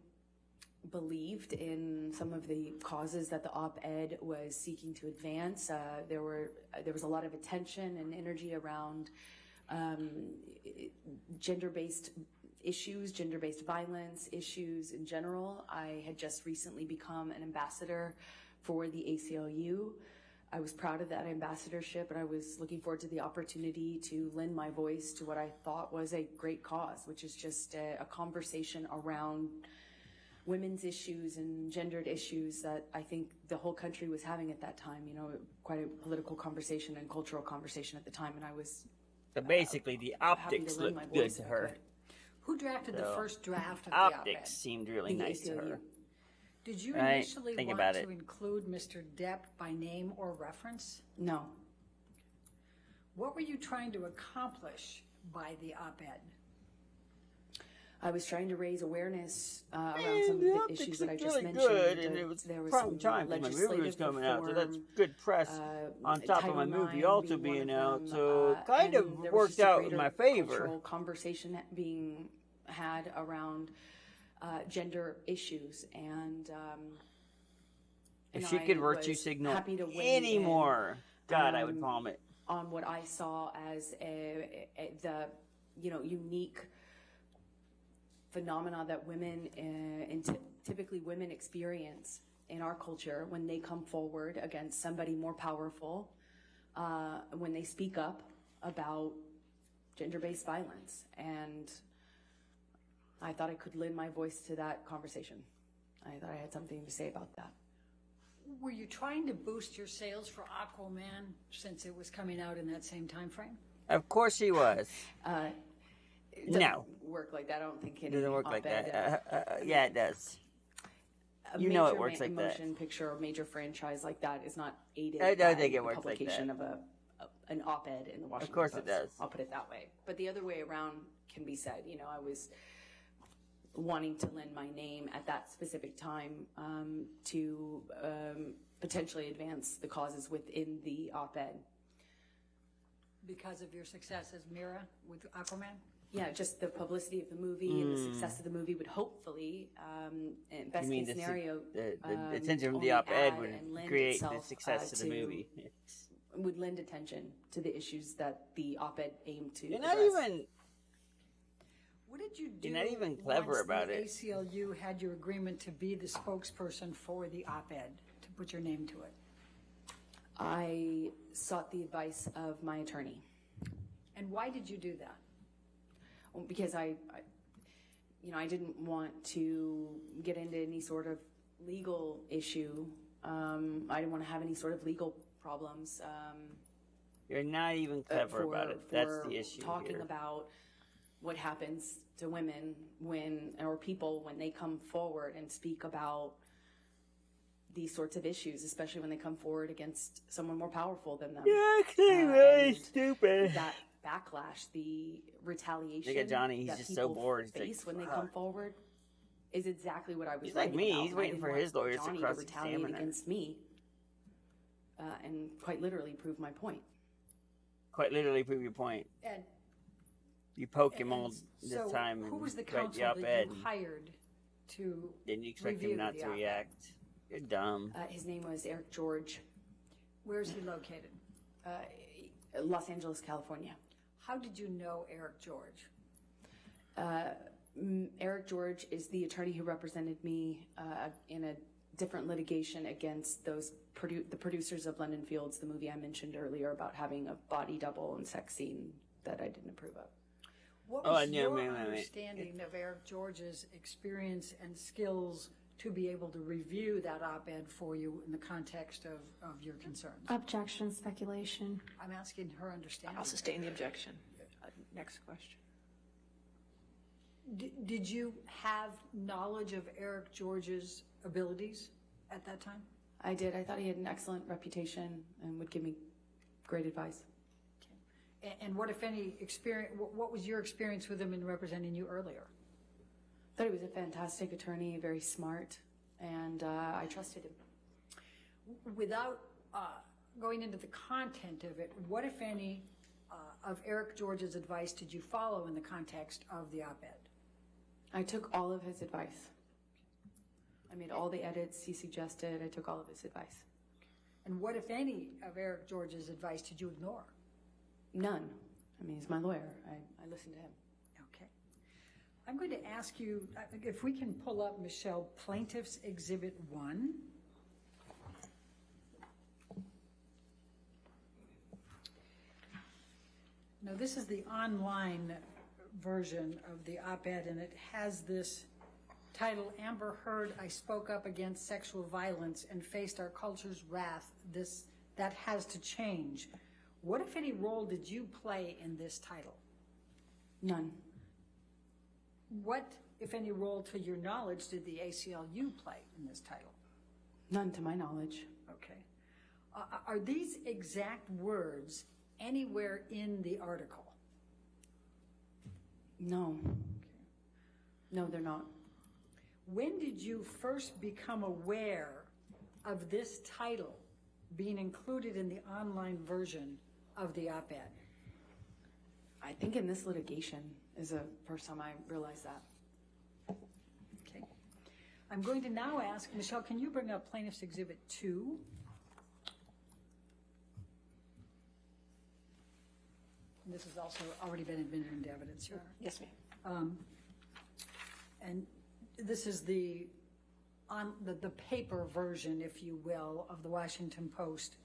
believed in some of the causes that the op-ed was seeking to advance. There was a lot of attention and energy around gender-based issues, gender-based violence issues in general. I had just recently become an ambassador for the ACLU. I was proud of that ambassadorship, and I was looking forward to the opportunity to lend my voice to what I thought was a great cause, which is just a conversation around women's issues and gendered issues that I think the whole country was having at that time, quite a political conversation and cultural conversation at the time, and I was But basically, the optics looked good to her. Who drafted the first draft of the Optics op-ed? seemed really nice to her. Did you Right? initially Think want about to it. include Mr. Depp by name or reference? No. What were you trying to accomplish by the op-ed? I was trying to raise awareness around some of the issues that I just really mentioned. good, and it was there was prime some time because my movie was legislative coming out, so that's reform, good press on top of Title my movie IX also being one being of out, them, so it kind of and there was worked just a out in greater my favor. cultural conversation being had around gender issues, and If she could virtue signal anymore, God, I would vomit. On what I saw as the unique phenomena that women and typically women experience in our culture when they come forward against somebody more powerful, when they speak up about gender-based violence. And I thought I could lend my voice to that conversation. I thought I had something to say about that. Were you trying to boost your sales for Aquaman since it was coming out in that same time frame? Of course he was. It doesn't work like that. I don't think It doesn't work like that. Yeah, it does. A You know it major works like that. motion picture or major franchise like that is not aided I don't by think it the works like publication that. of an op-ed in the Washington Of course Post. it does. I'll put it that way. But the other way around can be said. I was wanting to lend my name at that specific time to potentially advance the causes within the op-ed. Because of your success as Mira with Aquaman? Yeah, just the publicity of the movie and the success of the movie would hopefully, in best case scenario, the attention from only the op-ed add would and lend create the itself, success of the movie. Would lend attention to the issues that the op-ed aimed to You're address. not even. What did you do? You're not even clever once about the it. ACLU had your agreement to be the spokesperson for the op-ed, to put your name to it? I sought the advice of my attorney. And why did you do that? Well, because I didn't want to get into any sort of legal issue. I didn't want to have any sort of legal problems. You're not even clever about it. That's the issue Talking here. about what happens to women or people when they come forward and speak about these sorts of issues, especially when they come forward against someone more powerful than them. Yeah, actually, really stupid. That backlash, the retaliation Look at Johnny, he's that just so people bored. He's like, face when they come forward is exactly what I was He's like writing me. about. He's And I waiting didn't for want his lawyers to Johnny cross-examine retaliate her. against me, and quite literally prove my point. Quite literally prove your point. And You poke him all this so time who and was the write counsel the op-ed. that you hired to Then you expect review him not the to op-ed? react. You're dumb. His name was Eric George. Where is he located? Los Angeles, California. How did you know Eric George? Eric George is the attorney who represented me in a different litigation against the producers of London Fields, the movie I mentioned earlier about having a body double and sex scene that I didn't approve of. What was your wait. understanding of Eric George's experience and skills to be able to review that op-ed for you in the context of your concerns? Objection, speculation. I'm asking her understanding. I'll sustain the objection. Next question. Did you have knowledge of Eric George's abilities at that time? I did. I thought he had an excellent reputation and would give me great advice. And what, if any, experience? What was your experience with him in representing you earlier? I thought he was a fantastic attorney, very smart, and I trusted him. Without going into the content of it, what, if any, of Eric George's advice did you follow in the context of the op-ed? I took all of his advice. I made all the edits he suggested. I took all of his advice. And what, if any, of Eric George's advice did you ignore? None. I mean, he's my lawyer. I listened to him. Okay. I'm going to ask you, if we can pull up, Michelle, Plaintiff's Exhibit 1. Now, this is the online version of the op-ed, and it has this title, Amber Heard, I spoke up against sexual violence and faced our culture's wrath. That has to change. What, if any, role did you play in this title? None. What, if any, role, to your knowledge, did the ACLU play in this title? None to my knowledge. Okay. Are these exact words anywhere in the article? No. No, they're not. When did you first become aware of this title being included in the online version of the op-ed? I think in this litigation is the first time I realized that. Okay. I'm going to now ask, Michelle, can you bring up Plaintiff's Exhibit 2? And this has also already been admitted into evidence, Your Honor. Yes, ma'am. And this is the paper version, if you will, of the Washington Post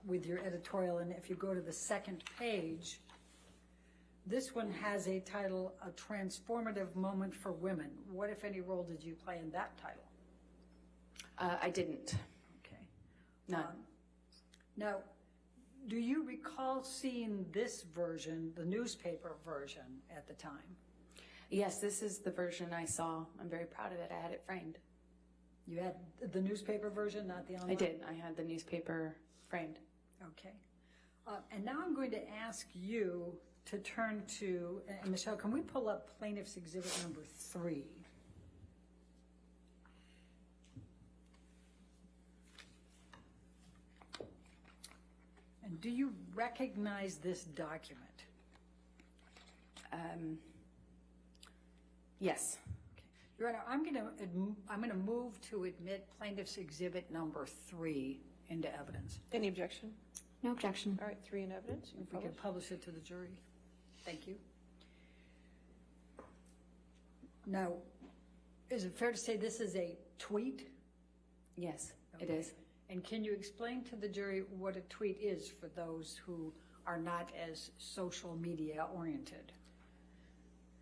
with your editorial. And if you go to the second page, this one has a title, A Transformative Moment for Women. What, if any, role did you play in that title? I didn't. Okay. None. Now, do you recall seeing this version, the newspaper version, at the time? Yes, this is the version I saw. I'm very proud of it. I had it framed. You had the newspaper version, not the online? I did. I had the newspaper framed. Okay. And now I'm going to ask you to turn to, and Michelle, can we pull up Plaintiff's Exhibit number 3? And do you recognize this document? Yes. Your Honor, I'm going to move to admit Plaintiff's Exhibit number 3 into evidence. Any objection? No objection. All right, 3 in evidence. You If we can publish it to the jury. Thank you. Now, is it fair to say this is a tweet? Yes, Okay. it is. And can you explain to the jury what a tweet is for those who are not as social media oriented?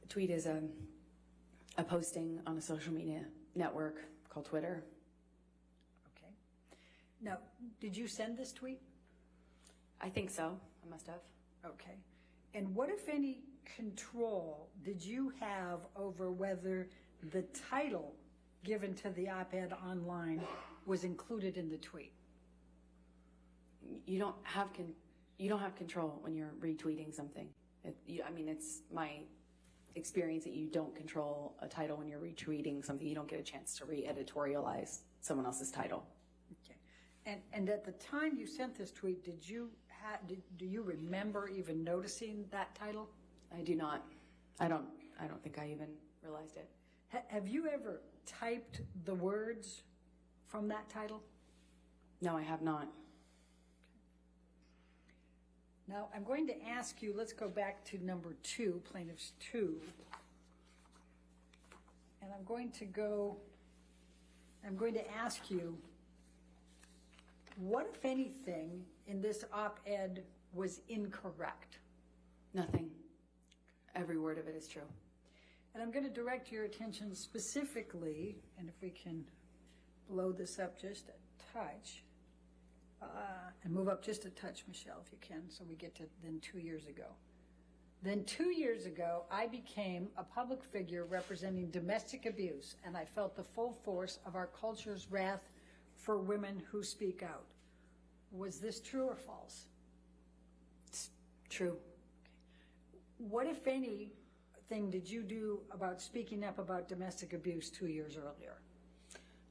A tweet is a posting on a social media network called Twitter. Okay. Now, did you send this tweet? I think so. I must have. Okay. And what, if any, control did you have over whether the title given to the op-ed online was included in the tweet? You don't have control when you're retweeting something. It's my experience that you don't control a title when you're retweeting something. You don't get a chance to re-editorialize someone else's title. Okay. And at the time you sent this tweet, do you remember even noticing that title? I do not. I don't think I even realized it. Have you ever typed the words from that title? No, I have not. Now, I'm going to ask you, let's go back to number 2, Plaintiff's 2. And I'm going to ask you, what, if anything, in this op-ed was incorrect? Nothing. Every word of it is true. And I'm going to direct your attention specifically, and if we can blow this up just a touch, and move up just a touch, Michelle, if you can, so we get to then 2 years ago. Then 2 years ago, I became a public figure representing domestic abuse, and I felt the full force of our culture's wrath for women who speak out. Was this true or false? It's true. Okay. What, if anything, did you do about speaking up about domestic abuse 2 years earlier?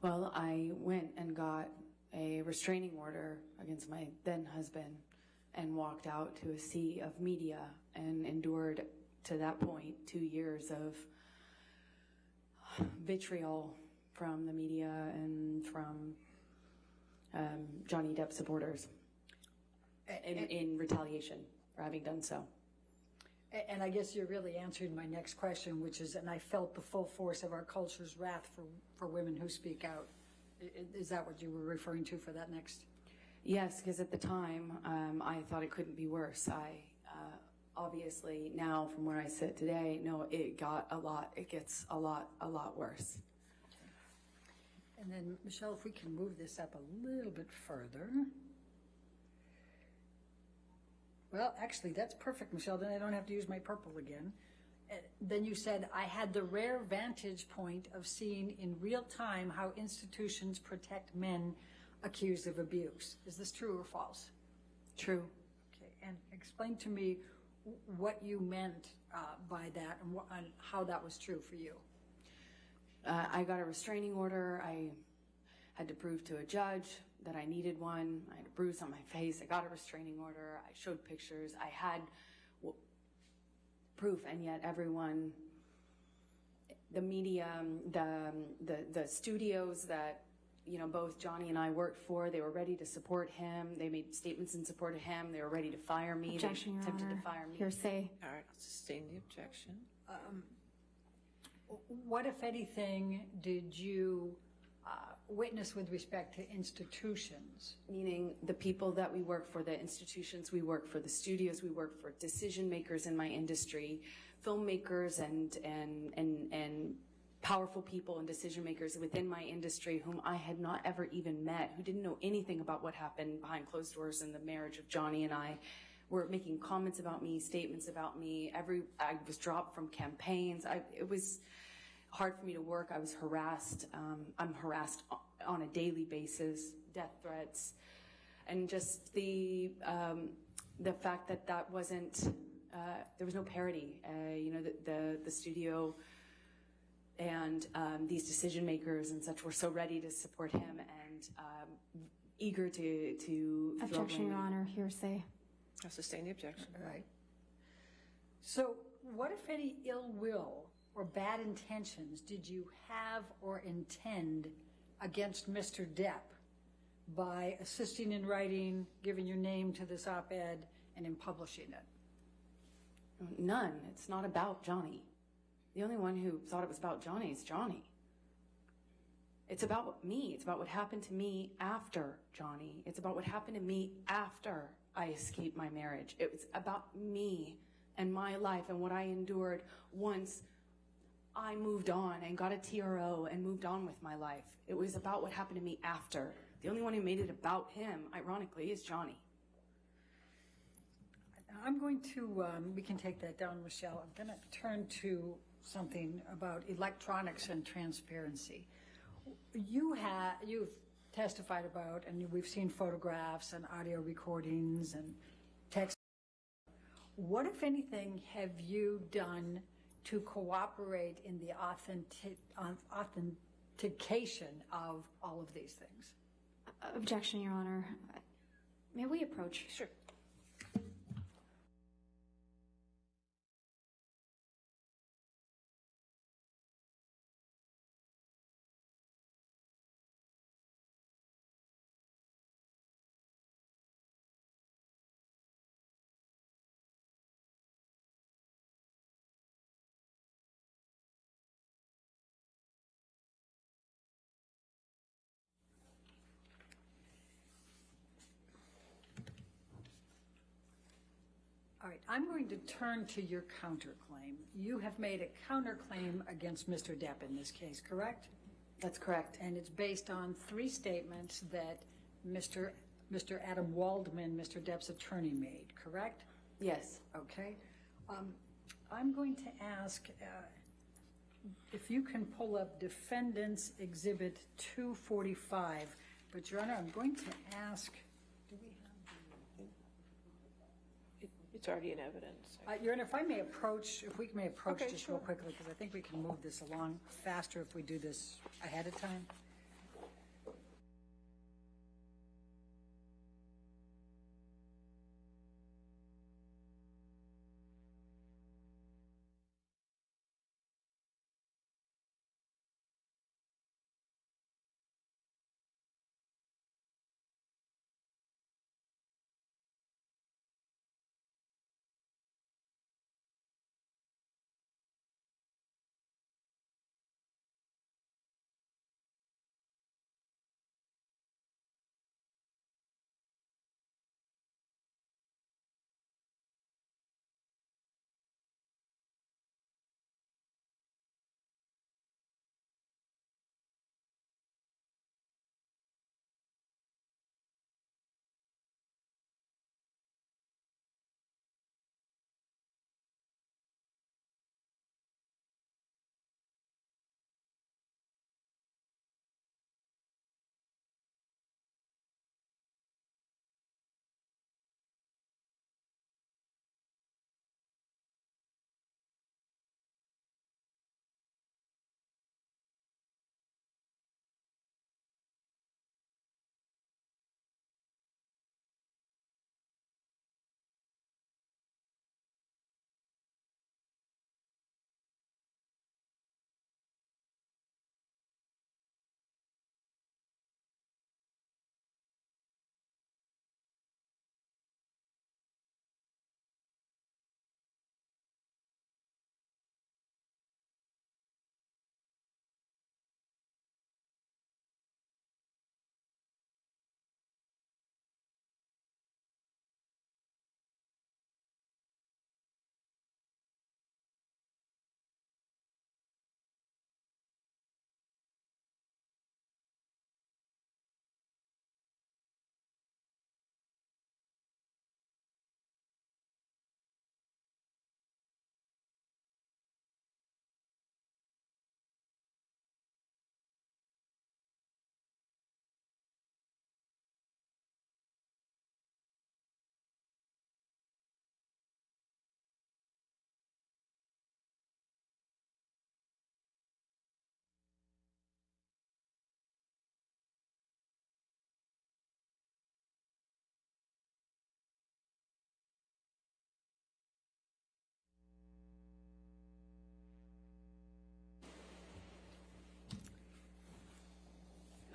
Well, I went and got a restraining order against my then husband and walked out to a sea of media and endured, to that point, 2 years of vitriol from the media and from Johnny Depp supporters in retaliation for having done so. And I guess you're really answering my next question, which is, and I felt the full force of our culture's wrath for women who speak out. Is that what you were referring to for that next? Yes, because at the time, I thought it couldn't be worse. Obviously now, from where I sit today, no, it gets a lot worse. And then, Michelle, if we can move this up a little bit further. Well, actually, that's perfect, Michelle. Then I don't have to use my purple again. Then you said, I had the rare vantage point of seeing in real time how institutions protect men accused of abuse. Is this true or false? True. Okay, and explain to me what you meant by that and how that was true for you. I got a restraining order. I had to prove to a judge that I needed one. I had a bruise on my face. I got a restraining order. I showed pictures. I had proof, and yet everyone, the media, the studios that, you know, both Johnny and I worked for, they were ready to support him. They made statements in support of him. They were ready to fire me. Objection, they Your attempted Honor. to fire me. Hearsay. All right, I'll sustain the objection. What, if anything, did you witness with respect to institutions? Meaning the people that we work for, the institutions we work for, the studios we work for, decision makers in my industry, filmmakers and powerful people and decision makers within my industry whom I had not ever even met, who didn't know anything about what happened behind closed doors in the marriage of Johnny and I, were making comments about me, statements about me. I was dropped from campaigns. It was hard for me to work. I was harassed. I'm harassed on a daily basis, death threats, and just the fact that wasn't, there was no parity. You know, the studio and these decision makers and such were so ready to support him and eager to Objection, Your Honor. Hearsay. I'll sustain the objection. All right. So what, if any, ill will or bad intentions did you have or intend against Mr. Depp by assisting in writing, giving your name to this op-ed, and in publishing it? None. It's not about Johnny. The only one who thought it was about Johnny is Johnny. It's about me. It's about what happened to me after Johnny. It's about what happened to me after I escaped my marriage. It was about me and my life and what I endured once I moved on and got a TRO and moved on with my life. It was about what happened to me after. The only one who made it about him, ironically, is Johnny. I'm going to, we can take that down, Michelle. I'm going to turn to something about electronics and transparency. You've testified about, and we've seen photographs and audio recordings and text. What, if anything, have you done to cooperate in the authentication of all of these things? Objection, Your Honor. May we approach? Sure. All right, I'm going to turn to your counterclaim. You have made a counterclaim against Mr. Depp in this case, correct? That's correct. And it's based on 3 statements that Mr. Adam Waldman, Mr. Depp's attorney, made, correct? Yes. Okay. I'm going to ask if you can pull up Defendants Exhibit 245. But, Your Honor, I'm going to ask, do we have It's already in evidence. Your Honor, if we may approach Okay, just sure. real quickly, because I think we can move this along faster if we do this ahead of time.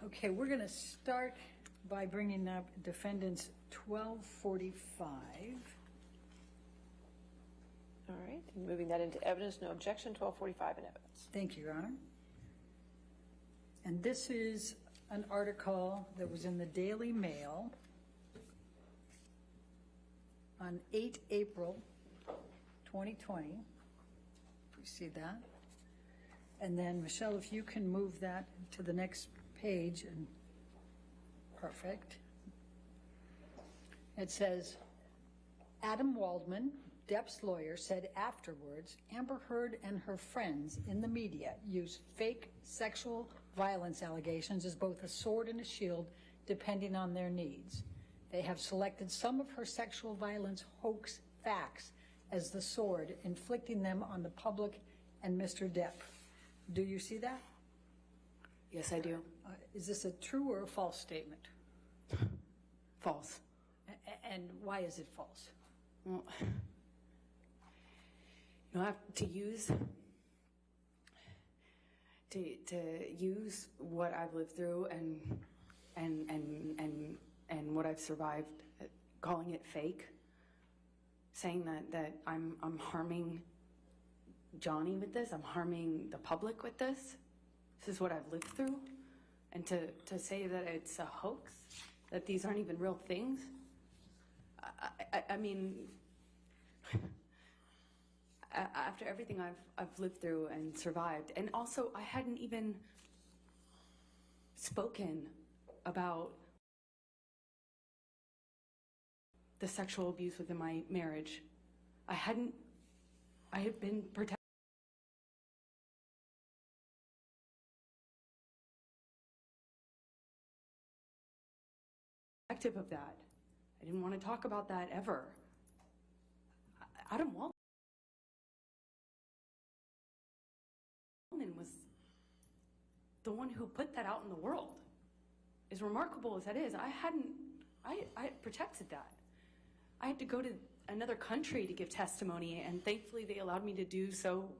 Okay, we're going to start by bringing up Defendants 1245. All right, and moving that into evidence, no objection, 1245 in evidence. Thank you, Your Honor. And this is an article that was in the Daily Mail on 8 April 2020. You see that? And then, Michelle, if you can move that to the next page, and perfect. It says, Adam Waldman, Depp's lawyer, said afterwards, Amber Heard and her friends in the media use fake sexual violence allegations as both a sword and a shield, depending on their needs. They have selected some of her sexual violence hoax facts as the sword, inflicting them on the public and Mr. Depp. Do you see that? Yes, I do. Is this a true or a false statement? False. And why is it false? Well, you have to use what I've lived through and what I've survived, calling it fake, saying that I'm harming Johnny with this, I'm harming the public with this. This is what I've lived through, and to say that it's a hoax, that these aren't even real things. I mean, after everything I've lived through and survived, and also I hadn't even spoken about the sexual abuse within my marriage. I had been protected. Of that. I didn't want to talk about that ever. Adam Waldman was the one who put that out in the world. As remarkable as that is, I protected that. I had to go to another country to give testimony, and thankfully they allowed me to do so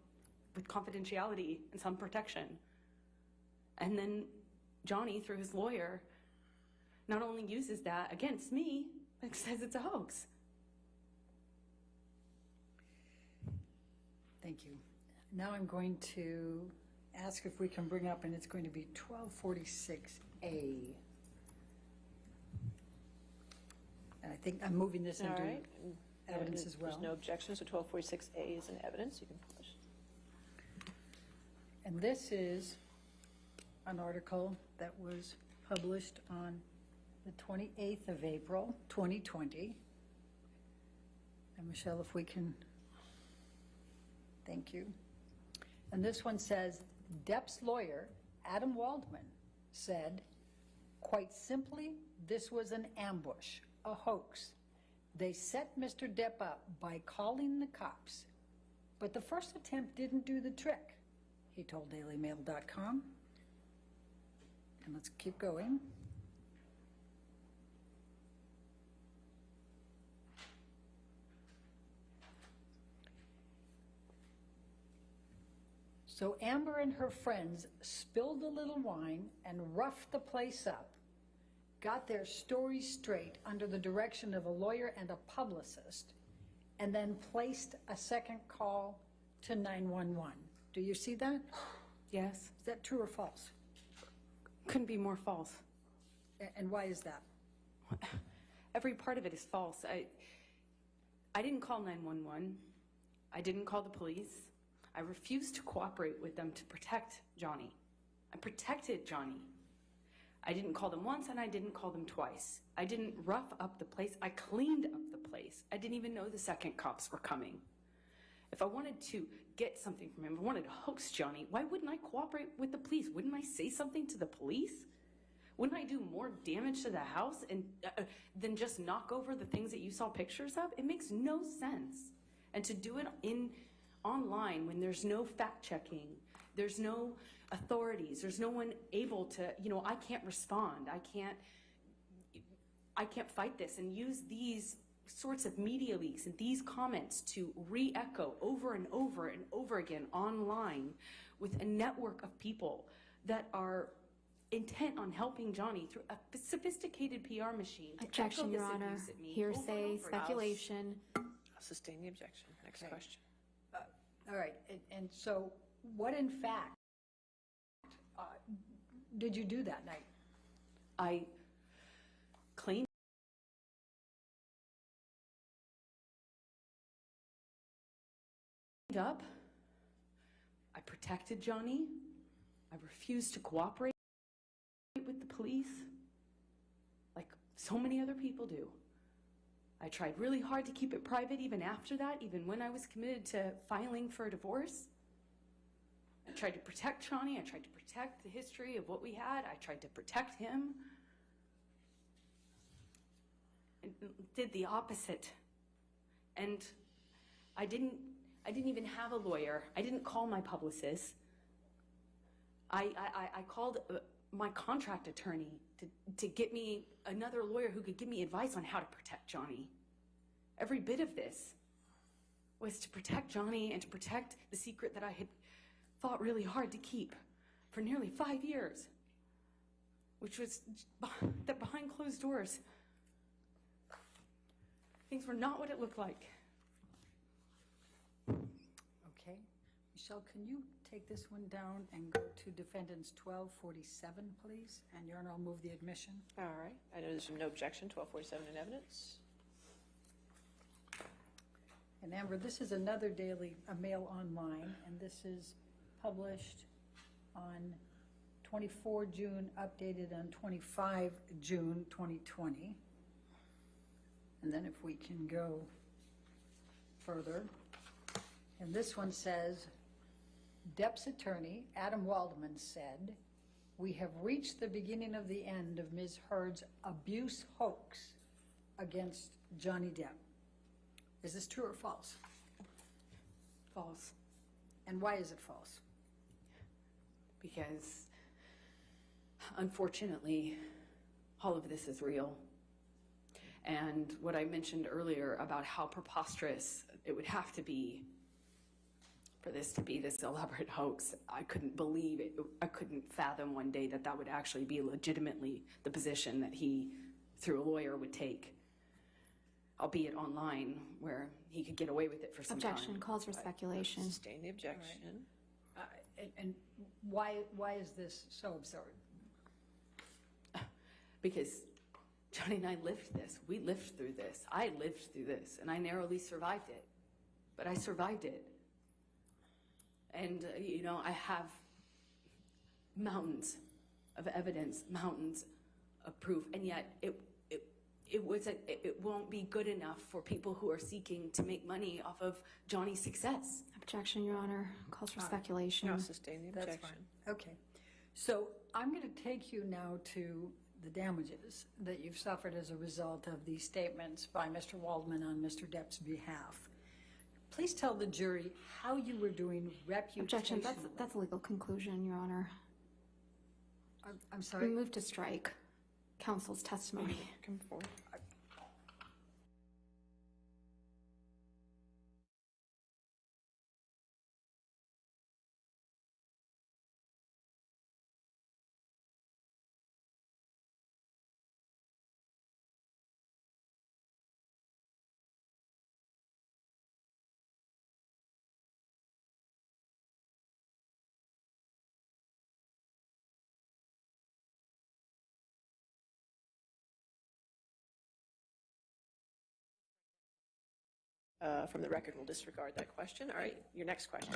with confidentiality and some protection. And then Johnny, through his lawyer, not only uses that against me, but says it's a hoax. Thank you. Now I'm going to ask if we can bring up, and it's going to be 1246A. And I think I'm moving this into evidence as well. There's no objection, so 1246A is in evidence. You can publish. And this is an article that was published on the 28th of April, 2020. And Michelle, if we can, thank you. And this one says, Depp's lawyer, Adam Waldman, said, quite simply, this was an ambush, a hoax. They set Mr. Depp up by calling the cops. But the first attempt didn't do the trick, he told dailymail.com. And let's keep going. So Amber and her friends spilled a little wine and roughed the place up, got their story straight under the direction of a lawyer and a publicist, and then placed a second call to 911. Do you see that? Yes. Is that true or false? Couldn't be more false. And why is that? Every part of it is false. I didn't call 911. I didn't call the police. I refused to cooperate with them to protect Johnny. I protected Johnny. I didn't call them once and I didn't call them twice. I didn't rough up the place. I cleaned up the place. I didn't even know the second cops were coming. If I wanted to get something from him, I wanted to hoax Johnny, why wouldn't I cooperate with the police? Wouldn't I say something to the police? Wouldn't I do more damage to the house and than just knock over the things that you saw pictures of? It makes no sense. And to do it online when there's no fact checking, there's no authorities, there's no one able to, I can't respond, I can't fight this, and use these sorts of media leaks and these comments to re-echo over and over and over again online with a network of people that are intent on helping Johnny through a sophisticated PR machine. to Objection, echo Your this Honor. abuse at me over and Hearsay, over again. speculation. I'll sustain the objection. Next Okay. question. All right, and so what in fact did you do that night? I cleaned up. I protected Johnny. I refused to cooperate with the police, like so many other people do. I tried really hard to keep it private even after that, even when I was committed to filing for a divorce. I tried to protect Johnny. I tried to protect the history of what we had. I tried to protect him. And did the opposite. And I didn't even have a lawyer. I didn't call my publicist. I called my contract attorney to get me another lawyer who could give me advice on how to protect Johnny. Every bit of this was to protect Johnny and to protect the secret that I had fought really hard to keep for nearly 5 years, which was that behind closed doors, things were not what it looked like. Okay. Michelle, can you take this one down and go to Defendants 1247, please? And Your Honor, I'll move the admission. All right. I know there's no objection. 1247 in evidence. And Amber, this is another daily, a Mail Online, and this is published on 24 June, updated on 25 June 2020. And then if we can go further. And this one says, Depp's attorney, Adam Waldman, said, "We have reached the beginning of the end of Ms. Heard's abuse hoax against Johnny Depp." Is this true or false? False. And why is it false? Because, unfortunately, all of this is real. And what I mentioned earlier about how preposterous it would have to be for this to be this elaborate hoax, I couldn't believe it. I couldn't fathom one day that that would actually be legitimately the position that he, through a lawyer, would take, albeit online, where he could get away with it for some Objection. time. Calls for speculation. Sustain the objection. And why is this so absurd? Because Johnny and I lived this. We lived through this. I lived through this, and I narrowly survived it. But I survived it. And, I have mountains of evidence, mountains of proof, and yet it won't be good enough for people who are seeking to make money off of Johnny's success. Objection, Your Honor. Calls for speculation. I'll sustain the objection. That's fine. Okay. So I'm going to take you now to the damages that you've suffered as a result of these statements by Mr. Waldman on Mr. Depp's behalf. Please tell the jury how you were doing reputation. Objection. That's a legal conclusion, Your Honor. I'm sorry? We move to strike counsel's testimony. Come forward. From the record, we'll disregard that question. All right, your next question.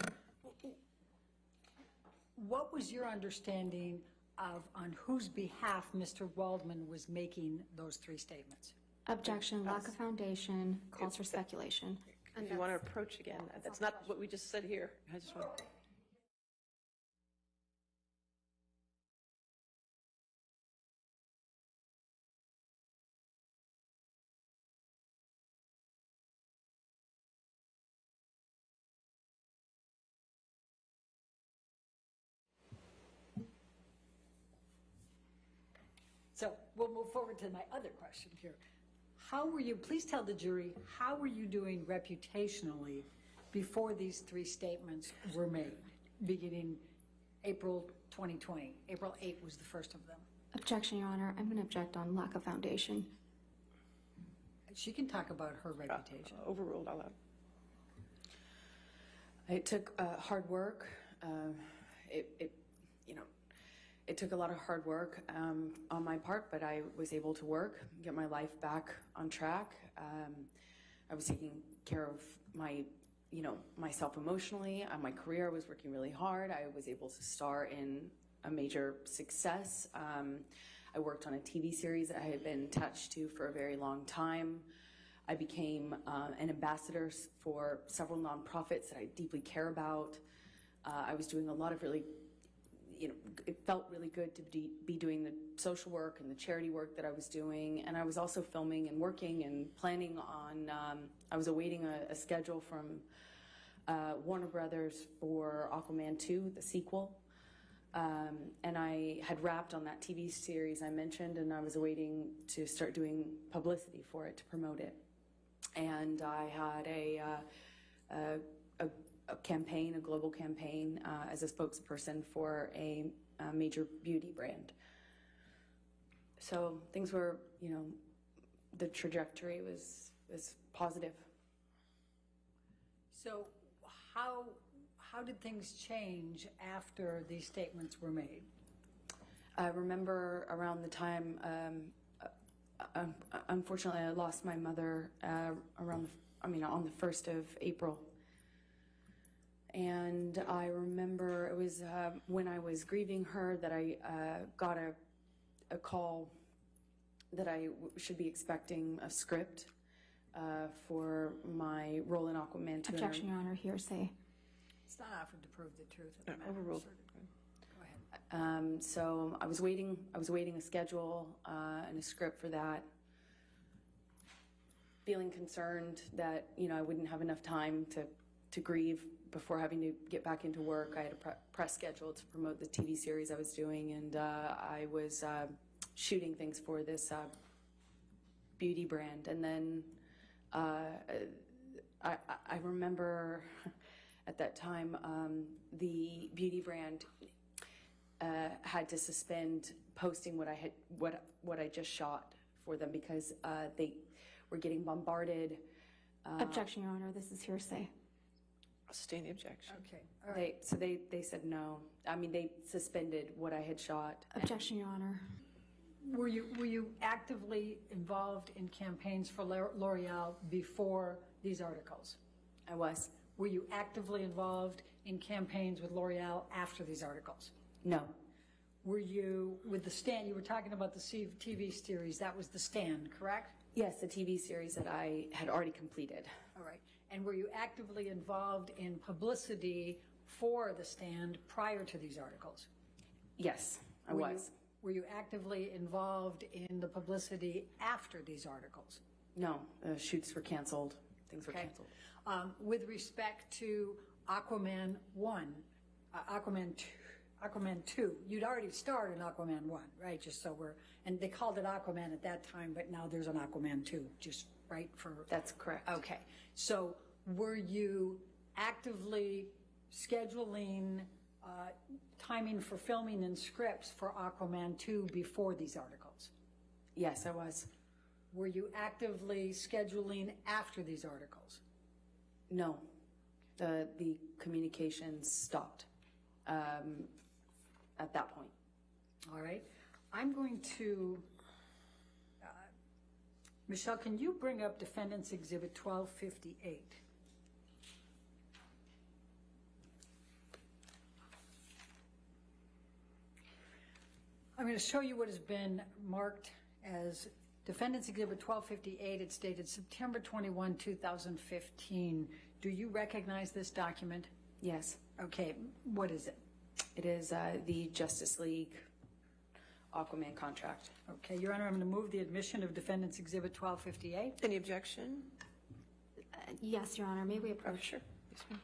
What was your understanding of on whose behalf Mr. Waldman was making those three statements? Objection. Lack of foundation. Calls for speculation. If you want to approach again, that's not what we just said here. I just want to... So we'll move forward to my other question here. How were you, please tell the jury, how were you doing reputationally before these three statements were made, beginning April 2020. April 8 was the first of them. Objection, Your Honor. I'm going to object on lack of foundation. She can talk about her reputation. Overruled, I'll allow. It took hard work. It took a lot of hard work on my part, but I was able to work, get my life back on track. I was taking care of myself emotionally. My career, I was working really hard. I was able to star in a major success. I worked on a TV series that I had been attached to for a very long time. I became an ambassador for several nonprofits that I deeply care about. I was doing a lot of really, it felt really good to be doing the social work and the charity work that I was doing. And I was also filming and working and planning on, I was awaiting a schedule from Warner Brothers for Aquaman 2, the sequel. And I had wrapped on that TV series I mentioned, and I was awaiting to start doing publicity for it to promote it. And I had a campaign, a global campaign, as a spokesperson for a major beauty brand. So things were, the trajectory was positive. So how did things change after these statements were made? I remember around the time, unfortunately, I lost my mother on the 1st of April. And I remember it was when I was grieving her that I got a call that I should be expecting a script for my role in Aquaman 2. Objection, Your Honor. Hearsay. It's not offered to prove the truth. Overruled. Go ahead. So I was waiting a schedule and a script for that. Feeling concerned that, I wouldn't have enough time to grieve before having to get back into work. I had a press schedule to promote the TV series I was doing, and I was shooting things for this beauty brand. And then I remember at that time the beauty brand had to suspend posting what I just shot for them because they were getting bombarded. Objection, Your Honor. This is hearsay. I'll sustain the objection. Okay. All right. So they said no. I mean, they suspended what I had shot. Objection, Your Honor. Were you actively involved in campaigns for L'Oreal before these articles? I was. Were you actively involved in campaigns with L'Oreal after these articles? No. Were you with The Stand? You were talking about the TV series. That was The Stand, correct? Yes, the TV series that I had already completed. All right. And were you actively involved in publicity for The Stand prior to these articles? Yes, I was. Were you actively involved in the publicity after these articles? No, shoots were canceled. Things were canceled. With respect to Aquaman 1, Aquaman 2, you'd already starred in Aquaman 1, right? Just so and they called it Aquaman at that time, but now there's an Aquaman 2, just right for. That's correct. Okay. So were you actively scheduling timing for filming and scripts for Aquaman 2 before these articles? Yes, I was. Were you actively scheduling after these articles? No. The communications stopped at that point. All right. I'm going to, Michelle, can you bring up Defendants Exhibit 1258? I'm going to show you what has been marked as Defendants Exhibit 1258. It's dated September 21, 2015. Do you recognize this document? Yes. Okay. What is it? It is the Justice League Aquaman contract. Okay, Your Honor, I'm going to move the admission of Defendants Exhibit 1258. Any objection? Yes, Your Honor. May we approach? Sure. Yes, ma'am.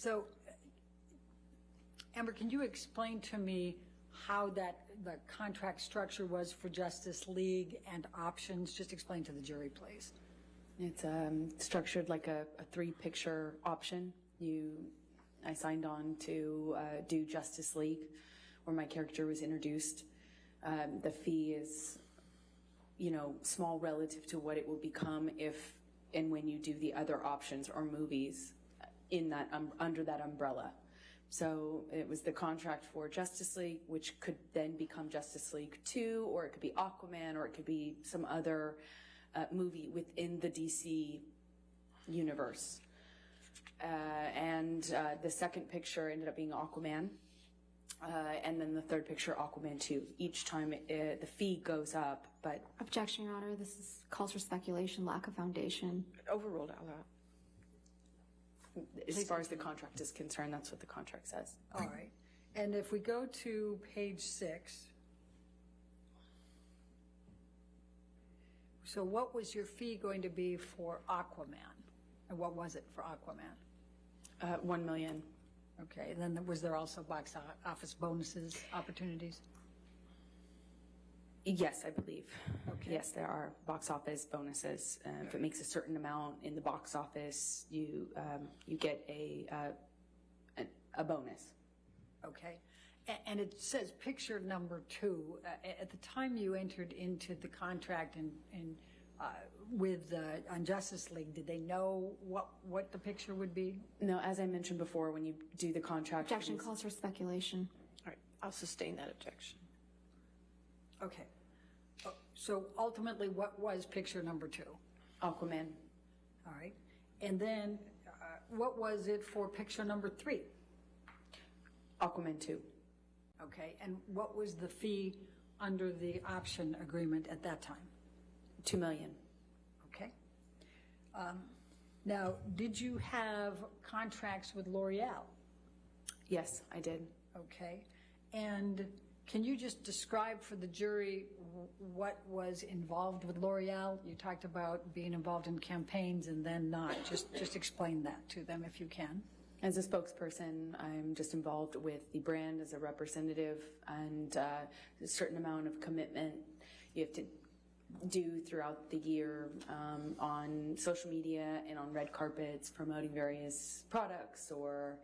So, Amber, can you explain to me how the contract structure was for Justice League and options? Just explain to the jury, please. It's structured like a 3-picture option. I signed on to do Justice League, where my character was introduced. The fee is, small relative to what it will become if and when you do the other options or movies in that under that umbrella. So it was the contract for Justice League, which could then become Justice League 2, or it could be Aquaman, or it could be some other movie within the DC universe. And the second picture ended up being Aquaman. And then the third picture, Aquaman 2. Each time the fee goes up, but... Objection, Your Honor. This calls for speculation, lack of foundation. Overruled out loud. As far as the contract is concerned, that's what the contract says. All right. And if we go to page 6, so what was your fee going to be for Aquaman? And what was it for Aquaman? $1 million. Okay. And then was there also box office bonuses, opportunities? Yes, I believe. Okay. Yes, there are box office bonuses. If it makes a certain amount in the box office, you get a bonus. Okay. And it says picture number 2. At the time you entered into the contract and with on Justice League, did they know what the picture would be? No, as I mentioned before, when you do the contract... Objection calls for speculation. All right. I'll sustain that objection. Okay. So ultimately, what was picture number 2? Aquaman. All right. And then what was it for picture number 3? Aquaman 2. Okay. And what was the fee under the option agreement at that time? $2 million. Okay. Now, did you have contracts with L'Oreal? Yes, I did. Okay. And can you just describe for the jury what was involved with L'Oreal? You talked about being involved in campaigns and then not. Just explain that to them if you can. As a spokesperson, I'm just involved with the brand as a representative, and a certain amount of commitment you have to do throughout the year on social media and on red carpets promoting various products or